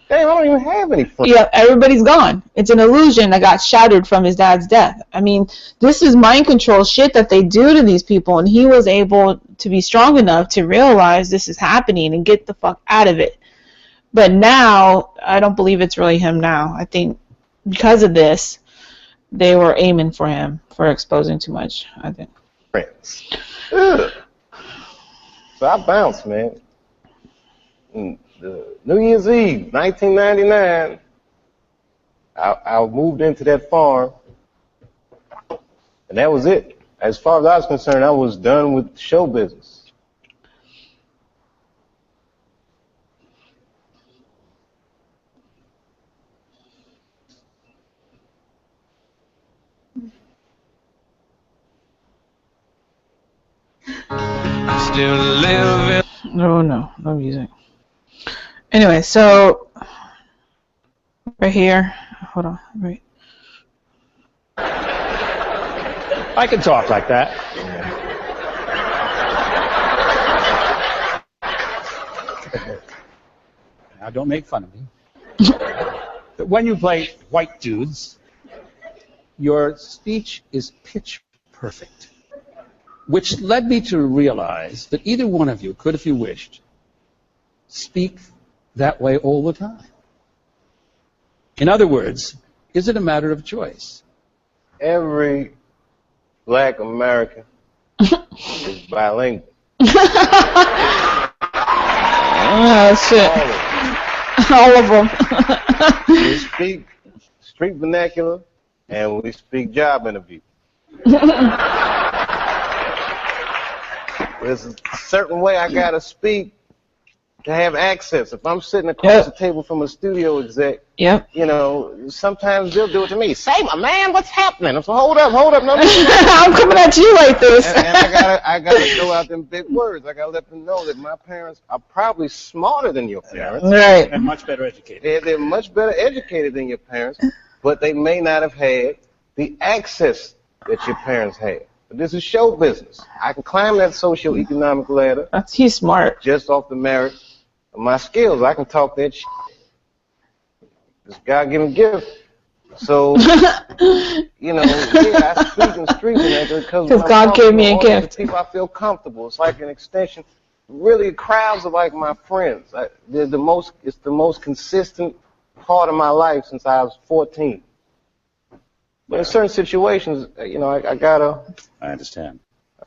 Damn, I don't even have any friends. Yeah, everybody's gone. It's an illusion that got shattered from his dad's death. I mean, this is mind control shit that they do to these people, and he was able to be strong enough to realize this is happening and get the fuck out of it. But now, I don't believe it's really him now. I think because of this, they were aiming for him for exposing too much, I think. Friends. Ugh. So I bounced, man. New Year's Eve, 1999, I moved into that farm, and that was it. As far as I was concerned, I was done with show business. Still living. No music. Anyway, so right here, hold on, right. I can talk like that. Now, don't make fun of me. But when you play white dudes, your speech is pitch perfect, which led me to realize that either one of you could, if you wished, speak that way all the time. In other words, is it a matter of choice? Every black American is bilingual. Oh, shit. All of them. We speak street vernacular, and we speak job interview. There's a certain way I gotta speak to have access. If I'm sitting across the table from a studio exec, you know, sometimes they'll do it to me. Say, my man, what's happening? I'm so hold up, no. I'm coming at you like this. And I gotta throw out them big words. I gotta let them know that my parents are probably smarter than your parents. Right. And much better educated. They're much better educated than your parents, but they may not have had the access that your parents had. But this is show business. I can climb that socio-economic ladder. He's smart. Just off the merit of my skills. I can talk that shit. This God-given gift. So, you know, yeah, I speak in street vernacular because God gave me a gift. People, I feel comfortable. It's like an extension. Really, crowds are like my friends. It's the most consistent part of my life since I was 14. But in certain situations, you know, I gotta. I understand.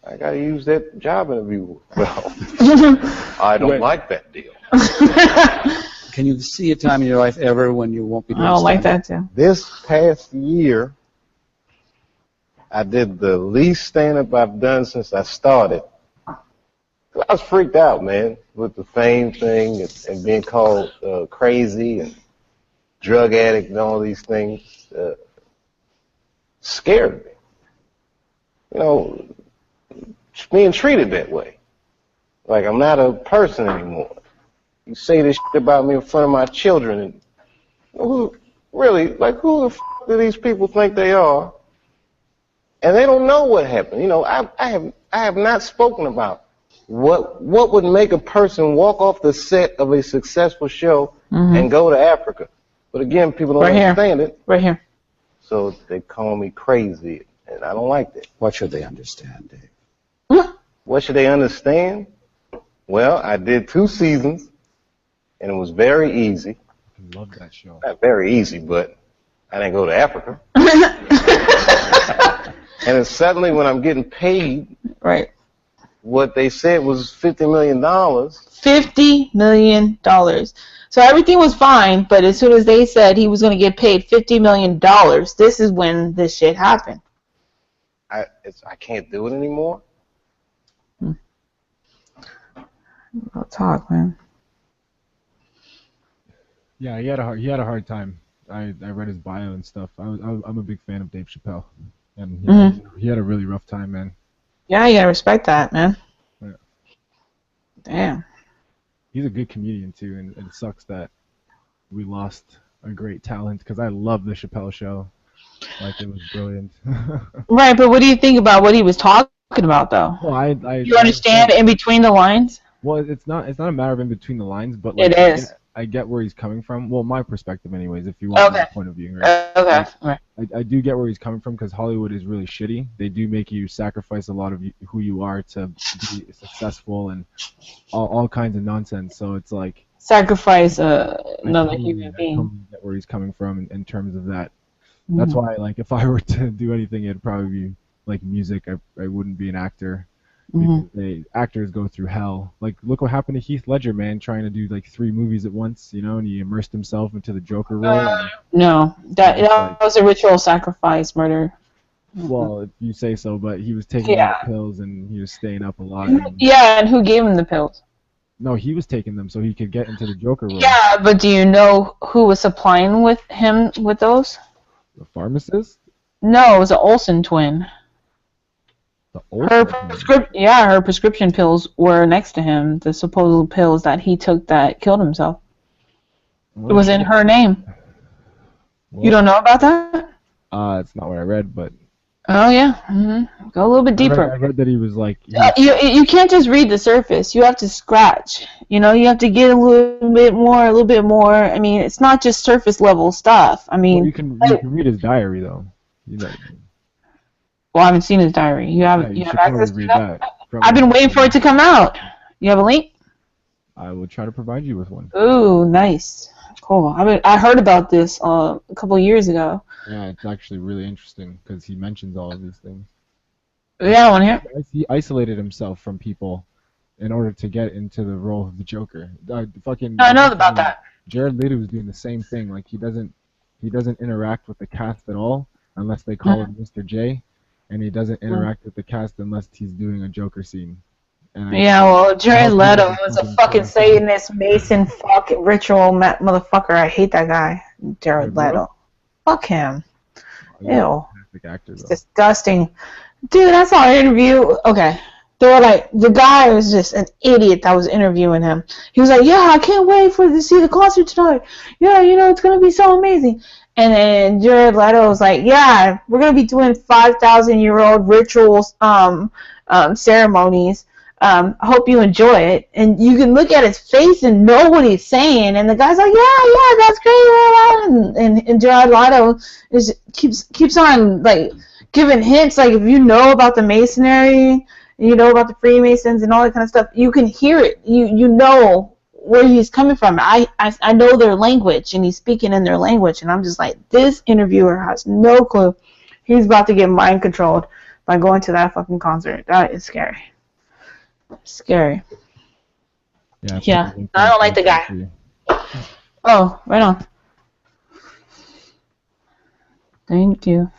I gotta use that job interview. Well, I don't like that deal. Can you see a time in your life ever when you won't be doing I don't like stand-up? that too. This past year, I did the least stand-up I've done since I started. I was freaked out, man, with the fame thing and being called crazy and drug addict and all these things. Scared me. You know, being treated that way. Like I'm not a person anymore. You say this shit about me in front of my children, and who the f do these people think they are? And they don't know what happened. You know, I have not spoken about what would make a person walk off the set of a successful show and go to Africa. But again, people don't understand it. Right here. So they call me crazy, and I don't like that. What should they understand, Dave? What should they understand? Well, I did 2 seasons, and it was very easy. I love that show. Not very easy, but I didn't go to Africa. And then suddenly when I'm getting paid, right, what they said was $50 million. $50 million. So everything was fine, but as soon as they said he was going to get paid $50 million, this is when this shit happened. I can't do it anymore. Real talk, man. Yeah, he had a hard time. I read his bio and stuff. I'm a big fan of Dave Chappelle, and he had a really rough time, man. Yeah, you gotta respect that, man. Yeah. Damn. He's a good comedian too, and it sucks that we lost a great talent because I love the Chappelle Show. Like, it was brilliant. Right, but what do you think about what he was talking about, though? Well, you understand in between the lines? Well, it's not a matter of in between the lines, but like, it is. I get where he's coming from. Well, my perspective, anyways. If you want my point of view, right? Okay. Right. I do get where he's coming from because Hollywood is really shitty. They do make you sacrifice a lot of who you are to be successful and all kinds of nonsense. So it's like sacrifice another human being. I totally get where he's coming from in terms of that. That's why, like, if I were to do anything, it'd probably be like music. I wouldn't be an actor. Because actors go through hell. Like, look what happened to Heath Ledger, man, trying to do like 3 movies at once, you know, and he immersed himself into the Joker role. No, that was a ritual sacrifice murder. Well, if you say so, but he was taking pills and he was staying up a lot. Yeah, and who gave him the pills? No, he was taking them so he could get into the Joker role. Yeah, but do you know who was supplying with him with those? The pharmacist? No, it was an Olsen twin. Her prescription pills were next to him. The supposed pills that he took that killed himself. It was in her name. You don't know about that? It's not what I read, but. Oh yeah. Go a little bit deeper. I read that he was like. You can't just read the surface. You have to scratch. You know, you have to get a little bit more. I mean, it's not just surface level stuff. I mean, well, you can read his diary though. You know. Well, I haven't seen his diary. You have access to that? From I've been waiting for it to come out. You have a link? I will try to provide you with one. Ooh, nice. Cool. I heard about this a couple of years ago. Yeah, it's actually really interesting because he mentions all of these things. Yeah, I want to hear. He isolated himself from people in order to get into the role of the Joker. I know about that. Jared Leto was doing the same thing. Like, he doesn't interact with the cast at all unless they call him Mr. J. And he doesn't interact with the cast unless he's doing a Joker scene. Well, Jared Leto was a fucking Satanist, Mason, fucking ritual motherfucker. I hate that guy, Jared Leto. Fuck him. Ew. It's disgusting. Dude, I saw an interview. Okay. They were like, the guy was just an idiot that was interviewing him. He was like, yeah, I can't wait to see the concert tonight. Yeah, you know, it's going to be so amazing. And then Jared Leto was like, yeah, we're going to be doing 5,000-year-old rituals, ceremonies. I hope you enjoy it. And you can look at his face and know what he's saying. And the guy's like, yeah, that's great. And Jared Leto keeps on, like, giving hints. Like, if you know about the Masonry, you know about the Freemasons and all that kind of stuff, you can hear it. You know where he's coming from. I know their language, and he's speaking in their language, and I'm just like, this interviewer has no clue. He's about to get mind controlled by going to that fucking concert. That is scary. Scary. Yeah. I don't like the guy. Oh, right on. Thank you.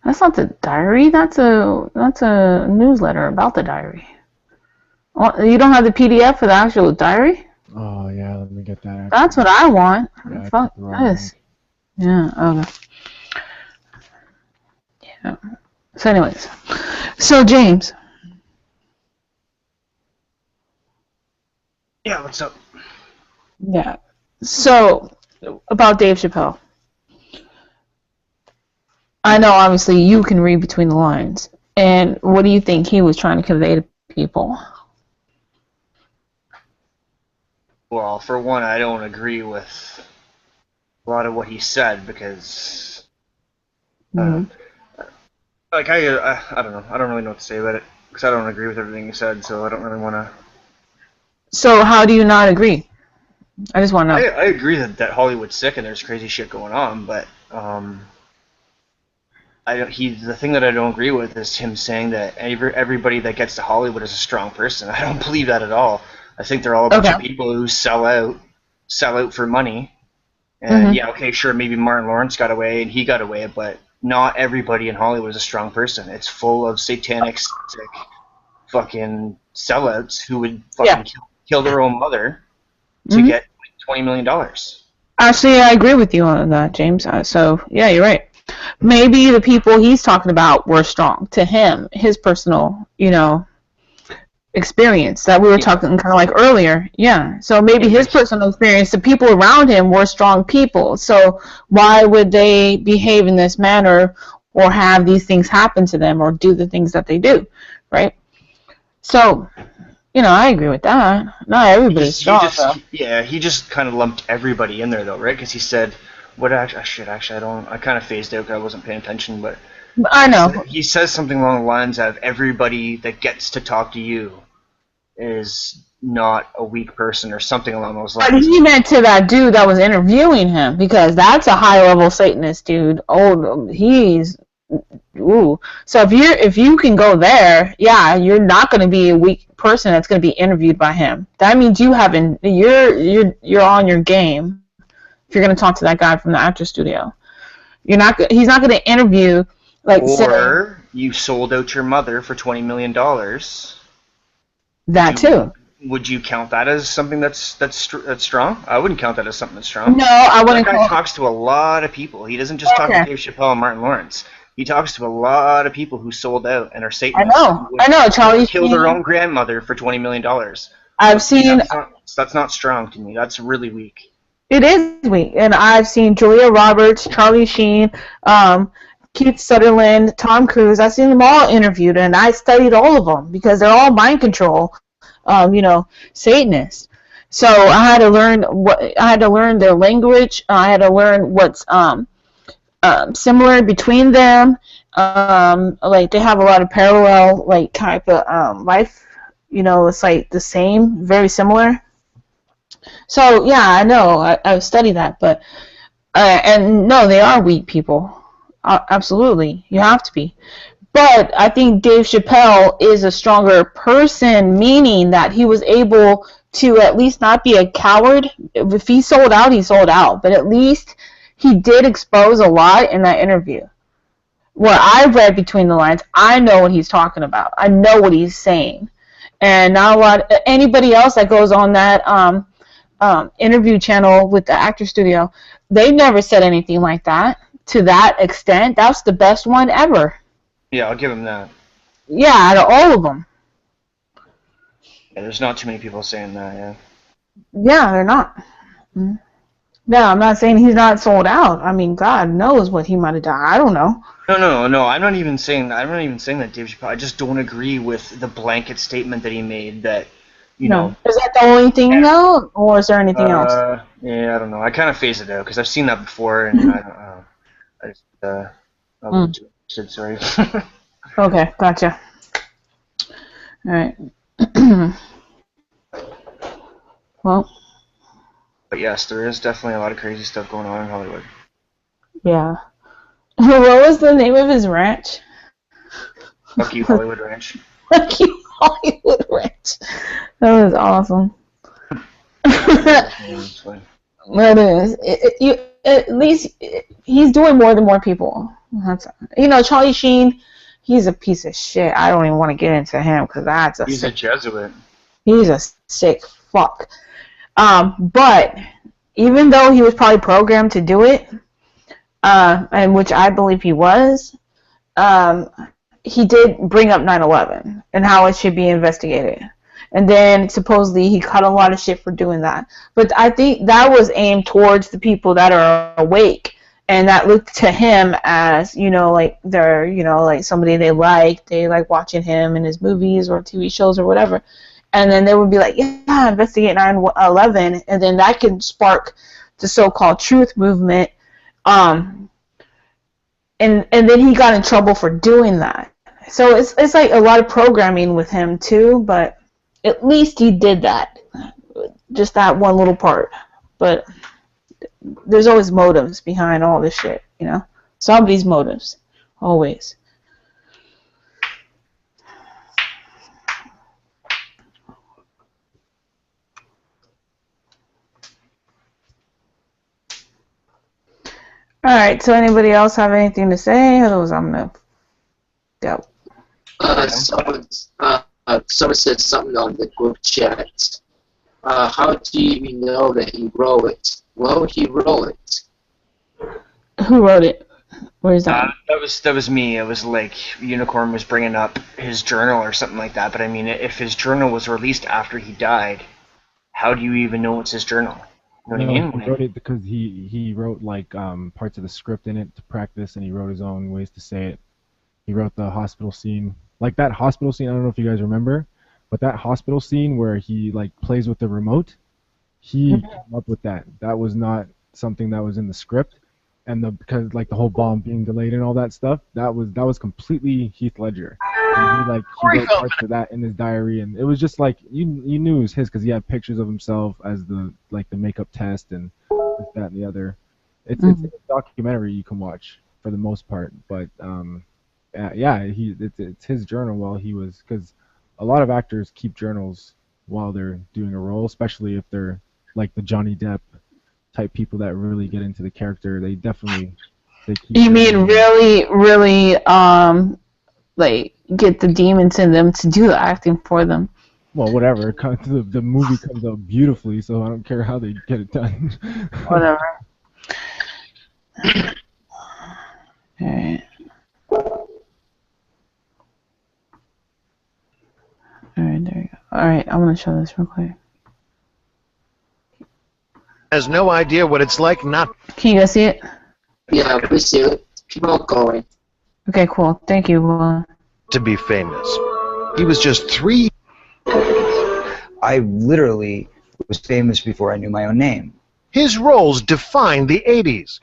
That's not the diary. That's a newsletter about the diary. Oh, you don't have the PDF for the actual diary? Oh yeah, let me get that. That's what I want. Yeah, Fuck this. Yeah. Okay. Yeah. So, anyways, James. Yeah. What's up? Yeah. So about Dave Chappelle. I know, obviously, you can read between the lines. And what do you think he was trying to convey to people? Well, for one, I don't agree with a lot of what he said because, like, I don't know. I don't really know what to say about it because I don't agree with everything he said, so I don't really want to. So how do you not agree? I just want to know. I agree that Hollywood's sick and there's crazy shit going on, but The thing that I don't agree with is him saying that everybody that gets to Hollywood is a strong person. I don't believe that at all. I think they're all a bunch of people who sell out for money. And yeah, okay, sure, maybe Martin Lawrence got away and he got away, but not everybody in Hollywood is a strong person. It's full of satanic, sick, fucking sellouts who would fucking kill their own mother to get $20 million. Actually, I agree with you on that, James. So, yeah, you're right. Maybe the people he's talking about were strong to him, his personal, experience that we were talking kind of like earlier. Yeah. So maybe his personal experience, the people around him were strong people. So why would they behave in this manner or have these things happen to them or do the things that they do, right? So, I agree with that. Not everybody's strong. He just kind of lumped everybody in there, though, right? Because he said, I kind of phased out because I wasn't paying attention, but I know. He says something along the lines of everybody that gets to talk to you is not a weak person or something along those lines. But he meant to that dude that was interviewing him because that's a high-level Satanist dude. Oh, So if you can go there, yeah, you're not going to be a weak person that's going to be interviewed by him. That means you're on your game. If you're going to talk to that guy from the actor studio, he's not going to interview you sold out your mother for $20 million. That too. Would you count that as something that's strong? I wouldn't count that as something that's strong. No, I wouldn't. That guy talks to a lot of people. He doesn't just talk to Dave Chappelle and Martin Lawrence. He talks to a lot of people who sold out and are Satanists. I know. Charlie killed their own grandmother for $20 million. I've seen. That's not strong to me. That's really weak. It is weak, and I've seen Julia Roberts, Charlie Sheen, Keith Sutherland, Tom Cruise. I've seen them all interviewed, and I studied all of them because they're all mind control, Satanists. So I had to learn their language. I had to learn what's similar between them. Like they have a lot of parallel, like type of life. It's like the same, very similar. So yeah, I know. I've studied that, but and no, they are weak people. Absolutely, you have to be. But I think Dave Chappelle is a stronger person, meaning that he was able to at least not be a coward. If he sold out, he sold out. But at least he did expose a lot in that interview. What I read between the lines, I know what he's talking about. I know what he's saying. And not a lot. Anybody else that goes on that interview channel with the actor studio, they've never said anything like that to that extent. That's the best one ever. Yeah, I'll give him that. Yeah, out of all of them. Yeah, there's not too many people saying that. Yeah. Yeah, they're not. No, I'm not saying he's not sold out. I mean, God knows what he might have done. I don't know. No. I'm not even saying that Dave Chappelle. I just don't agree with the blanket statement that he made that. You know. Is that the only thing though, or is there anything else? Yeah, I don't know. I kind of phased it out because I've seen that before, and I just sorry. Okay, gotcha. All right. Well. But yes, there is definitely a lot of crazy stuff going on in Hollywood. Yeah. What was the name of his ranch? Fuck you, Hollywood Ranch. Fuck you, Hollywood Ranch. That was awesome. That is. At least he's doing more than more people. That's, Charlie Sheen, he's a piece of shit. I don't even want to get into him because he's a Jesuit. He's a sick fuck. But even though he was probably programmed to do it, and which I believe he was, he did bring up 9/11 and how it should be investigated. And then supposedly he cut a lot of shit for doing that. But I think that was aimed towards the people that are awake and that look to him as, like they're, like somebody they like watching him in his movies or TV shows or whatever. And then they would be like, yeah, investigate 9/11, and then that can spark the so-called truth movement. And then he got in trouble for doing that. So it's like a lot of programming with him too, but at least he did that. Just that one little part. But there's always motives behind all this shit. You know, somebody's motives, always. All right. So, anybody else have anything to say? Otherwise, I'm gonna go. Someone said something on the group chat. How do you know that he wrote it? Well, he wrote it. Who wrote it? Where is that? That was me. It was like Unicorn was bringing up his journal or something like that. But I mean, if his journal was released after he died, how do you even know it's his journal? You know what I mean? He wrote it because he wrote like parts of the script in it to practice, and he wrote his own ways to say it. He wrote the hospital scene, like that hospital scene. I don't know if you guys remember, but that hospital scene where he like plays with the remote, he came up with that. That was not something that was in the script, and because like the whole bomb being delayed and all that stuff, that was completely Heath Ledger. And he wrote parts of that in his diary, and it was just like you knew it was his because he had pictures of himself as the makeup test and this, that, and the other. It's a documentary you can watch for the most part, but it's his journal while he was, because a lot of actors keep journals while they're doing a role, especially if they're like the Johnny Depp type people that really get into the character. They keep. You mean really like get the demons in them to do the acting for them? Well, whatever. The movie comes out beautifully, so I don't care how they get it done. Whatever. Alright. Alright, there you go. Alright, I'm gonna show this real quick. Has no idea what it's like not. Can you guys see it? Yeah, we see it. Keep on going. Okay, cool. Thank you. To be famous. He was just 3. I literally was famous before I knew my own name. His roles defined the 80s.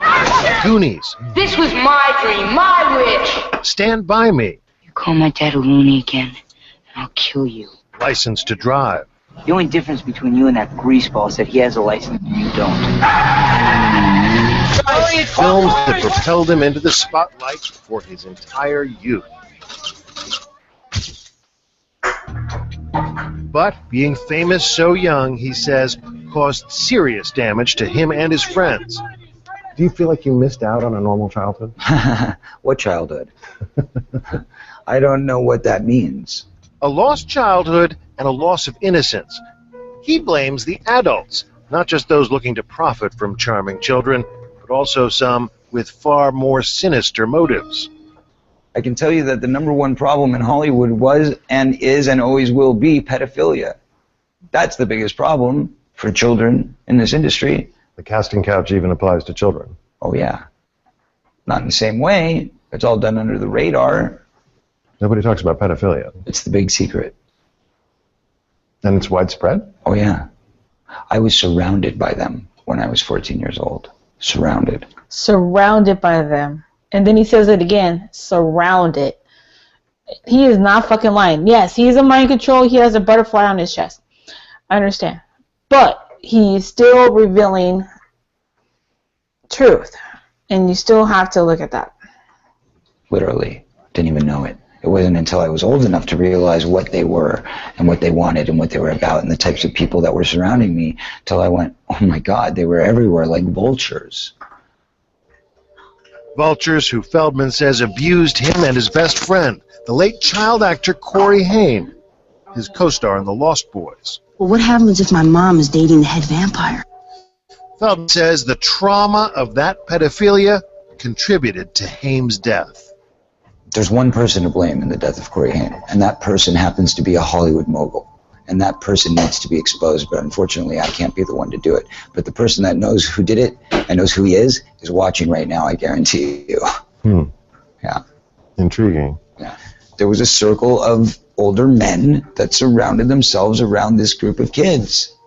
Goonies. This was my dream, my wish. Stand By Me. You call my dad a loony again, and I'll kill you. License to Drive. The only difference between you and that greaseball is that he has a license and you don't. Films that propelled him into the spotlight for his entire youth. But being famous so young, he says, caused serious damage to him and his friends. Do you feel like you missed out on a normal childhood? What childhood? I don't know what that means. A lost childhood and a loss of innocence. He blames the adults, not just those looking to profit from charming children, but also some with far more sinister motives. I can tell you that the number one problem in Hollywood was and is and always will be pedophilia. That's the biggest problem for children in this industry. The casting couch even applies to children. Oh, yeah. Not in the same way. It's all done under the radar. Nobody talks about pedophilia. It's the big secret. And it's widespread? Oh, yeah. I was surrounded by them when I was 14 years old. Surrounded. Surrounded by them. And then he says it again, surrounded. He is not fucking lying. Yes, he is a mind control. He has a butterfly on his chest. I understand. But he's still revealing truth. And you still have to look at that. Literally. Didn't even know it. It wasn't until I was old enough to realize what they were and what they wanted and what they were about and the types of people that were surrounding me till I went, oh my God, they were everywhere like vultures. Vultures who Feldman says abused him and his best friend, the late child actor Corey Haim, his co-star in The Lost Boys. Well, what happens if my mom is dating the head vampire? Feldman says the trauma of that pedophilia contributed to Haim's death. There's one person to blame in the death of Corey Haim, and that person happens to be a Hollywood mogul. And that person needs to be exposed, but unfortunately I can't be the one to do it. But the person that knows who did it and knows who he is watching right now, I guarantee you. Yeah. Intriguing. Yeah. There was a circle of older men that surrounded themselves around this group of kids.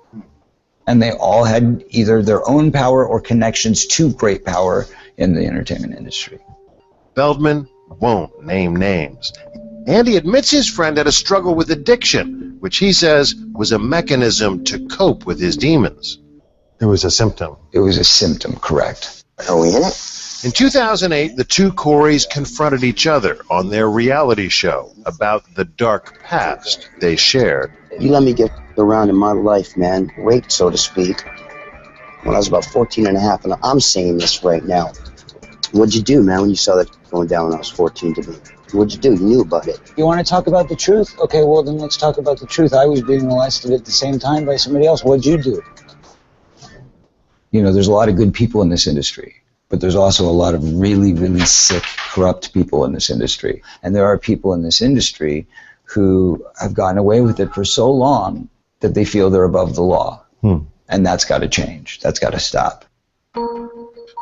And they all had either their own power or connections to great power in the entertainment industry. Feldman won't name names. And he admits his friend had a struggle with addiction, which he says was a mechanism to cope with his demons. It was a symptom. It was a symptom, correct. Are we in it? In 2008, the two Coreys confronted each other on their reality show about the dark past they shared. You let me get around in my life, man, raped, so to speak, when I was about 14 and a half, and I'm saying this right now. What'd you do, man, when you saw that going down when I was 14 to me? What'd you do? You knew about it. You want to talk about the truth? Okay, well, then let's talk about the truth. I was being molested at the same time by somebody else. What'd you do? You know, there's a lot of good people in this industry, but there's also a lot of really, really sick, corrupt people in this industry. And there are people in this industry who have gotten away with it for so long that they feel they're above the law. And that's got to change. That's got to stop.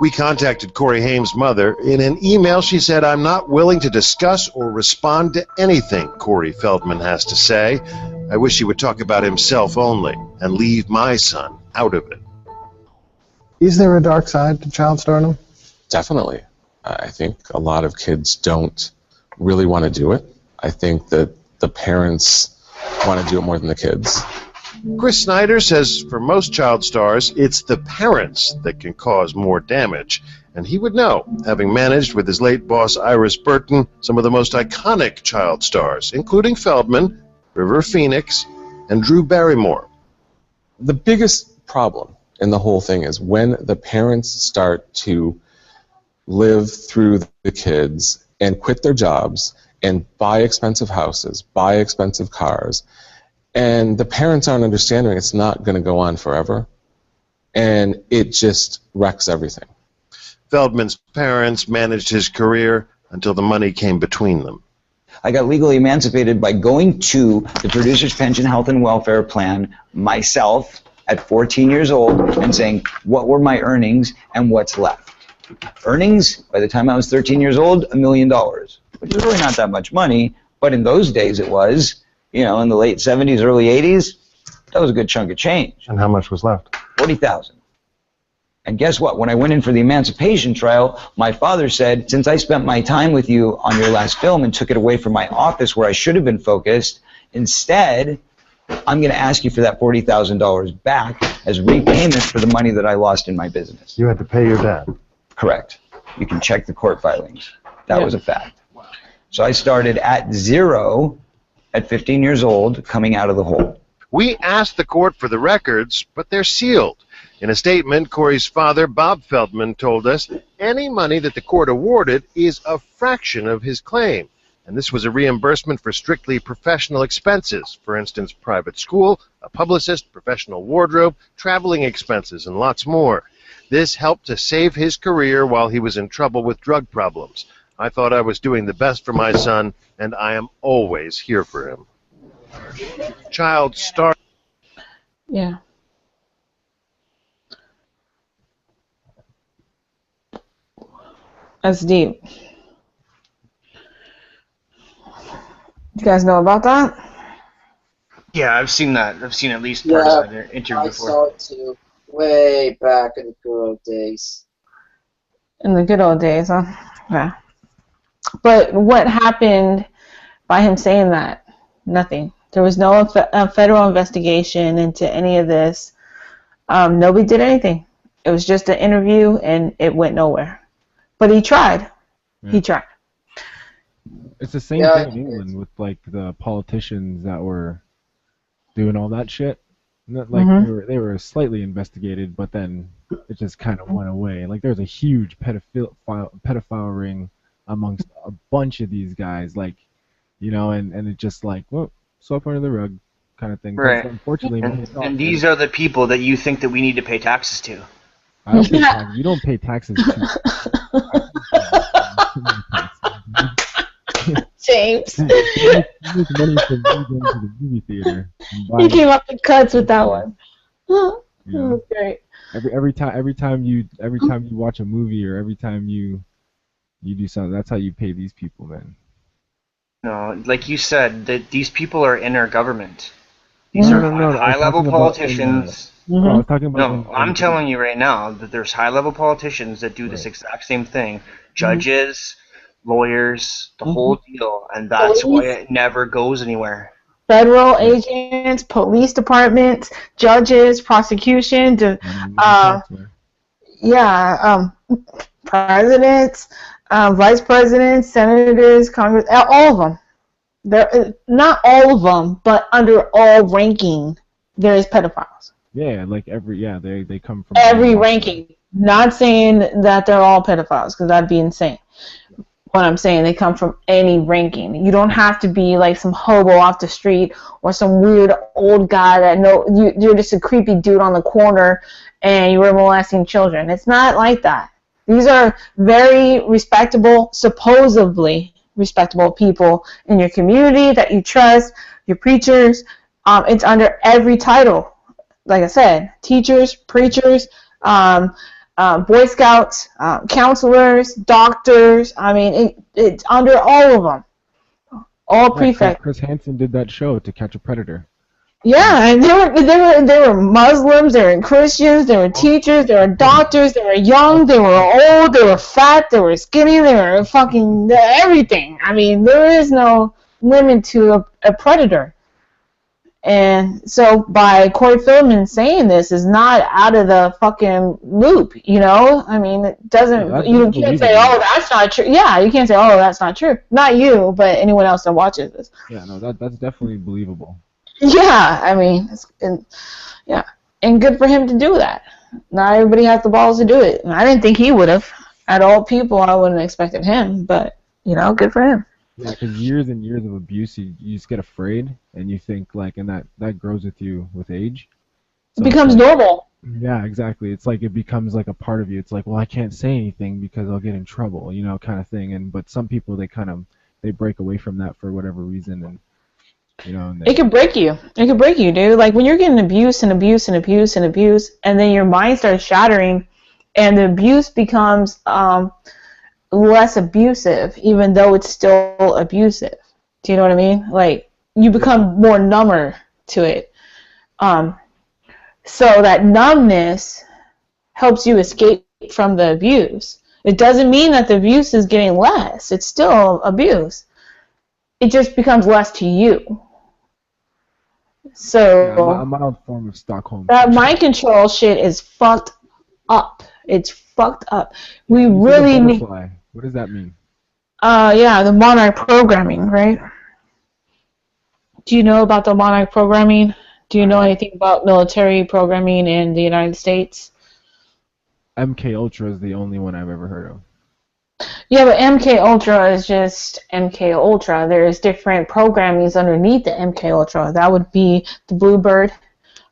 We contacted Corey Haim's mother. In an email, she said, "I'm not willing to discuss or respond to anything Corey Feldman has to say. I wish he would talk about himself only and leave my son out of it." Is there a dark side to child stardom? Definitely. I think a lot of kids don't really want to do it. I think that the parents want to do it more than the kids. Chris Snyder says for most child stars, it's the parents that can cause more damage. And he would know, having managed with his late boss Iris Burton some of the most iconic child stars, including Feldman, River Phoenix, and Drew Barrymore. The biggest problem in the whole thing is when the parents start to live through the kids and quit their jobs and buy expensive houses, buy expensive cars, and the parents aren't understanding it's not going to go on forever, and it just wrecks everything. Feldman's parents managed his career until the money came between them. I got legally emancipated by going to the Producers Pension Health and Welfare Plan myself at 14 years old and saying, what were my earnings and what's left? Earnings, by the time I was 13 years old, $1 million, which is really not that much money, but in those days it was. You know, in the late 70s, early 80s, that was a good chunk of change. And how much was left? $40,000. And guess what? When I went in for the emancipation trial, my father said, since I spent my time with you on your last film and took it away from my office where I should have been focused, instead, I'm going to ask you for that $40,000 back as repayment for the money that I lost in my business. You had to pay your dad? Correct. You can check the court filings. That was a fact. So I started at zero at 15 years old, coming out of the hole. We asked the court for the records, but they're sealed. In a statement, Corey's father, Bob Feldman, told us any money that the court awarded is a fraction of his claim. And this was a reimbursement for strictly professional expenses, for instance, private school, a publicist, professional wardrobe, traveling expenses, and lots more. This helped to save his career while he was in trouble with drug problems. I thought I was doing the best for my son, and I am always here for him. Child star. Yeah. That's deep. You guys know about that? Yeah, I've seen that. I've seen at least parts of their interview I before. saw it too. Way back in the good old days. In the good old days, huh? Yeah. But what happened by him saying that? Nothing. There was no federal investigation into any of this. Nobody did anything. It was just an interview, and it went nowhere. But he tried. Yeah. He tried. It's the same thing in England with like the politicians that were doing all that shit. Like they were slightly investigated, but then it just kind of went away. Like there's a huge pedophile ring amongst a bunch of these guys, like, you know, and it just like, well, swept under the rug kind of thing. Right. Unfortunately, and these are the people that you think that we need to pay taxes to. I don't pay taxes. You don't pay taxes to. James. You make money from going to the movie theater. He came up the cuts with that one. You know, That was great. Every time you watch a movie or every time you do something, that's how you pay these people, man. No, like you said, that these people are in our government. These are high-level politicians. I was talking about. No, I'm telling you right now that there's high-level politicians that do this exact same thing. Judges, lawyers, the whole deal, and that's why it never goes anywhere. Federal agents, police departments, judges, prosecution, presidents, vice presidents, senators, Congress, all of them. Not all of them, but under all ranking, there is pedophiles. Yeah, like they come from Every ranking. Not saying that they're all pedophiles, because that'd be insane. What I'm saying, they come from any ranking. You don't have to be like some hobo off the street or some weird old guy that you're just a creepy dude on the corner and you were molesting children. It's not like that. These are very respectable, supposedly respectable people in your community that you trust, your preachers. It's under every title. Like I said, teachers, preachers, Boy Scouts, counselors, doctors. I mean, it's under all of them. All prefects. Chris Hansen did that show, To Catch a Predator. Yeah, and they were Muslims, they were Christians, they were teachers, they were doctors, they were young, they were old, they were fat, they were skinny, they were fucking everything. I mean, there is no limit to a predator. And so by Corey Feldman saying this is not out of the fucking loop, you know? I mean, it doesn't, you can't say, oh, that's not true. Yeah, you can't say, oh, that's not true. Not you, but anyone else that watches this. Yeah, no, that's definitely believable. Yeah, I mean, and good for him to do that. Not everybody has the balls to do it. And I didn't think he would have. At all people, I wouldn't have expected him, but, you know, good for him. Yeah, because years and years of abuse, you just get afraid, and you think, like, and that grows with you with age. So it becomes normal. Yeah, exactly. It's like it becomes like a part of you. It's like, well, I can't say anything because I'll get in trouble, you know, kind of thing. But some people, they break away from that for whatever reason, and you know. It could break you. It could break you, dude. Like when you're getting abuse and abuse and abuse and abuse, and then your mind starts shattering, and the abuse becomes less abusive, even though it's still abusive. Do you know what I mean? Like you become more number to it. So that numbness helps you escape from the abuse. It doesn't mean that the abuse is getting less. It's still abuse. It just becomes less to you. So yeah, a mild form of Stockholm. That mind control shit is fucked up. It's fucked up. We really need. What does that mean? Yeah, the Monarch programming, right? Do you know about the Monarch programming? Do you know anything about military programming in the United States? MK Ultra is the only one I've ever heard of. Yeah, but MK Ultra is just MK Ultra. There's different programmings underneath the MK Ultra. That would be the Bluebird,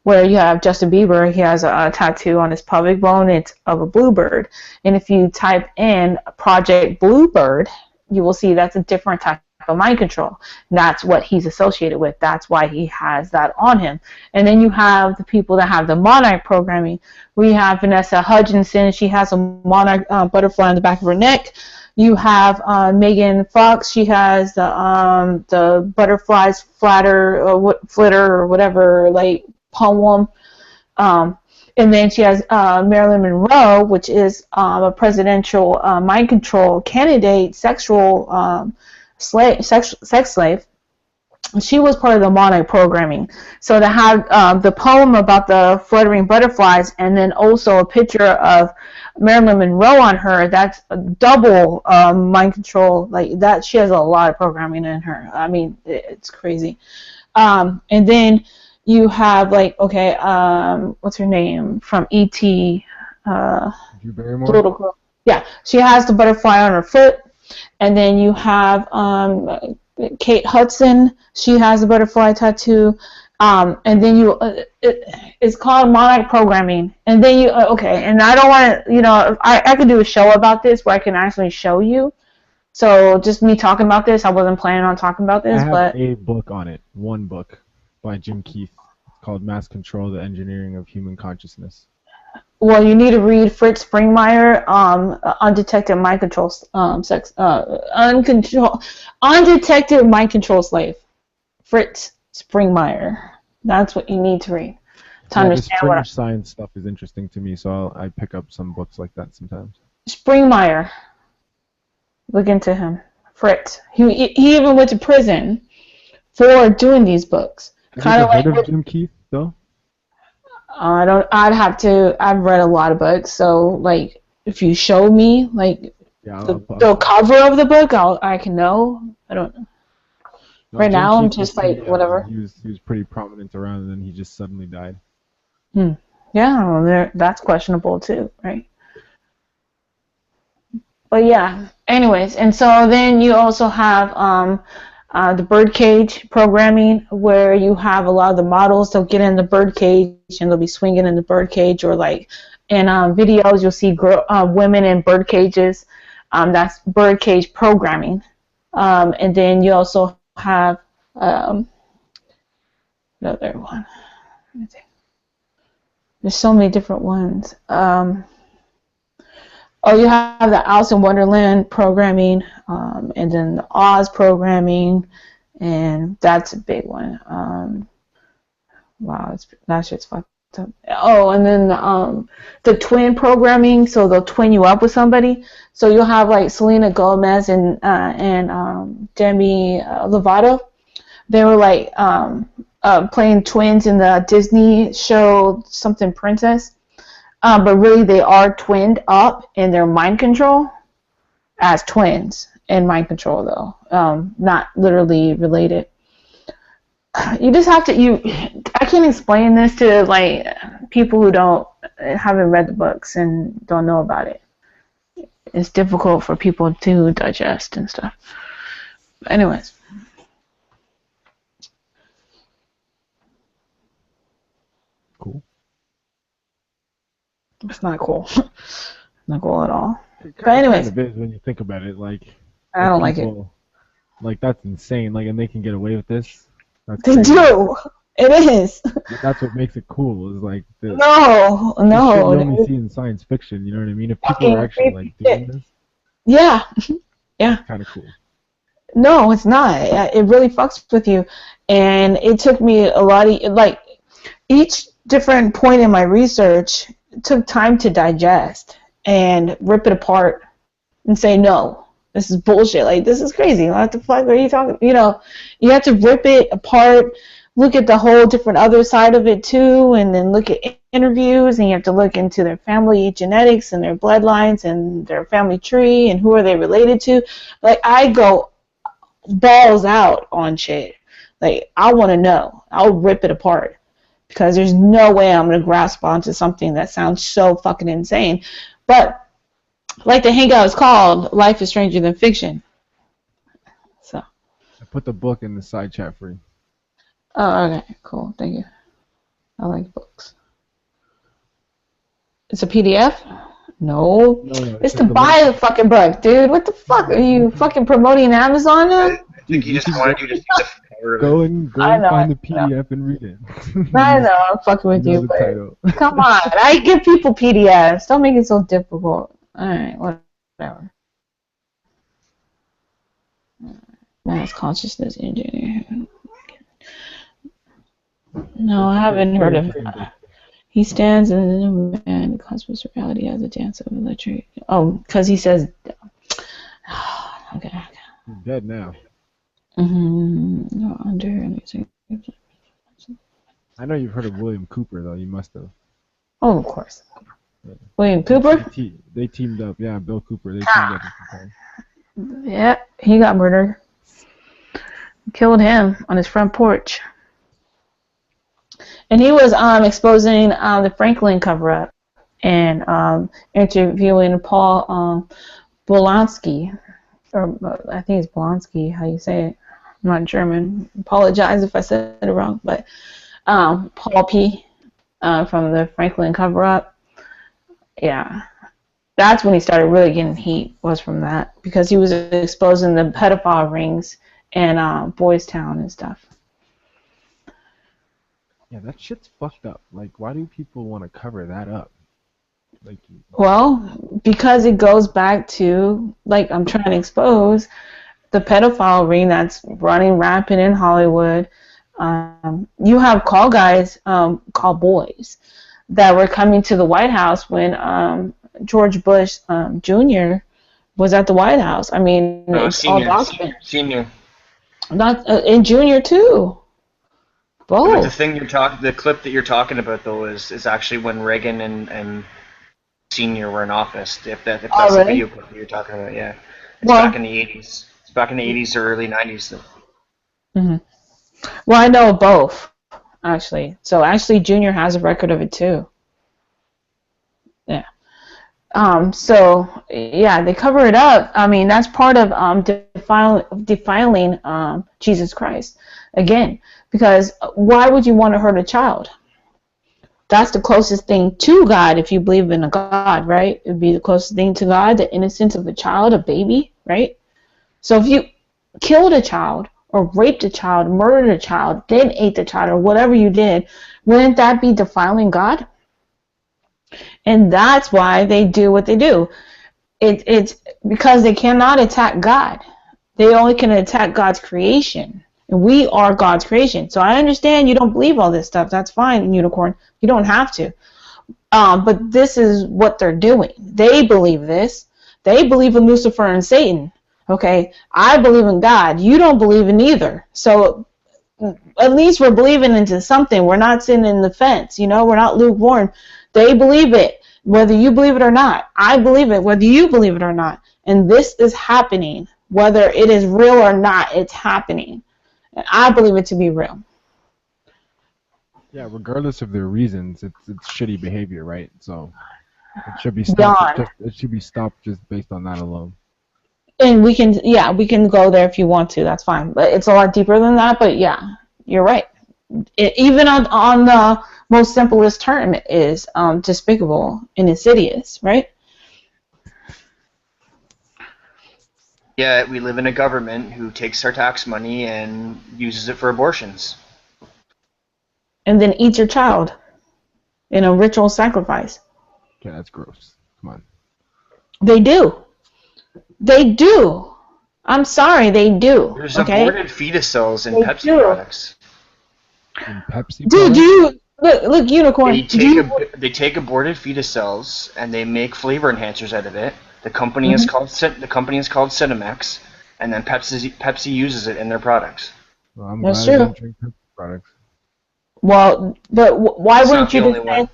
where you have Justin Bieber. He has a tattoo on his pelvic bone. It's of a bluebird. And if you type in Project Bluebird, you will see that's a different type of mind control. And that's what he's associated with. That's why he has that on him. And then you have the people that have the Monarch programming. We have Vanessa Hudgenson. She has a Monarch butterfly on the back of her neck. You have Megan Fox. She has the butterflies flitter or whatever, like poem. And then she has Marilyn Monroe, which is a presidential mind control candidate, sexual sex slave. She was part of the Monarch programming. So to have the poem about the fluttering butterflies and then also a picture of Marilyn Monroe on her, that's a double mind control. Like that, she has a lot of programming in her. I mean, it's crazy. And then you have like, okay, what's her name from E.T.? Drew Barrymore? Little girl. Yeah, she has the butterfly on her foot. And then you have Kate Hudson. She has a butterfly tattoo. And then it's called Monarch programming. And then okay, and I don't want to, you know, I could do a show about this where I can actually show you. So just me talking about this, I wasn't planning on talking about this, I have but a book on it, one book by Jim Keith called Mass Control: The Engineering of Human Consciousness. well, you need to read Fritz Springmeier, Undetected Mind Control, Undetected Mind Control Slave. Fritz Springmeier. That's what you need to read to understand this what fringe science stuff is interesting to me, so I pick up some books like that sometimes. Springmeier. Look into him. Fritz. He even went to prison for doing these books. Have you ever heard of Jim Keith, though? I've read a lot of books, so like if you show me like Yeah, the cover of the book, I can know. I don't know. No, Right Jim now, I'm Cheek just was like pretty, whatever. He was pretty prominent around, and then he just suddenly died. Yeah, well, that's questionable too, right? But yeah, anyways, and so then you also have the birdcage programming, where you have a lot of the models, they'll get in the birdcage and they'll be swinging in the birdcage, or like in videos you'll see women in bird cages. That's birdcage programming. And then you also have another one. Let me think. There's so many different ones. Oh, you have the Alice in Wonderland programming, and then the Oz programming, and that's a big one. Wow, that shit's fucked up. Oh, and then the twin programming, so they'll twin you up with somebody. So you'll have like Selena Gomez and Demi Lovato. They were like playing twins in the Disney show something Princess. But really, they are twinned up in their mind control as twins in mind control, though. Not literally related. You just have to. I can't explain this to like people who haven't read the books and don't know about it. It's difficult for people to digest and stuff. But anyways. Cool. It's not cool. Not cool at all. But It anyways, kind of is when you think about it. Like, I don't like it. Like, that's insane. Like, and they can get away with this. That's They crazy. do. It is. But that's what makes it cool. Is like the No. shit you only see in science fiction. You know what I mean? If people are actually like doing this, Yeah. Yeah. kind of cool. No, it's not. It really fucks with you. And it took me a lot of, like, each different point in my research took time to digest and rip it apart and say, no, this is bullshit. Like, this is crazy. What the fuck are you talking? You know, you have to rip it apart, look at the whole different other side of it too, and then look at interviews, and you have to look into their family genetics and their bloodlines and their family tree and who are they related to. Like, I go balls out on shit. Like, I want to know. I'll rip it apart. Because there's no way I'm going to grasp onto something that sounds so fucking insane. But, like the hangout is called, Life is Stranger Than Fiction. So. I put the book in the side chat for you. Oh, okay. Cool. Thank you. I like books. It's a PDF? No. It's to buy the fucking book, dude. What the fuck? Are you fucking promoting Amazon now? I think he just wanted you to see the cover. Go and find the PDF and read it. I know, I'm fucking with You know you, the title. but come on. I give people PDFs. Don't make it so difficult. Alright, whatever. Mass consciousness engineer. No, I haven't heard of it. He stands in the man cosmos reality as a dance of electric. Oh, because he says. Okay. He's dead now. No, under. I know you've heard of William Cooper, though. You must have. Oh, of course. William Cooper? They teamed up. Yeah, Bill Cooper. They teamed up. Yeah, he got murdered. Killed him on his front porch. And he was exposing the Franklin cover-up and interviewing Paul Bolonsky, or I think it's Bolonsky, how you say it. I'm not German. Apologize if I said it wrong, but Paul P. From the Franklin cover-up. Yeah. That's when he started really getting heat, was from that, because he was exposing the pedophile rings in Boys Town and stuff. Yeah, that shit's fucked up. Like, why do people want to cover that up? Like, Well, because it goes back to, like, I'm trying to expose the pedophile ring that's running rampant in Hollywood. You have call guys, call boys, that were coming to the White House when George Bush Jr. was at the White House. I mean, it's all documented. Senior. Not and Junior too. But Both. the clip that you're talking about though is actually when Reagan and Sr. were in office. If that's Oh, the really? video clip that you're talking about, yeah. It's Well- back in the 80s. It's back in the 80s or early 90s. hmm Well, I know both, actually. So actually, Junior has a record of it too. Yeah. So yeah, they cover it up. I mean, that's part of defiling Jesus Christ again, because why would you want to hurt a child? That's the closest thing to God if you believe in a God, right? It'd be the closest thing to God, the innocence of a child, a baby, right? So if you killed a child or raped a child, murdered a child, then ate the child, or whatever you did, wouldn't that be defiling God? And that's why they do what they do. It's because they cannot attack God. They only can attack God's creation. And we are God's creation. So I understand you don't believe all this stuff. That's fine, Unicorn. You don't have to. But this is what they're doing. They believe this. They believe in Lucifer and Satan. Okay? I believe in God. You don't believe in either. So at least we're believing into something. We're not sitting in the fence. You know, we're not lukewarm. They believe it, whether you believe it or not. I believe it, whether you believe it or not. And this is happening. Whether it is real or not, it's happening. And I believe it to be real. Yeah, regardless of their reasons, it's shitty behavior, right? So it should be stopped. It should be stopped just based on that alone. And we can go there if you want to. That's fine. But it's a lot deeper than that. But yeah, you're right. Even on the most simplest term, it is despicable and insidious, right? Yeah, we live in a government who takes our tax money and uses it for abortions. And then eat your child in a ritual sacrifice. Okay, that's gross. Come on. They do. They do. I'm sorry, they do. There's okay? aborted fetus cells in They Pepsi do. products. In Pepsi Dude, do you look Unicorn? They take aborted fetus cells and they make flavor enhancers out of it. The company is called Cinemax, and then Pepsi uses it in their products. Well, I'm That's glad I true. don't drink Pepsi products. Well, but why It's wouldn't not you the just only say? one.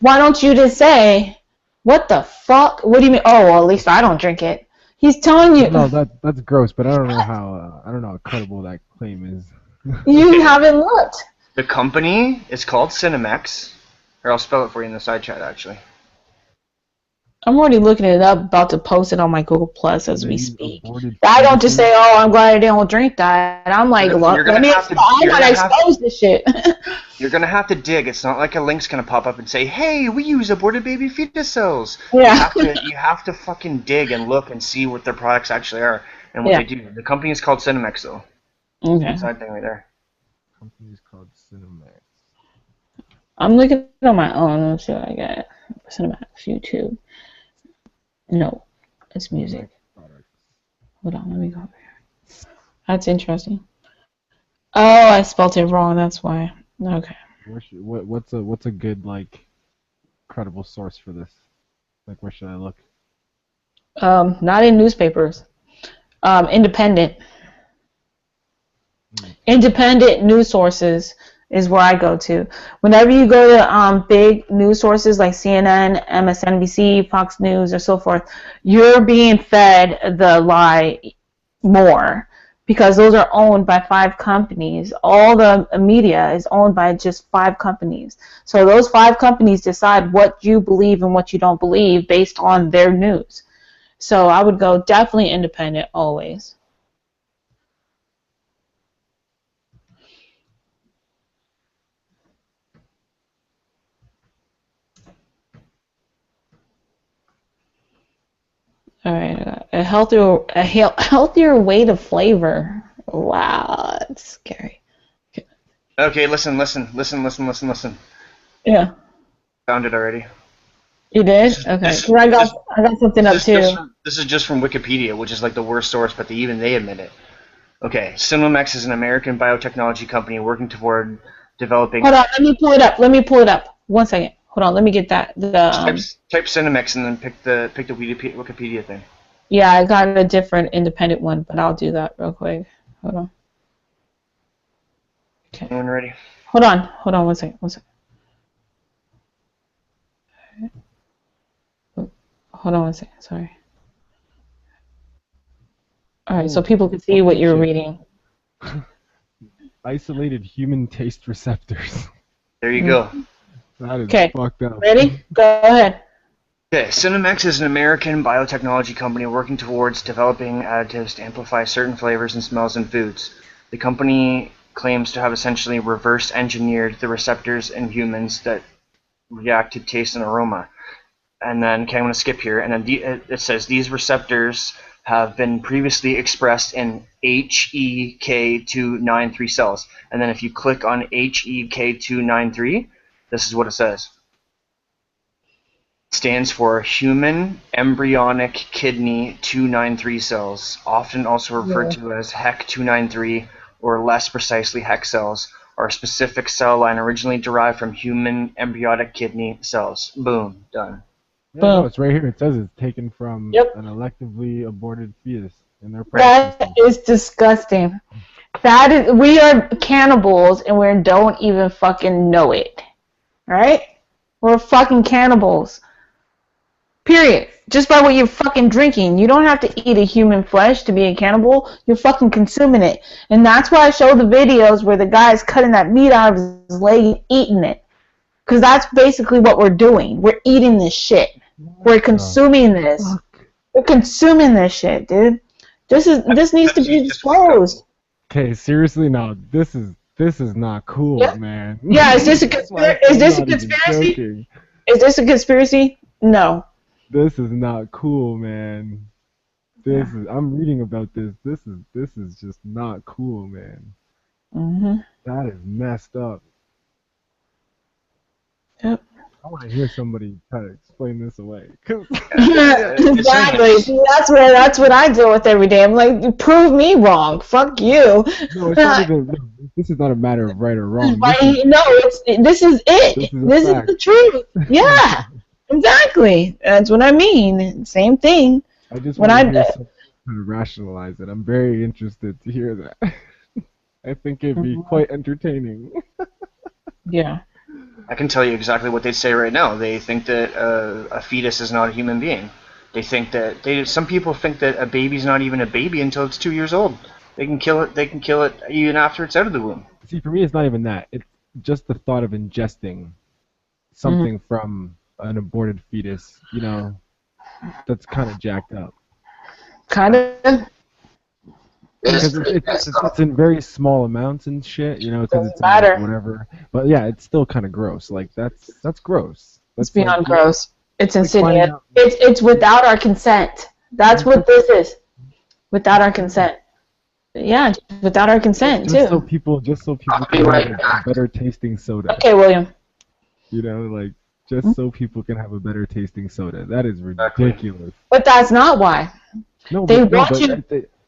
Why don't you just say, "What the fuck? What do you mean?" Oh, well, at least I don't drink it. He's telling you. No, that's gross, but I don't know how credible that claim is. You haven't looked. The company is called Cinemax, or I'll spell it for you in the side chat actually. I'm already looking it up, about to post it on my Google Plus as we speak. Aborted I don't just say, "Oh, I'm glad I don't drink that." And I'm like, You're "Look, gonna have to- I you're gotta gonna have to- expose this shit." You're gonna have to dig. It's not like a link's gonna pop up and say, "Hey, we use aborted baby fetus cells." Yeah. You have to fucking dig and look and see what their products actually are and what Yeah. they do. The company is called Cinemax though. Okay. Side thing right there. Company's called Cinemax. I'm looking on my own. Let's see what I got. Cinemax, YouTube. No, it's music. Hold on, let me go over here. That's interesting. Oh, I spelled it wrong. That's why. Okay. What's a good like credible source for this? Like, where should I look? Not in newspapers. Independent. Independent news sources is where I go to. Whenever you go to big news sources like CNN, MSNBC, Fox News, or so forth, you're being fed the lie more because those are owned by 5 companies. All the media is owned by just 5 companies. So those 5 companies decide what you believe and what you don't believe based on their news. So I would go definitely independent always. All right, a healthier way to flavor. Wow, that's scary. Okay, listen. Yeah, Found it already. you did? Okay, 'cause I got something up too. This is just from Wikipedia, which is like the worst source, but even they admit it. Okay, Cinemax is an American biotechnology company working toward developing. Hold on, let me pull it up. 1 second. Hold on, let me get that. Type Cinemax and then pick the Wikipedia thing. Yeah, I got a different independent one, but I'll do that real quick. Hold on. Okay. When ready. Hold on 1 second. Hold on one second. Sorry. All right, so people can see what you're reading. Isolated human taste receptors. There you go. That is Okay. fucked up. Ready? Go ahead. Okay, Cinemex is an American biotechnology company working towards developing additives to amplify certain flavors and smells in foods. The company claims to have essentially reverse engineered the receptors in humans that react to taste and aroma. And then, okay, I'm going to skip here. And then it says these receptors have been previously expressed in HEK293 cells. And then if you click on HEK293, this is what it says. It stands for human embryonic kidney 293 cells, often also referred to as HEK293, or less precisely HEK cells, are a specific cell line originally derived from human embryonic kidney cells. Boom, done. Yeah, no, it's right here. It says it's taken from an electively aborted fetus in their practice. That is disgusting. That is, we are cannibals and we don't even fucking know it. Right? We're fucking cannibals. Period. Just by what you're fucking drinking. You don't have to eat a human flesh to be a cannibal. You're fucking consuming it. And that's why I show the videos where the guy's cutting that meat out of his leg and eating it. Because that's basically what we're doing. We're eating this shit. We're consuming this. We're consuming this shit, dude. This needs to be disclosed. Okay, seriously, no, this is not cool, man. Yeah, is this a conspiracy? Is this a conspiracy? Is this a conspiracy? No. This is not cool, man. I'm reading about this. This is just not cool, man. That is messed up. Yep. I want to hear somebody try to explain this away. Exactly. See, that's what I deal with every day. I'm like, prove me wrong. Fuck you. No, it's not even. This is not a matter of right or wrong. This is it. This is the truth. Yeah. Exactly. That's what I mean. Same thing. I just want to hear someone try to rationalize it. I'm very interested to hear that. I think it'd be quite entertaining. Yeah. I can tell you exactly what they say right now. They think that a fetus is not a human being. They think that some people think that a baby's not even a baby until it's 2 years old. They can kill it. They can kill it even after it's out of the womb. See, for me, it's not even that. It's just the thought of ingesting something from an aborted fetus. You know, that's kind of jacked up. Kind of. Because it's in very small amounts and shit, you know, because it's matter. Whatever. But yeah, it's still kind of gross. Like that's gross. That's It's beyond like, gross. It's like insidious. It's without our consent. That's what this is. Without our consent. Yeah, without our consent just too. So people can have a better tasting soda. Okay, William. You know, like just so people can have a better tasting soda. That is ridiculous. But that's not why. No, they but, want you.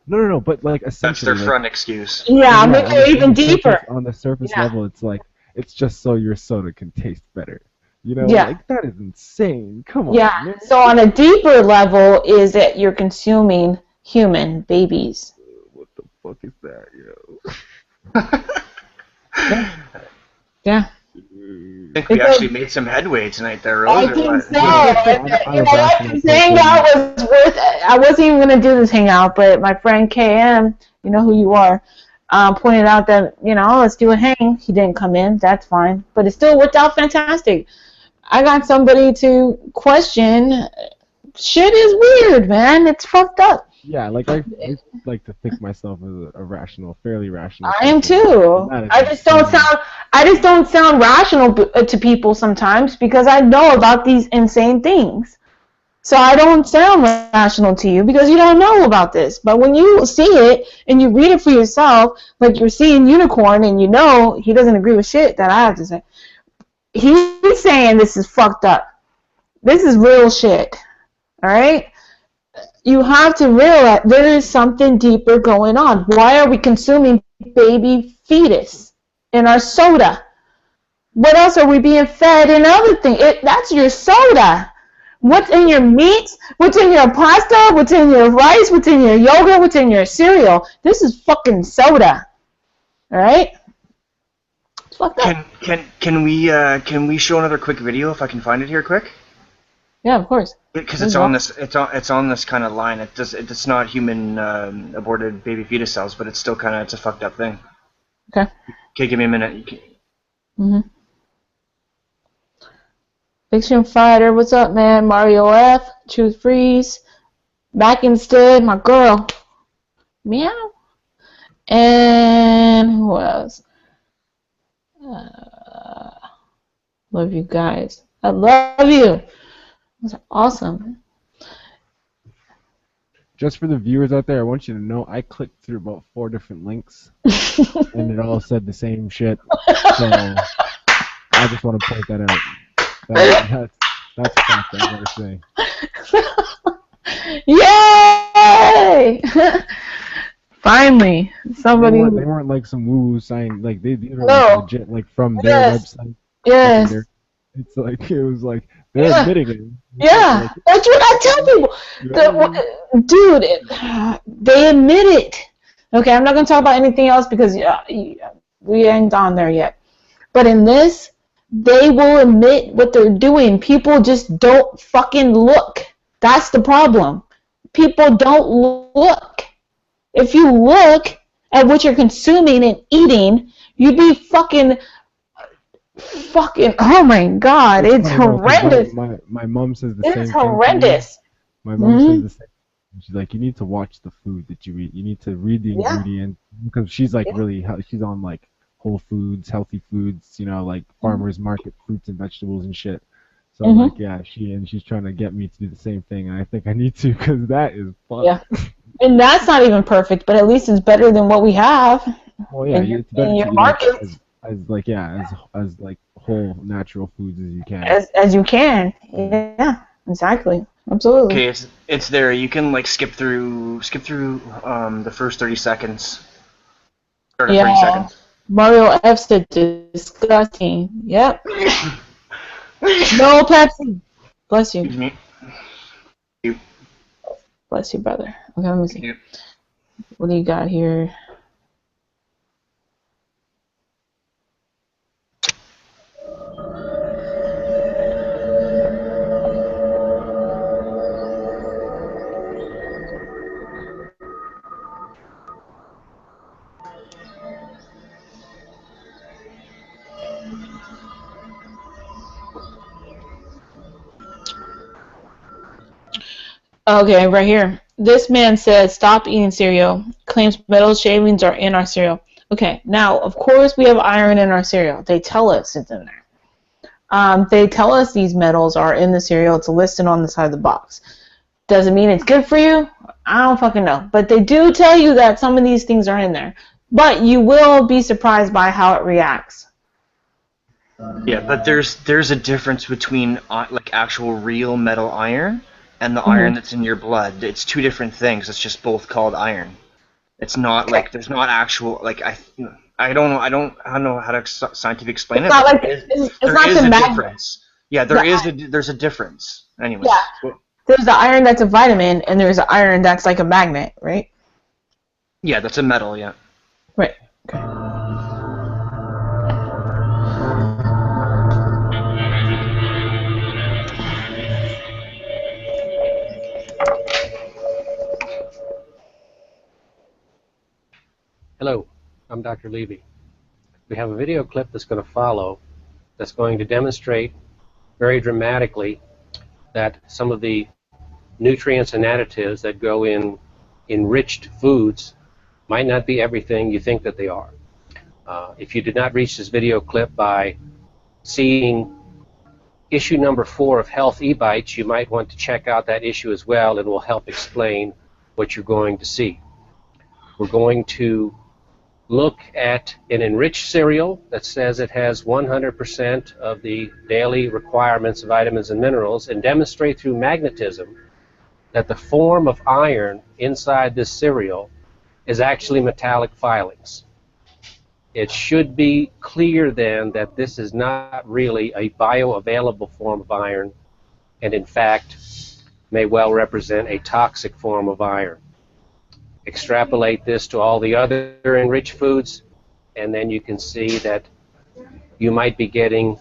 No, but like That's essentially. their front excuse. Yeah, I'll make it even deeper. On the surface level, it's like it's just so your soda can taste better. You know, Yeah. like that is insane. Come on. Yeah. Man. So on a deeper level is that you're consuming human babies. What the fuck is that, yo? Yeah. I think we actually made some headway tonight there, I Rose. think so. This hangout was worth it. I wasn't even going to do this hangout, but my friend KM, you know who you are, pointed out that, let's do a hang. He didn't come in. That's fine. But it still worked out fantastic. I got somebody to question. Shit is weird, man. It's fucked up. Yeah, like I like to think myself as a rational, fairly rational. I am too. I just don't sound rational to people sometimes because I know about these insane things. So I don't sound rational to you because you don't know about this. But when you see it and you read it for yourself, like you're seeing Unicorn and you know he doesn't agree with shit that I have to say. He's saying this is fucked up. This is real shit. All right? You have to realize there is something deeper going on. Why are we consuming baby fetus in our soda? What else are we being fed in other things? That's your soda. What's in your meat? What's in your pasta? What's in your rice? What's in your yogurt? What's in your cereal? This is fucking soda. All right? It's fucked up. Can we show another quick video if I can find it here quick? Yeah, of course. Because it's on this kind of line. It's not human aborted baby fetus cells, but it's still it's a fucked up thing. Okay. Okay, give me a minute. Fiction Fighter, what's up, man? Mario F, Truth Freeze, Back Instead, my girl. Meow. And who else? Love you guys. I love you. Those are awesome. Just for the viewers out there, I want you to know I clicked through about 4 different links, and it all said the same shit. So I just want to point that out. That's a fact I gotta say. Yay! Finally, somebody. They weren't like some woo-woo sign. Like these are No. legit, like from their website. Yes. It's like it was like they're admitting it. Yeah, that's what I tell people. Dude, they admit it. Okay, I'm not gonna talk about anything else because we ain't on there yet. But in this, they will admit what they're doing. People just don't fucking look. That's the problem. People don't look. If you look at what you're consuming and eating, you'd be fucking, oh my God, it's horrendous. My mom says the same thing. It's horrendous. My mom says the same. She's like, you need to watch the food that you eat. You need to read the ingredients because she's like she's on like Whole Foods, healthy foods, like farmers market fruits and vegetables and shit. So I'm like, yeah, she's trying to get me to do the same thing, and I think I need to because that is fun. Yeah, and that's not even perfect, but at least it's better than what we have. Well, yeah, it's better in to your eat markets. as like whole natural foods as you can. As you can, yeah, exactly, absolutely. Okay, it's there. You can like skip through the first 30 seconds. Or 30 seconds. Mario F said disgusting. Yep. No Pepsi. Bless you. Bless you, brother. Okay, let me see. What do you got here? Okay, right here. This man says, stop eating cereal. Claims metal shavings are in our cereal. Okay, now, of course, we have iron in our cereal. They tell us it's in there. They tell us these metals are in the cereal. It's listed on the side of the box. Does it mean it's good for you? I don't fucking know. But they do tell you that some of these things are in there. But you will be surprised by how it reacts. Yeah, but there's a difference between like actual real metal iron and the iron that's in your blood. It's two different things. It's just both called iron. It's not like there's not actual like I don't know how to scientifically explain it. It's not like there is a difference. Yeah, there's a difference. Anyways. Yeah. There's the iron that's a vitamin, and there's the iron that's like a magnet, right? Yeah, that's a metal. Yeah. Right. Okay. Hello, I'm Dr. Levy. We have a video clip that's going to follow that's going to demonstrate very dramatically that some of the nutrients and additives that go in enriched foods might not be everything you think that they are. If you did not reach this video clip by seeing issue number 4 of Health eBites, you might want to check out that issue as well, and will help explain what you're going to see. We're going to look at an enriched cereal that says it has 100% of the daily requirements of vitamins and minerals, and demonstrate through magnetism that the form of iron inside this cereal is actually metallic filings. It should be clear then that this is not really a bioavailable form of iron, and in fact may well represent a toxic form of iron. Extrapolate this to all the other enriched foods, and then you can see that you might be getting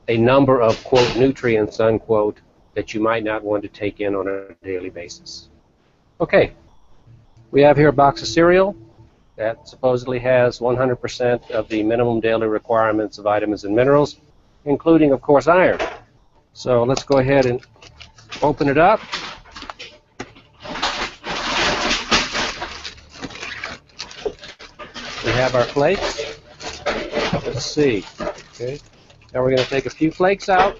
a number of, quote, nutrients, unquote, that you might not want to take in on a daily basis. Okay, we have here a box of cereal that supposedly has 100% of the minimum daily requirements of vitamins and minerals, including, of course, iron. So let's go ahead and open it up. We have our flakes. Let's see. Okay. Now we're going to take a few flakes out.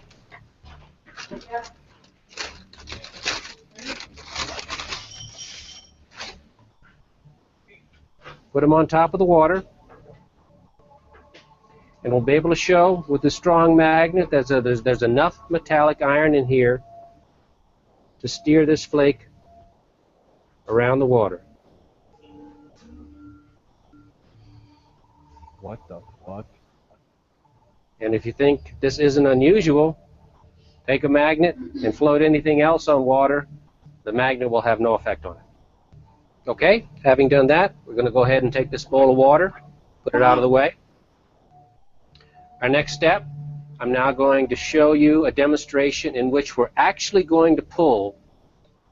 Put them on top of the water. And we'll be able to show with the strong magnet that there's enough metallic iron in here to steer this flake around the water. What the fuck? And if you think this isn't unusual, take a magnet and float anything else on water. The magnet will have no effect on it. Okay, having done that, we're going to go ahead and take this bowl of water, put it out of the way. Our next step, I'm now going to show you a demonstration in which we're actually going to pull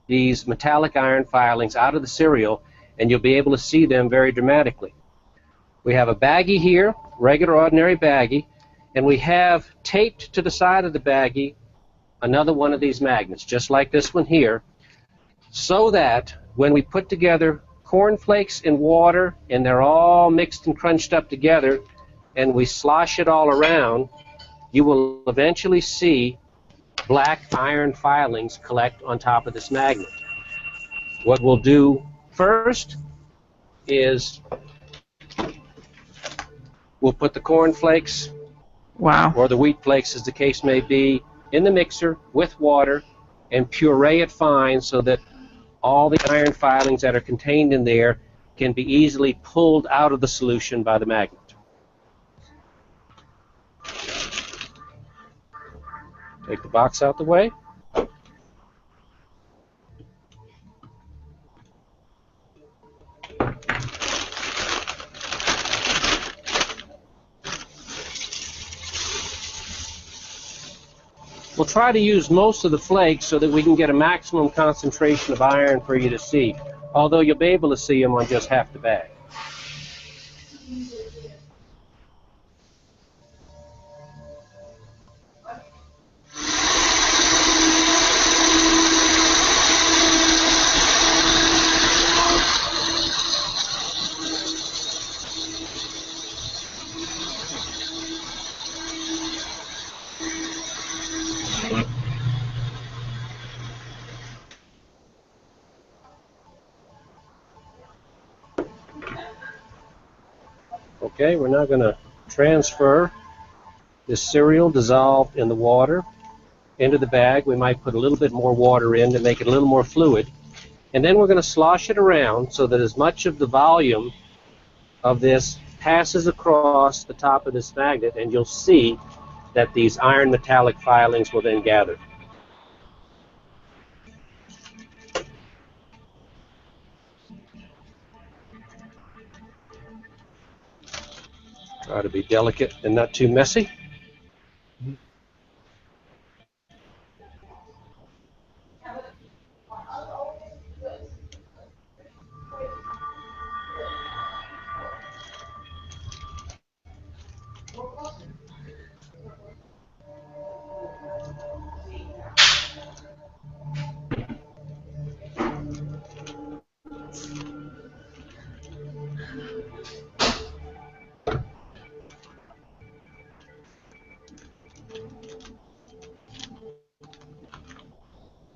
these metallic iron filings out of the cereal, and you'll be able to see them very dramatically. We have a baggie here, regular ordinary baggie, and we have taped to the side of the baggie another one of these magnets, just like this one here, so that when we put together cornflakes and water, and they're all mixed and crunched up together, and we slosh it all around, you will eventually see black iron filings collect on top of this magnet. What we'll do first is we'll put the cornflakes, or the wheat flakes as the case may be, in the mixer with water and puree it fine so that all the iron filings that are contained in there can be easily pulled out of the solution by the magnet. Take the box out the way. We'll try to use most of the flakes so that we can get a maximum concentration of iron for you to see, although you'll be able to see them on just half the bag. Okay, we're now going to transfer this cereal dissolved in the water into the bag. We might put a little bit more water in to make it a little more fluid. And then we're going to slosh it around so that as much of the volume of this passes across the top of this magnet, and you'll see that these iron metallic filings will then gather. Try to be delicate and not too messy.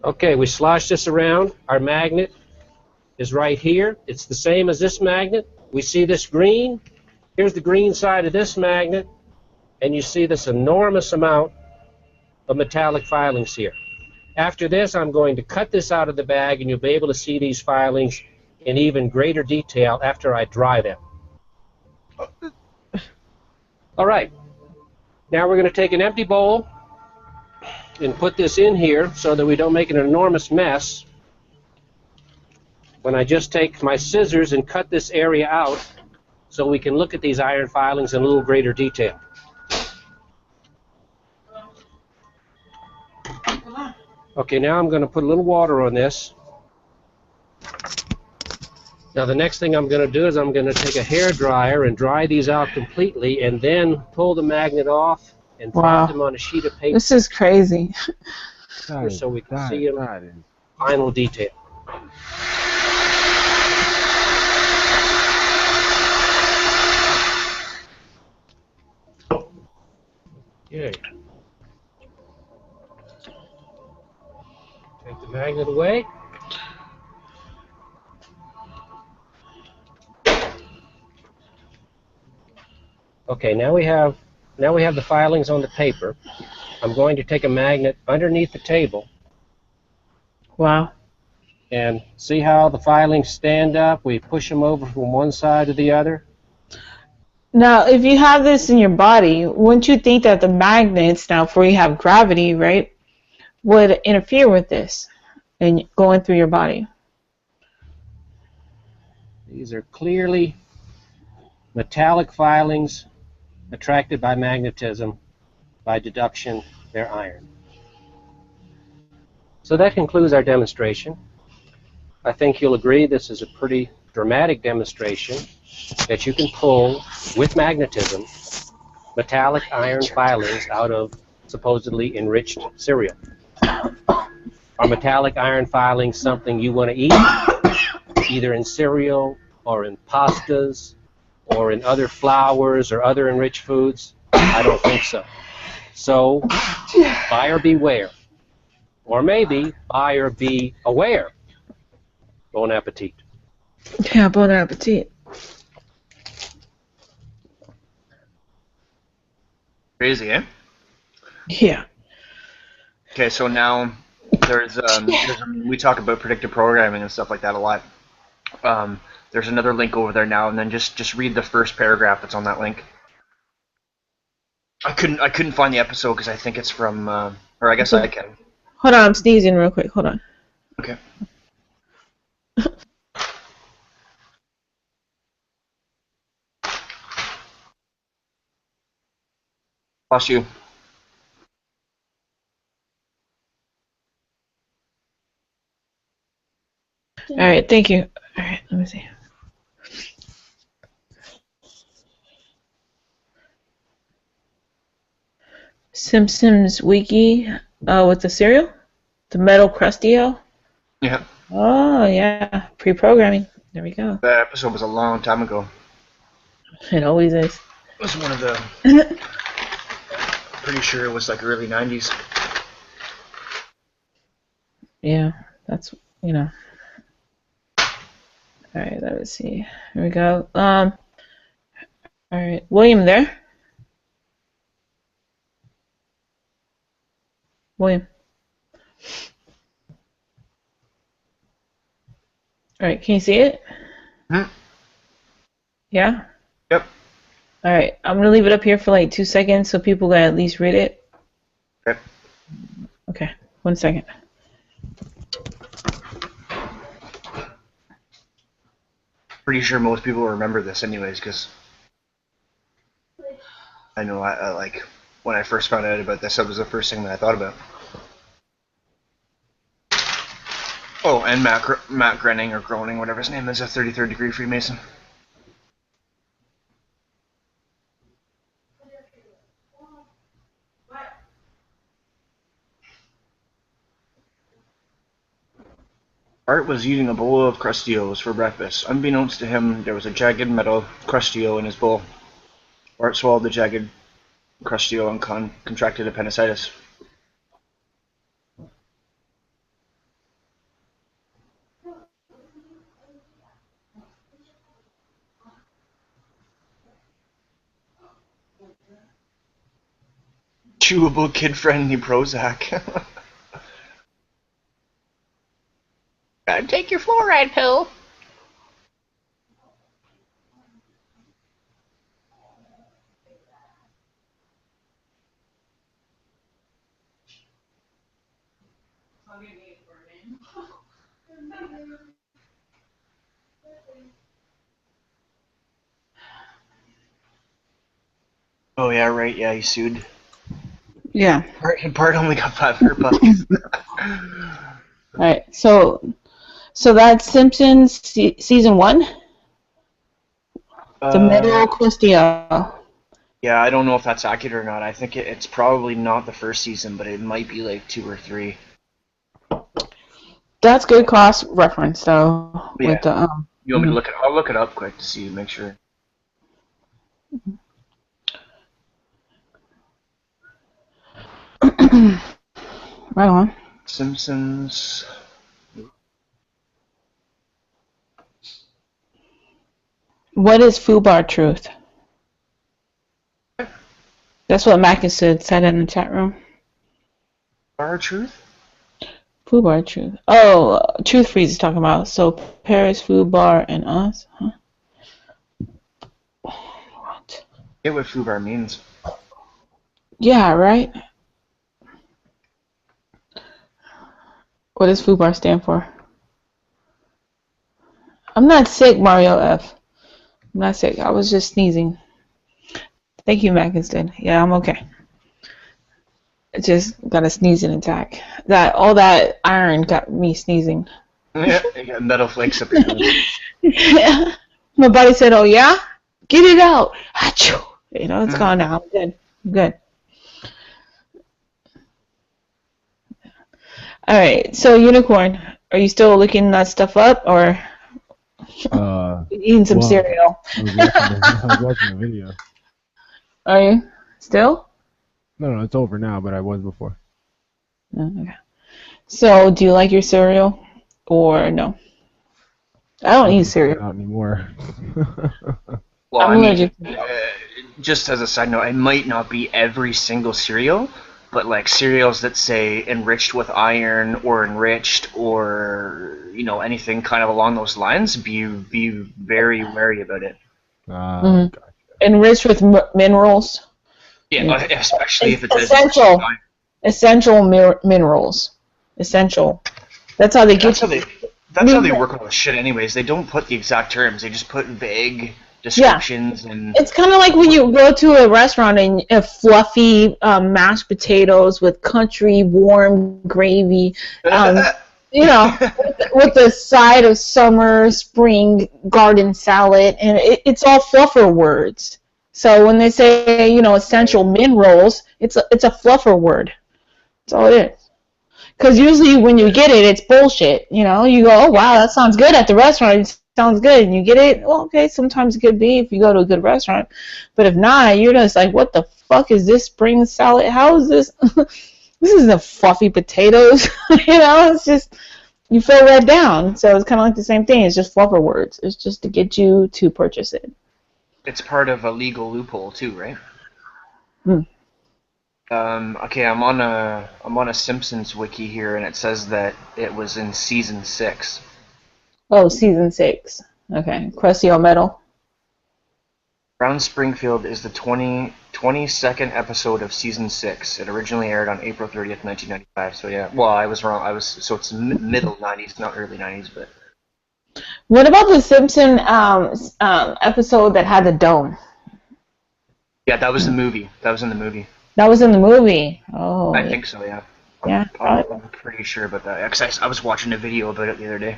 Okay, we slosh this around. Our magnet is right here. It's the same as this magnet. We see this green. Here's the green side of this magnet, and you see this enormous amount of metallic filings here. After this, I'm going to cut this out of the bag, and you'll be able to see these filings in even greater detail after I dry them. All right, now we're going to take an empty bowl and put this in here so that we don't make an enormous mess. When I just take my scissors and cut this area out so we can look at these iron filings in a little greater detail. Okay, now I'm going to put a little water on this. Now the next thing I'm going to do is I'm going to take a hair dryer and dry these out completely, and then pull the magnet off and drop them on a sheet of paper. This is crazy. So we can see them in final detail. Okay. Take the magnet away. Okay, now we have the filings on the paper. I'm going to take a magnet underneath the table. Wow. And see how the filings stand up? We push them over from one side to the other. Now, if you have this in your body, wouldn't you think that the magnets, now before you have gravity, right, would interfere with this and going through your body? These are clearly metallic filings attracted by magnetism. By deduction, they're iron. So that concludes our demonstration. I think you'll agree this is a pretty dramatic demonstration that you can pull, with magnetism, metallic iron filings out of supposedly enriched cereal. Are metallic iron filings something you want to eat, either in cereal or in pastas or in other flours or other enriched foods? I don't think so. So, buyer beware. Or maybe buyer be aware. Bon appetit. Yeah, bon appetit. Crazy, eh? Yeah. Okay, so now we talk about predictive programming and stuff like that a lot. There's another link over there now, and then just read the first paragraph that's on that link. I couldn't find the episode because I think it's from, or I guess I can. Hold on, I'm sneezing real quick. Hold on. Okay. Lost you. All right, thank you. All right, let me see. Simpsons Wiki with the cereal? The Metal Crustio? Yeah. Oh, yeah. Pre-programming. There we go. That episode was a long time ago. It always is. It was one of the... pretty sure it was like early 90s. Yeah, that's, you know. Alright, let me see. Here we go. Alright, William there? William. Alright, can you see it? Yeah? Yep. Alright, I'm gonna leave it up here for like 2 seconds so people can at least read it. Okay. Okay, 1 second. Pretty sure most people remember this anyways, because I know I like when I first found out about this, that was the first thing that I thought about. Oh, and Matt Groening, or Groening, whatever his name is, a 33rd degree Freemason. Art was eating a bowl of Crustios for breakfast. Unbeknownst to him, there was a jagged metal Crustio in his bowl. Art swallowed the jagged Crustio and contracted appendicitis. Chewable, kid-friendly Prozac. Take your fluoride pill. Oh yeah, right. Yeah, he sued. Yeah. Bart only got $500. All right. So that's Simpsons season 1. The Middle Questio. Yeah, I don't know if that's accurate or not. I think it's probably not the first season, but it might be like 2 or 3. That's good cross reference though. Yeah. With the You want me to look it? I'll look it up quick to see, make sure. Right on. Simpsons. What is FUBAR truth? That's what Mackinson said in the chat room. FUBAR truth? FUBAR truth. Oh, Truth Freeze is talking about. So Paris, FUBAR, and us. Huh? Get what FUBAR means. Yeah, right. What does FUBAR stand for? I'm not sick, Mario F. I'm not sick. I was just sneezing. Thank you, Mackinson. Yeah, I'm okay. I just got a sneezing attack. All that iron got me sneezing. Yeah, you got metal flakes up your nose. Yeah. My body said, "Oh yeah, get it out." Achoo. You know, it's gone now. I'm good. I'm good. All right. So, Unicorn, are you still looking that stuff up, or eating some cereal? I was watching the video. Are you still? No, it's over now, but I was before. Okay. So, do you like your cereal, or no? I don't eat cereal. Not anymore. Well, I'm allergic. Just as a side note, it might not be every single cereal, but like cereals that say enriched with iron or enriched or anything kind of along those lines, be very wary about it. Gotcha. Enriched with minerals. Yeah, especially if it's essential minerals. Essential. That's how they get you. That's how they work on the shit anyways. They don't put the exact terms. They just put vague descriptions and... It's kind of like when you go to a restaurant and a fluffy mashed potatoes with country warm gravy, with the side of summer, spring, garden salad, and it's all fluffer words. So when they say, essential minerals, it's a fluffer word. That's all it is. Because usually when you get it, it's bullshit. You go, oh, wow, that sounds good at the restaurant. It sounds good. And you get it, well, okay, sometimes it could be if you go to a good restaurant. But if not, you're just like, what the fuck is this spring salad? How is this? This isn't fluffy potatoes. It's just, you feel let down. So it's kind of like the same thing. It's just fluffer words. It's just to get you to purchase it. It's part of a legal loophole too, right? Okay, I'm on a Simpsons wiki here, and it says that it was in season 6. Oh, season 6. Okay, Questio Metal. Brown Springfield is the 22nd episode of season 6. It originally aired on April 30th, 1995. So yeah, well, I was wrong. So it's middle 90s, not early 90s, but. What about the Simpson episode that had the dome? Yeah, that was the movie. That was in the movie. That was in the movie. Oh. I think so, yeah. Yeah. I'm pretty sure about that. Because I was watching a video about it the other day.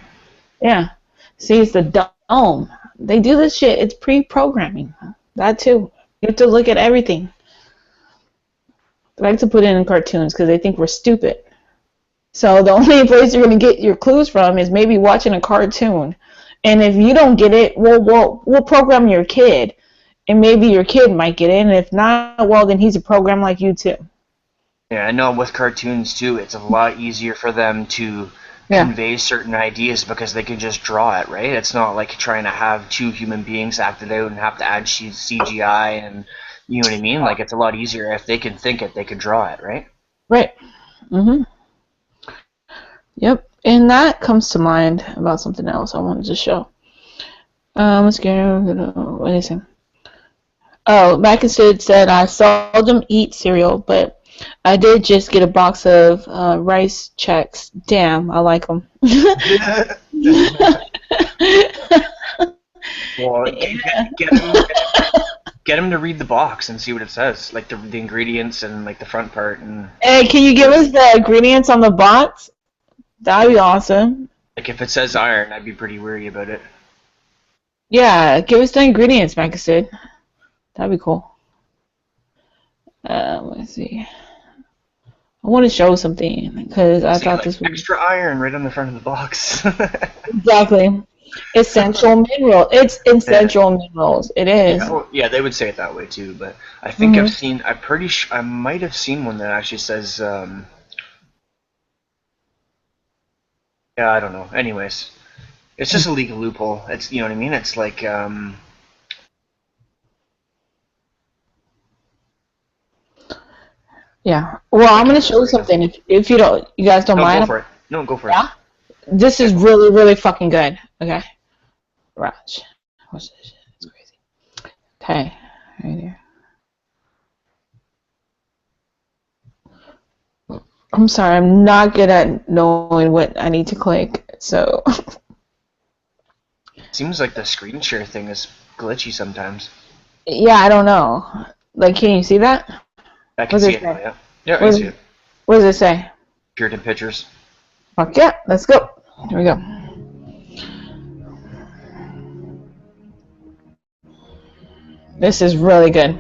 Yeah. See, it's the dome. They do this shit. It's pre-programming. That too. You have to look at everything. They like to put it in cartoons because they think we're stupid. So the only place you're going to get your clues from is maybe watching a cartoon. And if you don't get it, we'll program your kid. And maybe your kid might get it, and if not, well, then he's a program like you too. Yeah, I know with cartoons too, it's a lot easier for them to convey certain ideas because they can just draw it, right? It's not like trying to have 2 human beings act it out and have to add CGI and, you know what I mean? Like, it's a lot easier if they can think it, they can draw it, right? Right. Yep, and that comes to mind about something else I wanted to show. Let's go, what is it? Oh, Mackinson said, I seldom eat cereal, but I did just get a box of rice checks. Damn, I like them. Well, Get him to read the box and see what it says, like the ingredients and like the front part, and Hey, can you give us the ingredients on the box? That'd be awesome. like if it says iron, I'd be pretty worried about it. Yeah, give us the ingredients, Macacid. That'd be cool. Let's see. I want to show something because I See, thought like, this was extra iron right on the front of the box. exactly essential mineral. It's essential minerals. It is. Yeah, well, yeah, they would say it that way too, but I think Mhm. I've seen. I'm pretty sure I might have seen one that actually says. Yeah, I don't know. Anyways, it's just a legal loophole. It's, you know what I mean. It's like Yeah. Well, I'm gonna show something if you guys don't no, mind. go for it. No, go for it. Yeah. This is really, really fucking good. Okay. Watch. What's this? It's crazy. Okay. Right here. I'm sorry. I'm not good at knowing what I need to click. So. Seems like the screen share thing is glitchy sometimes. Yeah, I don't know. Like, can you see that? I can What does see it it now, say? yeah. Yeah, I What can does see it- it. What does it say? Puritan Pictures. Fuck yeah. Let's go. Here we go. This is really good.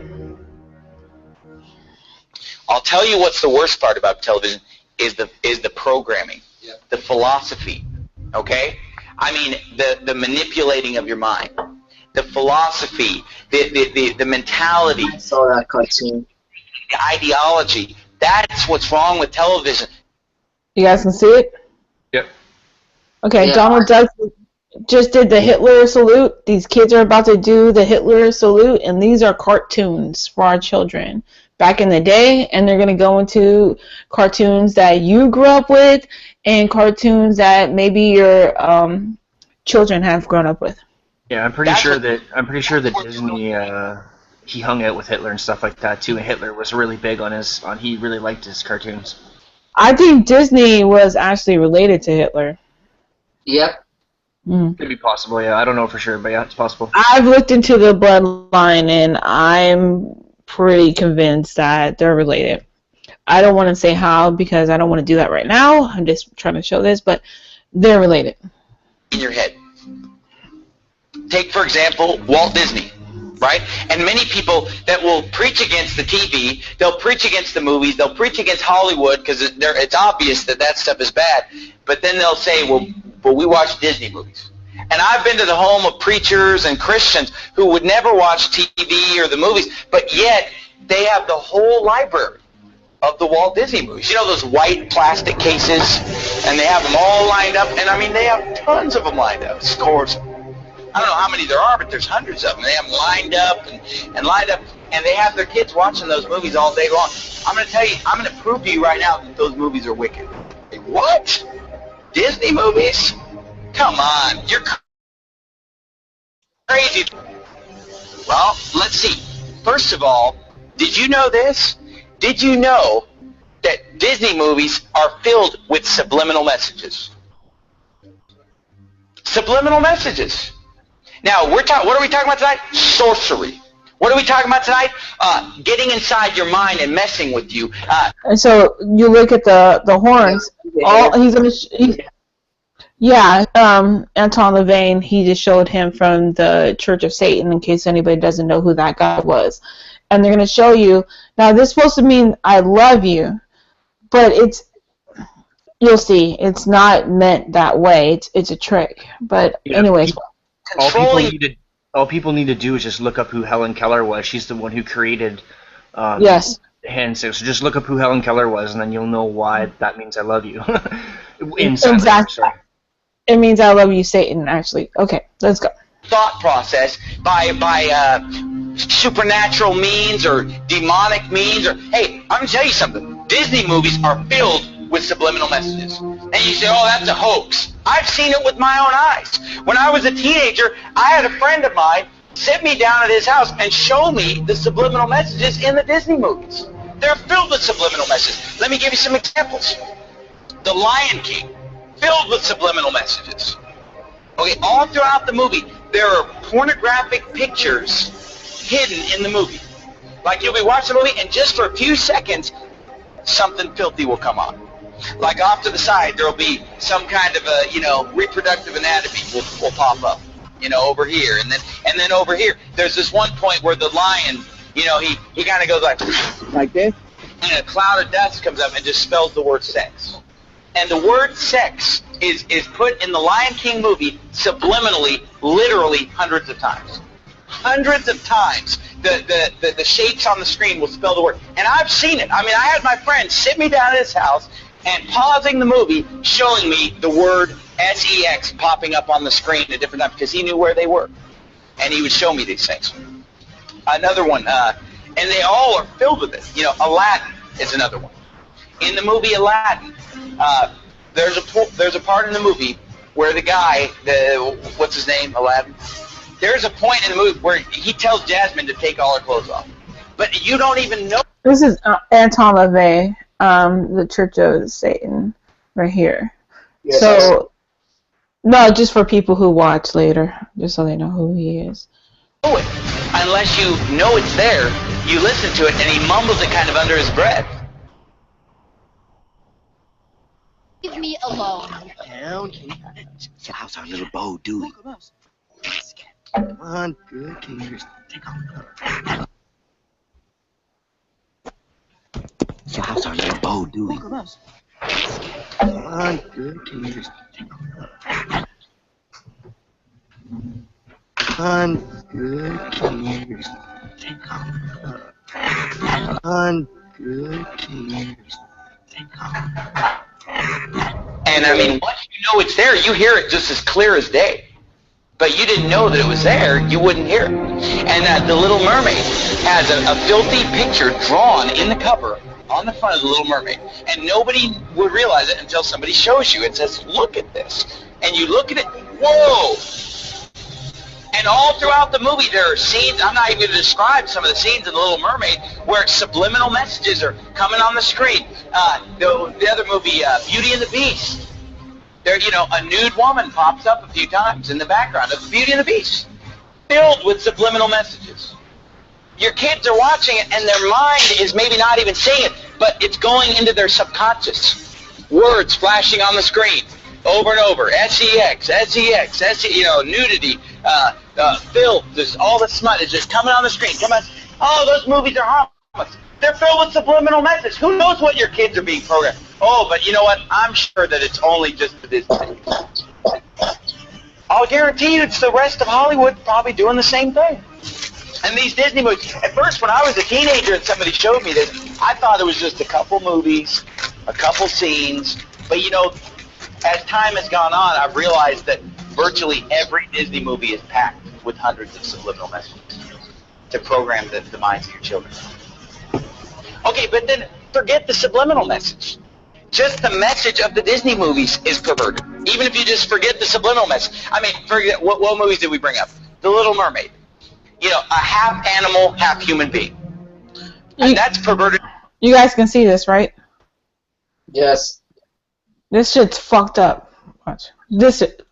I'll tell you what's the worst part about television is the programming, the philosophy. Okay, I mean the manipulating of your mind, the philosophy, the mentality. I saw that cartoon. The ideology. That's what's wrong with television. You guys can see it? Yep. Okay, Yeah. Donald Duck just did the Hitler salute. These kids are about to do the Hitler salute, and these are cartoons for our children back in the day, and they're going to go into cartoons that you grew up with and cartoons that maybe your children have grown up with. Yeah, I'm pretty sure that Disney he hung out with Hitler and stuff like that too, and Hitler was really big on he really liked his cartoons. I think Disney was actually related to Hitler. Yep. Could be possible, yeah. I don't know for sure, but yeah, it's possible. I've looked into the bloodline, and I'm pretty convinced that they're related. I don't want to say how because I don't want to do that right now. I'm just trying to show this, but they're related. In your head. Take, for example, Walt Disney, right? And many people that will preach against the TV, they'll preach against the movies, they'll preach against Hollywood because it's obvious that stuff is bad. But then they'll say, well, we watch Disney movies. And I've been to the home of preachers and Christians who would never watch TV or the movies, but yet they have the whole library of the Walt Disney movies. You know those white plastic cases? And they have them all lined up. And, I mean, they have tons of them lined up. Scores. I don't know how many there are, but there's hundreds of them. They have them lined up and lined up. And they have their kids watching those movies all day long. I'm going to tell you, I'm going to prove to you right now that those movies are wicked. Like, what? Disney movies? Come on. You're crazy. Well, let's see. First of all, did you know this? Did you know that Disney movies are filled with subliminal messages? Subliminal messages. Now, what are we talking about tonight? Sorcery. What are we talking about tonight? Getting inside your mind and messing with you. And so you look at the horns. Anton LaVey, he just showed him from the Church of Satan in case anybody doesn't know who that guy was. And they're going to show you. Now, this is supposed to mean I love you, but you'll see, it's not meant that way. It's a trick. But anyways. All people need to do is just look up who Helen Keller was. She's the one who created yes. hand signals. So just look up who Helen Keller was, and then you'll know why that means I love you. Exactly. It means I love you, Satan, actually. Okay, let's go. Thought process by supernatural means or demonic means. Or hey, I'm going to tell you something. Disney movies are filled with subliminal messages. And you say, oh, that's a hoax. I've seen it with my own eyes. When I was a teenager, I had a friend of mine sit me down at his house and show me the subliminal messages in the Disney movies. They're filled with subliminal messages. Let me give you some examples. The Lion King, filled with subliminal messages. Okay, all throughout the movie, there are pornographic pictures hidden in the movie. Like you'll be watching the movie, and just for a few seconds, something filthy will come on. Like off to the side, there'll be some kind of a, reproductive anatomy will pop up, over here, and then over here. There's this one point where the lion, he kind of goes like this, and a cloud of dust comes up and just spells the word sex. And the word sex is put in the Lion King movie subliminally, literally hundreds of times. Hundreds of times. The shapes on the screen will spell the word. And I've seen it. I mean, I had my friend sit me down at his house and pausing the movie, showing me the word sex popping up on the screen at different times because he knew where they were. And he would show me these things. Another one, and they all are filled with it. Aladdin is another one. In the movie Aladdin, there's a part in the movie where the guy, what's his name, Aladdin? There's a point in the movie where he tells Jasmine to take all her clothes off. But you don't even know. This is Anton LaVey, the Church of Satan, right here. Yes. So, no, just for people who watch later, just so they know who he is. Unless you know it's there, you listen to it, and he mumbles it kind of under his breath. Leave me alone. Down. So how's our little Bo doing? Come on, good. Can you just take off? So how's our little Bo doing? Come on, good. Can you just take off? Come on, good. Can you just take off? Come on, good. Can you just take off? And I mean, once you know it's there, you hear it just as clear as day. But you didn't know that it was there, you wouldn't hear it. And The Little Mermaid has a filthy picture drawn in the cover on the front of The Little Mermaid. And nobody would realize it until somebody shows you and says, look at this. And you look at it, whoa! And all throughout the movie there are scenes, I'm not even going to describe some of the scenes in The Little Mermaid, where subliminal messages are coming on the screen. The other movie, Beauty and the Beast. There, a nude woman pops up a few times in the background of Beauty and the Beast, filled with subliminal messages. Your kids are watching it, and their mind is maybe not even seeing it, but it's going into their subconscious. Words flashing on the screen over and over. sex, nudity, filth, just all the smut is just coming on the screen. Come on. Oh, those movies are harmless. They're filled with subliminal messages. Who knows what your kids are being programmed? Oh, but you know what? I'm sure that it's only just for this thing. I'll guarantee you it's the rest of Hollywood probably doing the same thing. And these Disney movies, at first when I was a teenager and somebody showed me this, I thought it was just a couple movies, a couple scenes. But as time has gone on, I've realized that virtually every Disney movie is packed with hundreds of subliminal messages to program the minds of your children. Okay, but then forget the subliminal message. Just the message of the Disney movies is perverted. Even if you just forget the subliminal message. I mean, forget what movies did we bring up? The Little Mermaid. A half animal, half human being. And that's perverted. You guys can see this, right? Yes. This shit's fucked up. Watch.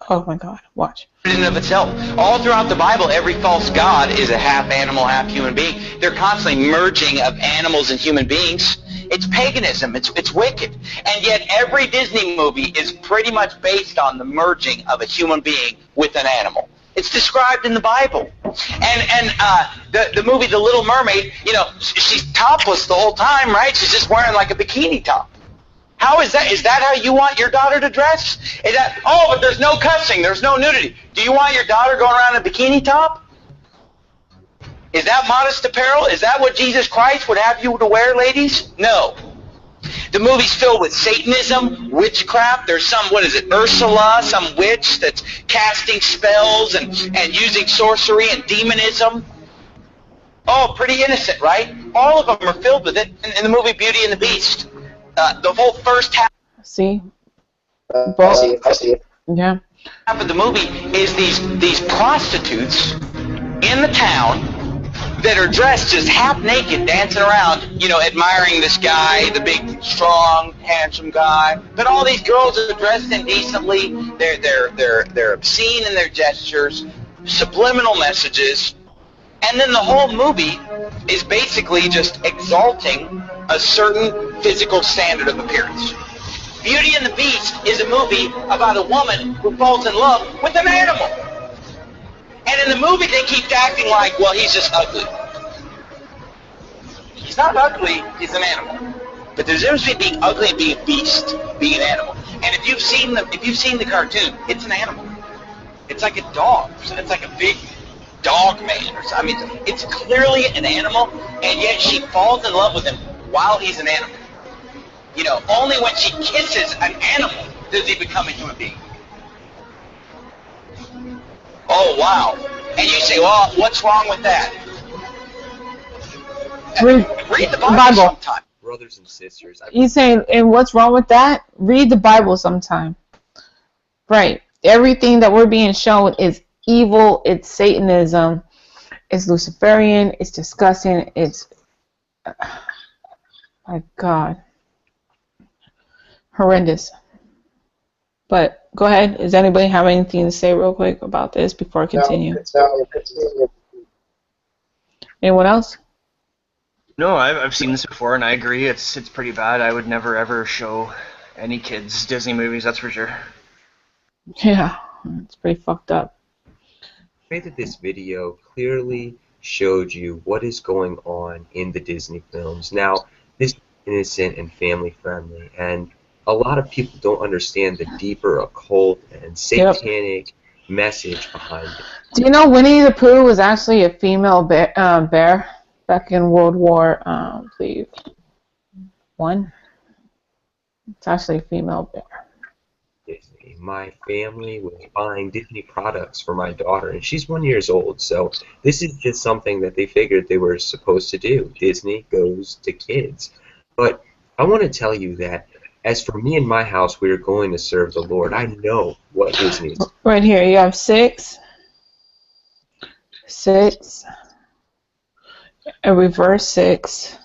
Oh my god, watch. In and of itself. All throughout the Bible, every false god is a half animal, half human being. They're constantly merging of animals and human beings. It's paganism. It's wicked. And yet every Disney movie is pretty much based on the merging of a human being with an animal. It's described in the Bible. And the movie The Little Mermaid, she's topless the whole time, right? She's just wearing like a bikini top. How is that? Is that how you want your daughter to dress? But there's no cussing, there's no nudity. Do you want your daughter going around in a bikini top? Is that modest apparel? Is that what Jesus Christ would have you to wear, ladies? No. The movie's filled with Satanism, witchcraft. There's some, Ursula, some witch that's casting spells and using sorcery and demonism. Oh, pretty innocent, right? All of them are filled with it in the movie Beauty and the Beast. The whole first half. See? I see it. Yeah. Half of the movie is these prostitutes in the town that are dressed just half naked, dancing around, admiring this guy, the big, strong, handsome guy. But all these girls are dressed indecently. They're obscene in their gestures, subliminal messages. And then the whole movie is basically just exalting a certain physical standard of appearance. Beauty and the Beast is a movie about a woman who falls in love with an animal. And in the movie they keep acting like, well, he's just ugly. He's not ugly, he's an animal. But there's a difference between being ugly and being a beast, being an animal. And if you've seen the cartoon, it's an animal. It's like a dog. It's like a big dog man or something. I mean, it's clearly an animal, and yet she falls in love with him while he's an animal. You know, only when she kisses an animal does he become a human being. Oh, wow. And you say, well, what's wrong with that? Read the Bible sometime. Brothers and sisters. You saying, and what's wrong with that? Read the Bible sometime. Right. Everything that we're being shown is evil, it's Satanism, it's Luciferian, it's disgusting, it's, my God, horrendous. But go ahead. Does anybody have anything to say real quick about this before I continue? Anyone else? No, I've seen this before, and I agree. It's pretty bad. I would never ever show any kids Disney movies. That's for sure. Yeah, it's pretty fucked up. I pray that this video clearly showed you what is going on in the Disney films. Now, this is innocent and family friendly, and a lot of people don't understand the deeper occult and satanic message behind it. Do you know Winnie the Pooh was actually a female bear back in World War, I believe, I? It's actually a female bear. Disney. My family was buying Disney products for my daughter, and she's 1 year old, so this is just something that they figured they were supposed to do. Disney goes to kids. But I want to tell you that as for me and my house, we are going to serve the Lord. I know what Disney is. Right here, you have 6, a reverse 6,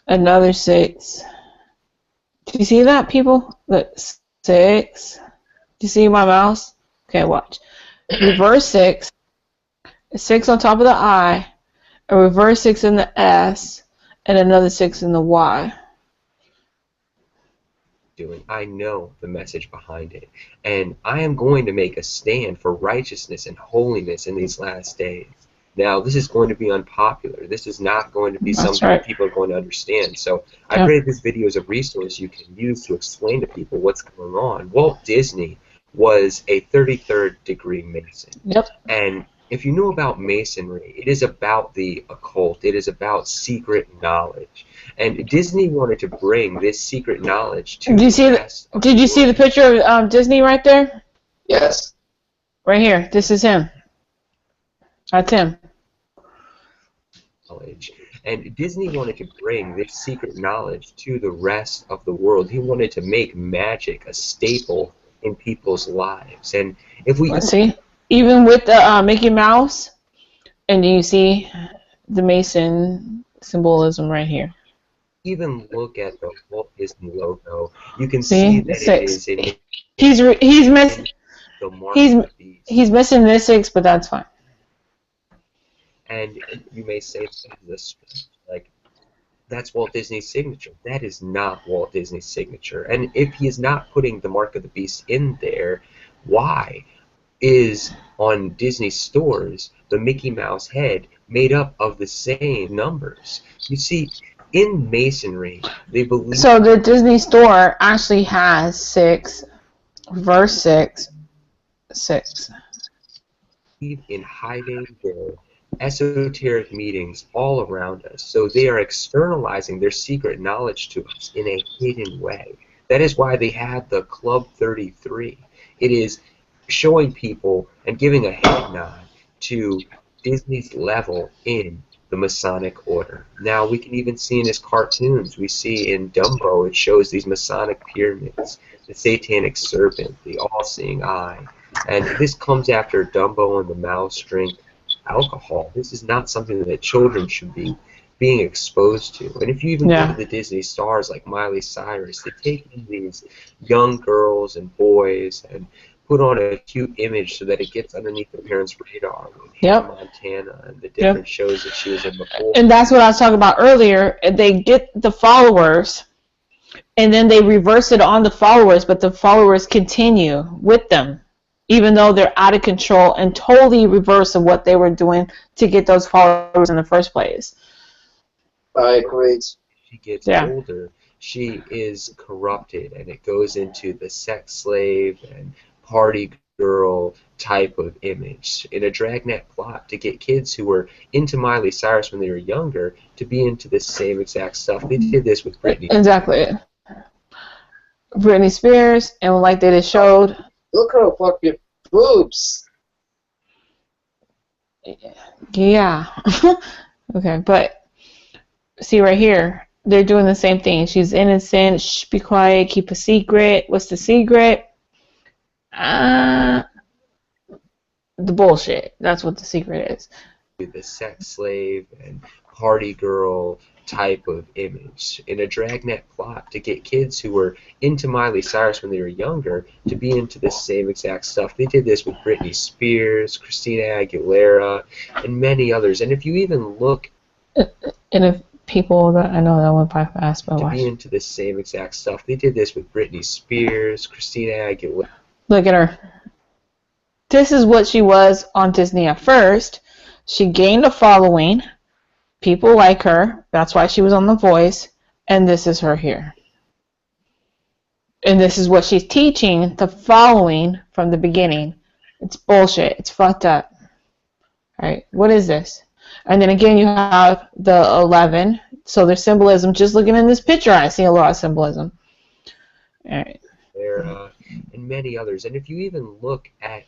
another 6. Do you see that, people? Look, 6. Do you see my mouse? Okay, watch. Reverse 6, a 6 on top of the I, a reverse 6 in the S, and another 6 in the Y. I know the message behind it, and I am going to make a stand for righteousness and holiness in these last days. Now, this is going to be unpopular. This is not going to be something that people are going to understand. So I pray this video is a resource you can use to explain to people what's going on. Walt Disney was a 33rd degree Mason. Yep. And if you know about Masonry, it is about the occult. It is about secret knowledge. And Disney wanted to bring this secret knowledge to Did you see the picture of Disney right there? Yes. Right here. This is him. That's him. And Disney wanted to bring this secret knowledge to the rest of the world. He wanted to make magic a staple in people's lives. And if we Let's see, even with the Mickey Mouse, and you see the Mason symbolism right here. Even look at the Walt Disney logo, you can see that 6. it is He's missing this 6, but that's fine. And you may say this, like, that's Walt Disney's signature. That is not Walt Disney's signature. And if he is not putting the mark of the beast in there, why is on Disney stores the Mickey Mouse head made up of the same numbers? You see, in Masonry, they believe... So the Disney store actually has 6, verse 6, 6. In hiding their esoteric meetings all around us. So they are externalizing their secret knowledge to us in a hidden way. That is why they have the Club 33. It is showing people and giving a head nod to Disney's level in the Masonic order. Now we can even see in his cartoons, we see in Dumbo, it shows these Masonic pyramids, the satanic serpent, the all-seeing eye. And this comes after Dumbo and the mouse drink alcohol. This is not something that children should be being exposed to. And if you even look at the Disney stars like Miley Cyrus, they take in these young girls and boys and put on a cute image so that it gets underneath the parents' radar. With Yep. Hannah Montana and the different shows that she was in before. And that's what I was talking about earlier. They get the followers, and then they reverse it on the followers, but the followers continue with them, even though they're out of control and totally reverse of what they were doing to get those followers in the first place. I agree. She gets older, she is corrupted, and it goes into the sex slave and party girl type of image in a dragnet plot to get kids who were into Miley Cyrus when they were younger to be into the same exact stuff. They did this with Britney. Exactly. Britney Spears, and like they just showed. Look at her fucking boobs. Yeah. Okay, but see right here, they're doing the same thing. She's innocent. Shh, be quiet. Keep a secret. What's the secret? The bullshit. That's what the secret is. The sex slave and party girl type of image in a dragnet plot to get kids who were into Miley Cyrus when they were younger to be into the same exact stuff. They did this with Britney Spears, Christina Aguilera, and many others. And if you even look, And if people that I know that went by fast, but to watch. be into the same exact stuff, they did this with Britney Spears, Christina Aguilera. Look at her. This is what she was on Disney at first. She gained a following. People like her. That's why she was on The Voice. And this is her here. And this is what she's teaching the following from the beginning. It's bullshit. It's fucked up. Alright, what is this? And then again you have the 11. So there's symbolism. Just looking in this picture, I see a lot of symbolism. Alright. And many others. And if you even look at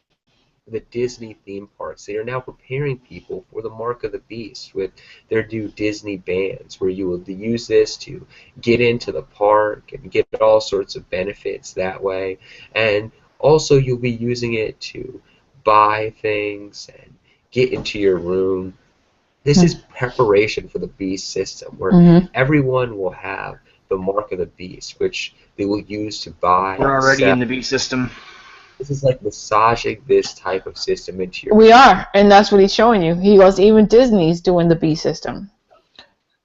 the Disney theme parks, they are now preparing people for the Mark of the Beast with their new Disney bands, where you will use this to get into the park and get all sorts of benefits that way. And also you'll be using it to buy things and get into your room. This is preparation for the Beast system, where everyone will have the Mark of the Beast, which they will use to buy. We're already sell. in the Beast system. This is like massaging this type of system into your. We are, and that's what he's showing you. He goes, even Disney's doing the B system.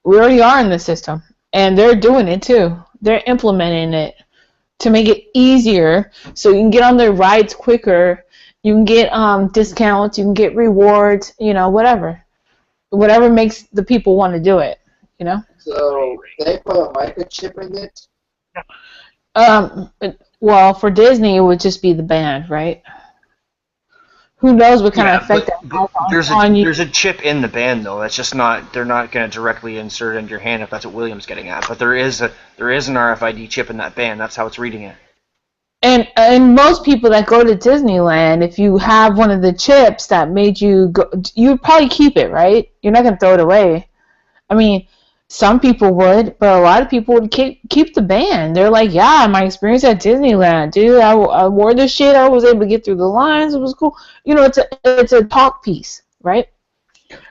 We already are in the system, and they're doing it too. They're implementing it to make it easier, so you can get on their rides quicker. You can get discounts. You can get rewards. You know, whatever makes the people want to do it. You know. So they put a microchip in it? Well, for Disney, it would just be the band, right? Who knows what kind of effect that has on you? There's a chip in the band, though. That's just not. They're not going to directly insert it into your hand if that's what William's getting at. But there is an RFID chip in that band. That's how it's reading it. And most people that go to Disneyland, if you have one of the chips that made you go, you'd probably keep it, right? You're not going to throw it away. I mean, some people would, but a lot of people would keep the band. They're like, yeah, my experience at Disneyland, dude, I wore this shit. I was able to get through the lines. It was cool. You know, it's a talk piece, right?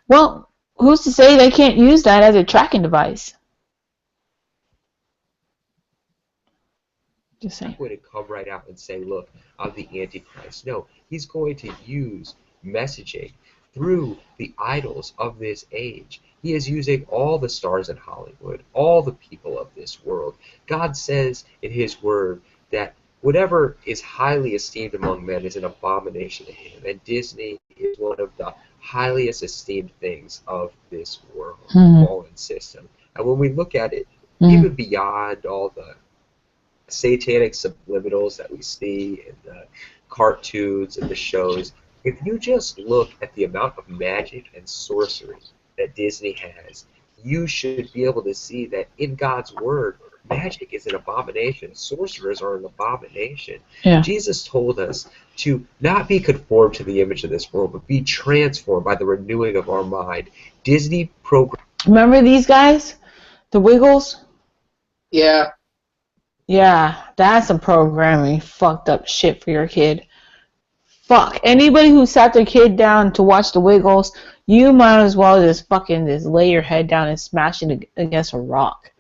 Well, who's to say they can't use that as a tracking device? Just saying. He's going to come right out and say, look, I'm the Antichrist. No, he's going to use messaging through the idols of this age. He is using all the stars in Hollywood, all the people of this world. God says in his word that whatever is highly esteemed among men is an abomination to him. And Disney is one of the highest esteemed things of this world, fallen system. And when we look at it, even beyond all the satanic subliminals that we see in the cartoons and the shows, if you just look at the amount of magic and sorcery that Disney has, you should be able to see that in God's word, magic is an abomination. Sorcerers are an abomination. Yeah. Jesus told us to not be conformed to the image of this world, but be transformed by the renewing of our mind. Disney program. Remember these guys? The Wiggles? Yeah. Yeah, that's some programming fucked up shit for your kid. Fuck. Anybody who sat their kid down to watch the Wiggles, you might as well just fucking just lay your head down and smash it against a rock.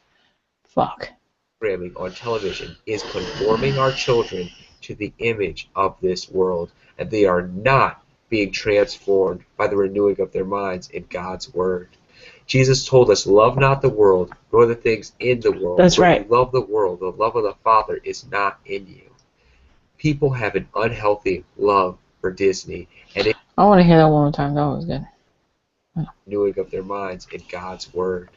Fuck. Programming on television is conforming our children to the image of this world, and they are not being transformed by the renewing of their minds in God's Word. Jesus told us, love not the world, nor the things in the world. That's right. If you love the world, the love of the Father is not in you. People have an unhealthy love for Disney, and it I want to hear that one more time. That was good. renewing of their minds in God's Word.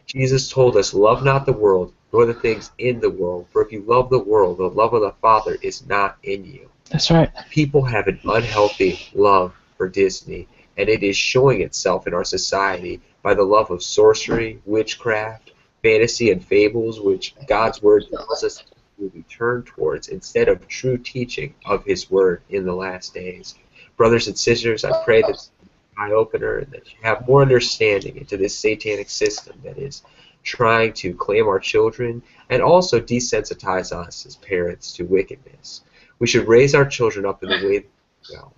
Jesus told us, love not the world, nor the things in the world. For if you love the world, the love of the Father is not in you. That's right. People have an unhealthy love for Disney, and it is showing itself in our society by the love of sorcery, witchcraft, fantasy, and fables, which God's Word tells us to be turned towards instead of true teaching of His Word in the last days. Brothers and sisters, I pray that it's an eye-opener and that you have more understanding into this satanic system that is trying to claim our children and also desensitize us as parents to wickedness. We should raise our children up in the way they go.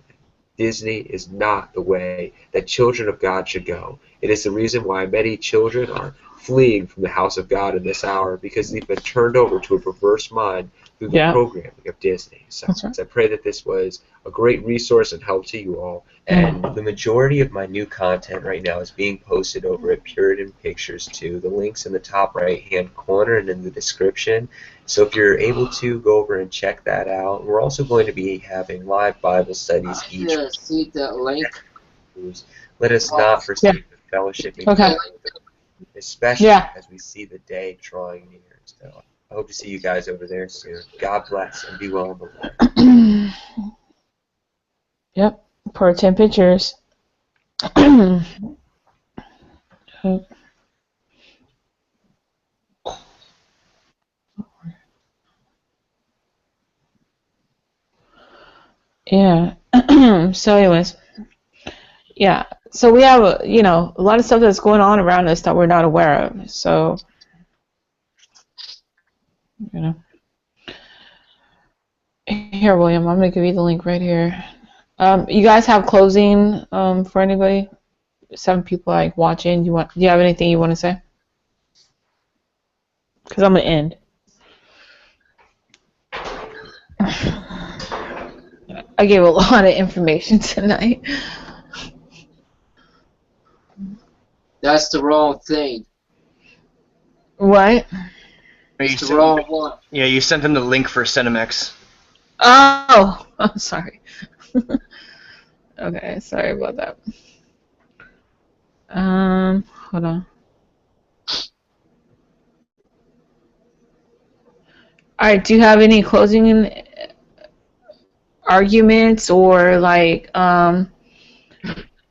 Disney is not the way that children of God should go. It is the reason why many children are fleeing from the house of God in this hour, because they've been turned over to a perverse mind through the programming of Disney. So I pray that this was a great resource and help to you all. And the majority of my new content right now is being posted over at Puritan Pictures too. The link's in the top right-hand corner and in the description. So if you're able to, go over and check that out. We're also going to be having live Bible studies each Yeah, see that link? Let us not forsake the fellowship, Okay. especially Yeah. as we see the day drawing near. So I hope to see you guys over there soon. God bless and be well in the Lord. Yep. Per 10 pictures. Yeah. So anyways, yeah. So we have, a lot of stuff that's going on around us that we're not aware of. So, Here, William, I'm going to give you the link right here. You guys have closing for anybody? 7 people like watching. Do you have anything you want to say? Because I'm going to end. I gave a lot of information tonight. That's the wrong thing. What? It's the wrong one. Yeah, you sent him the link for Cinemax. Oh, I'm sorry. Okay, sorry about that. Hold on. All right, do you have any closing arguments or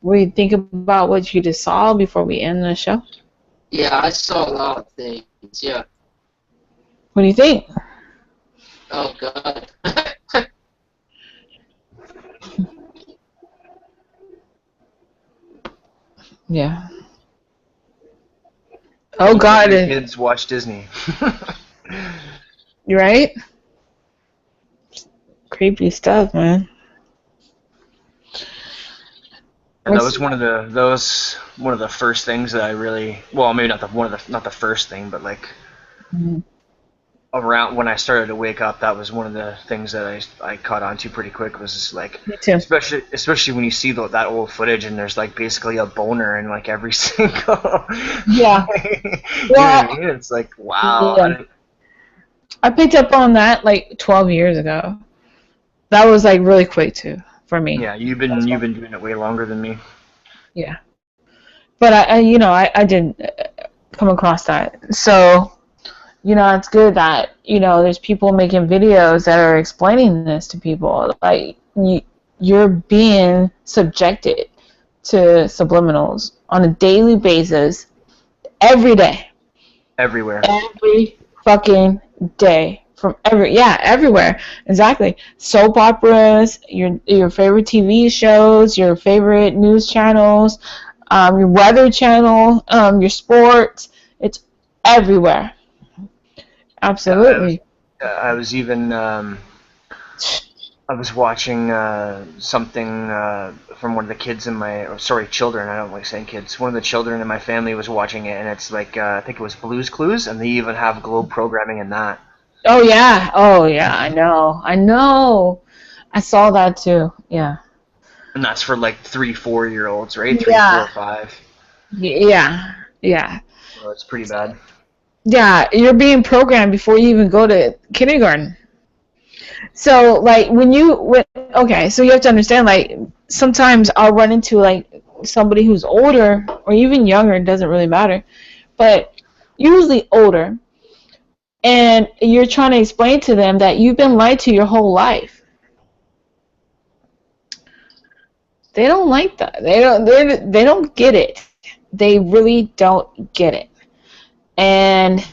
what do you think about what you just saw before we end the show? Yeah, I saw a lot of things. Yeah. What do you think? Oh God. Yeah. Oh God. Kids watch Disney. You right? Creepy stuff, man. And that was one of the first things that I really, well, maybe not the first thing, but around when I started to wake up, that was one of the things that I caught on to pretty quick. Was just like, me too. Especially when you see that old footage and there's basically a boner in every single. Yeah. You know what I mean? It's like, wow. Yeah. I picked up on that 12 years ago. That was really quick too for me. Yeah, you've been doing it way longer than me. Yeah. But I didn't come across that. So, it's good that, there's people making videos that are explaining this to people. You're being subjected to subliminals on a daily basis, every day. Everywhere. Every fucking day. Everywhere. Exactly. Soap operas, your favorite TV shows, your favorite news channels, your weather channel, your sports. It's everywhere. Absolutely. I was even I was watching something from one of the kids in children. I don't like saying kids. One of the children in my family was watching it, and it's I think it was Blue's Clues, and they even have Globe programming in that. Oh yeah, I know. I saw that too. Yeah. And that's for like 3-4-year-olds, right? 3, Yeah. 4, 5. Yeah. So it's pretty bad. Yeah, you're being programmed before you even go to kindergarten. So, like, okay, so you have to understand, like, sometimes I'll run into, like, somebody who's older, or even younger, it doesn't really matter, but usually older, and you're trying to explain to them that you've been lied to your whole life. They don't like that. They don't get it. They really don't get it. And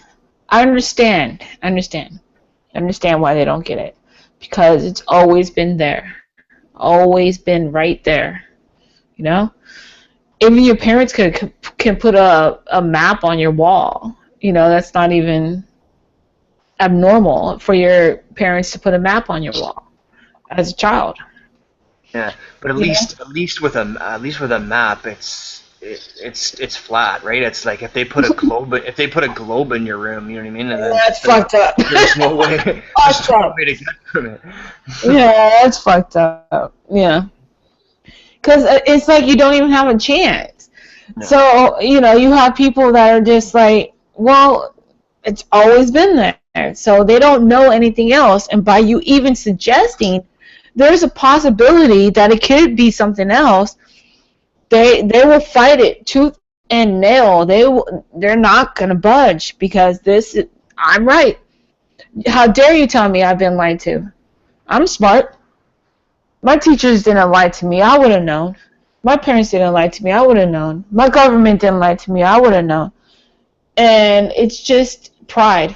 I understand why they don't get it, because it's always been there, always been right there, you know. Even your parents can put a map on your wall, you know. That's not even abnormal for your parents to put a map on your wall as a child. Yeah, but at least with a map, it's flat, right? It's like if they put a globe in your room, you know what I mean? And then That's fucked up. There's no way to get from it. Yeah, that's fucked up. Yeah, because it's like you don't even have a chance. No. So you know, you have people that are just like, well, it's always been there, so they don't know anything else. And by you even suggesting there's a possibility that it could be something else, they will fight it tooth and nail. They're not gonna budge, because I'm right. How dare you tell me I've been lied to? I'm smart. My teachers didn't lie to me. I would have known. My parents didn't lie to me. I would have known. My government didn't lie to me. I would have known. And it's just pride.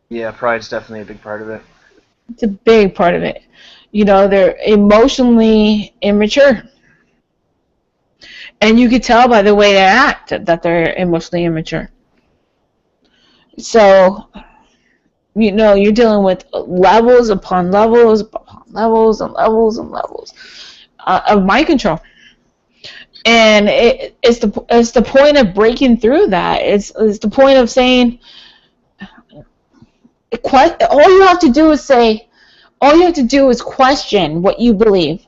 Yeah, pride's definitely a big part of it. It's a big part of it. You know, they're emotionally immature. And you could tell by the way they act that they're emotionally immature. So, you know, you're dealing with levels upon levels upon levels and levels and levels of mind control. And it's the point of breaking through that. It's the point of saying, all you have to do is question what you believe.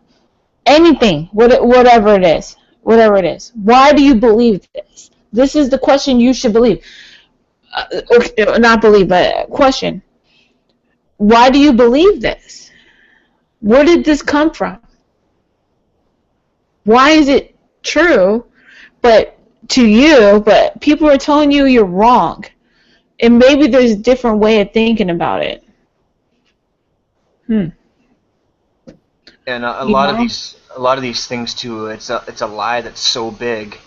Anything, whatever it is. Why do you believe this? This is the question you should believe. Not believe, but question. Why do you believe this? Where did this come from? Why is it true, but to you, but people are telling you you're wrong? And maybe there's a different way of thinking about it. And a lot of these things too. It's a lie that's so big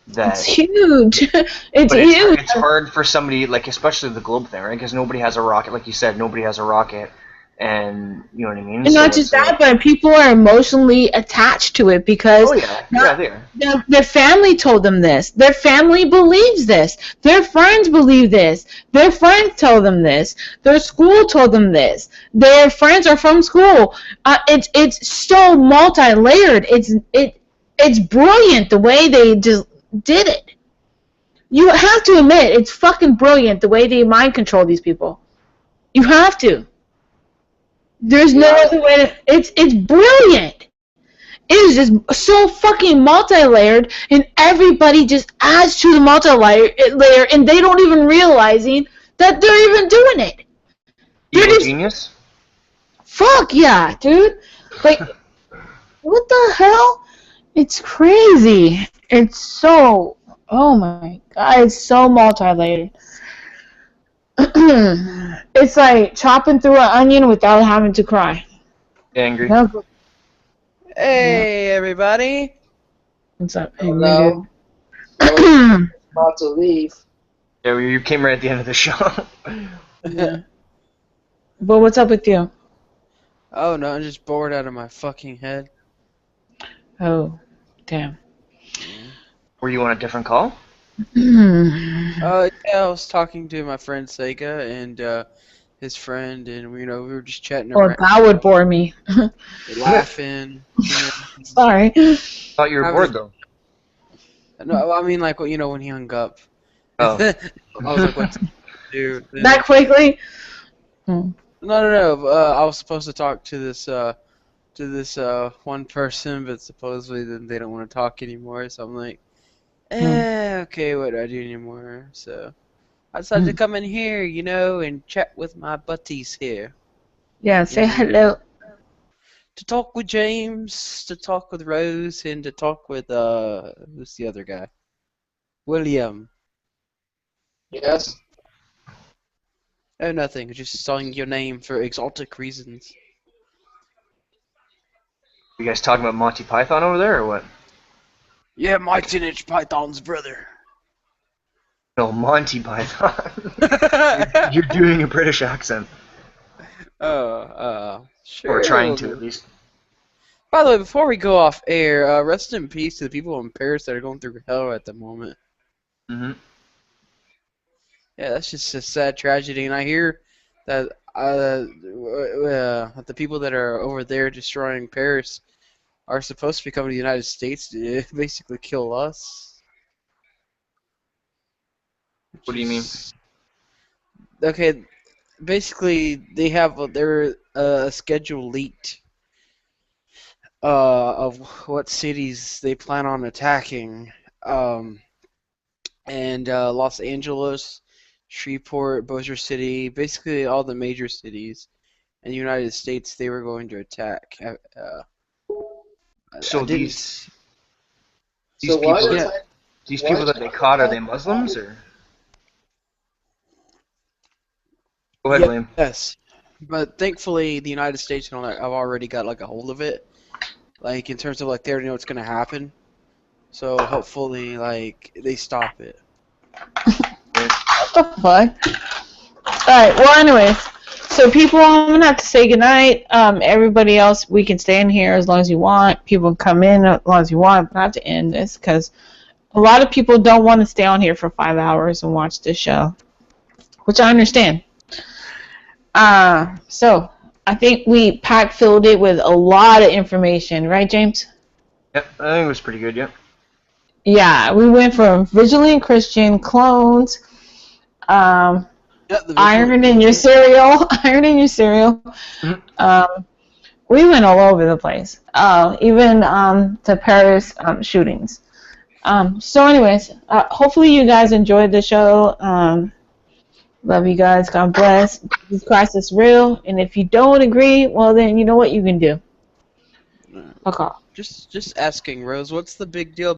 that it's huge. It's huge. It's hard for somebody, like, especially the globe thing, right? Because nobody has a rocket, like you said. Nobody has a rocket, and you know what I mean. And not just that, but people are emotionally attached to it because their family told them this. Their family believes this. Their friends believe this. Their friends tell them this. Their school told them this. Their friends are from school. It's so multi-layered. It's brilliant the way they just did it. You have to admit, it's fucking brilliant the way they mind control these people. You have to. There's no other way to. It's brilliant. It is just so fucking multi-layered, and everybody just adds to the multi-layer, and they don't even realizing that they're even doing it. You're just genius. Fuck yeah, dude! Like, what the hell? It's crazy. It's so. Oh my god! It's so multi-layered. It's like chopping through an onion without having to cry. Angry. Hey, everybody. What's up? Hello. About to leave. Yeah, you came right at the end of the show. Yeah. But what's up with you? Oh, no, I'm just bored out of my fucking head. Oh, damn. Were you on a different call? Yeah, I was talking to my friend Sega and his friend, and we were just chatting Well, around. that would bore me. Laughing. Sorry. Thought you were bored though. No, I mean when he hung up. Oh. I was like, what to do? That quickly? Hmm. No. I was supposed to talk to this one person, but supposedly then they don't want to talk anymore. So I'm like, okay, what do I do anymore? So I decided to come in here, and chat with my buddies here. Yeah, say hello. To talk with James, to talk with Rose, and to talk with who's the other guy? William. Yes. Oh, nothing. Just saying your name for exotic reasons. You guys talking about Monty Python over there, or what? Yeah, Mike Teenage Python's brother. No, Monty Python. You're doing a British accent. Sure. Or trying to, at least. By the way, before we go off air, rest in peace to the people in Paris that are going through hell at the moment. Mm-hmm. Yeah, that's just a sad tragedy, and I hear that the people that are over there destroying Paris are supposed to be coming to the United States to basically kill us. What do you mean? Okay, basically they have their schedule leaked of what cities they plan on attacking, and Los Angeles, Shreveport, Bossier City, basically all the major cities in the United States they were going to attack. So these So why people, is these why people is that they caught, are they Muslims or? Go ahead, Liam. Yes, but thankfully the United States and all that, I've already got like a hold of it, like in terms of like they already know what's gonna happen, so hopefully like they stop it. What the fuck? Alright, well anyways. So people, I'm gonna have to say goodnight. Everybody else, we can stay in here as long as you want. People can come in as long as you want, but I have to end this because a lot of people don't want to stay on here for 5 hours and watch this show, which I understand. So I think we filled it with a lot of information, right, James? Yep, I think it was pretty good. Yep. Yeah, we went from Vigilant Christian, clones, iron in your cereal, we went all over the place, even to Paris shootings. So anyways, hopefully you guys enjoyed the show. Love you guys. God bless. Jesus Christ is real. And if you don't agree, well then you know what you can do. Fuck off. Just asking, Rose, what's the big deal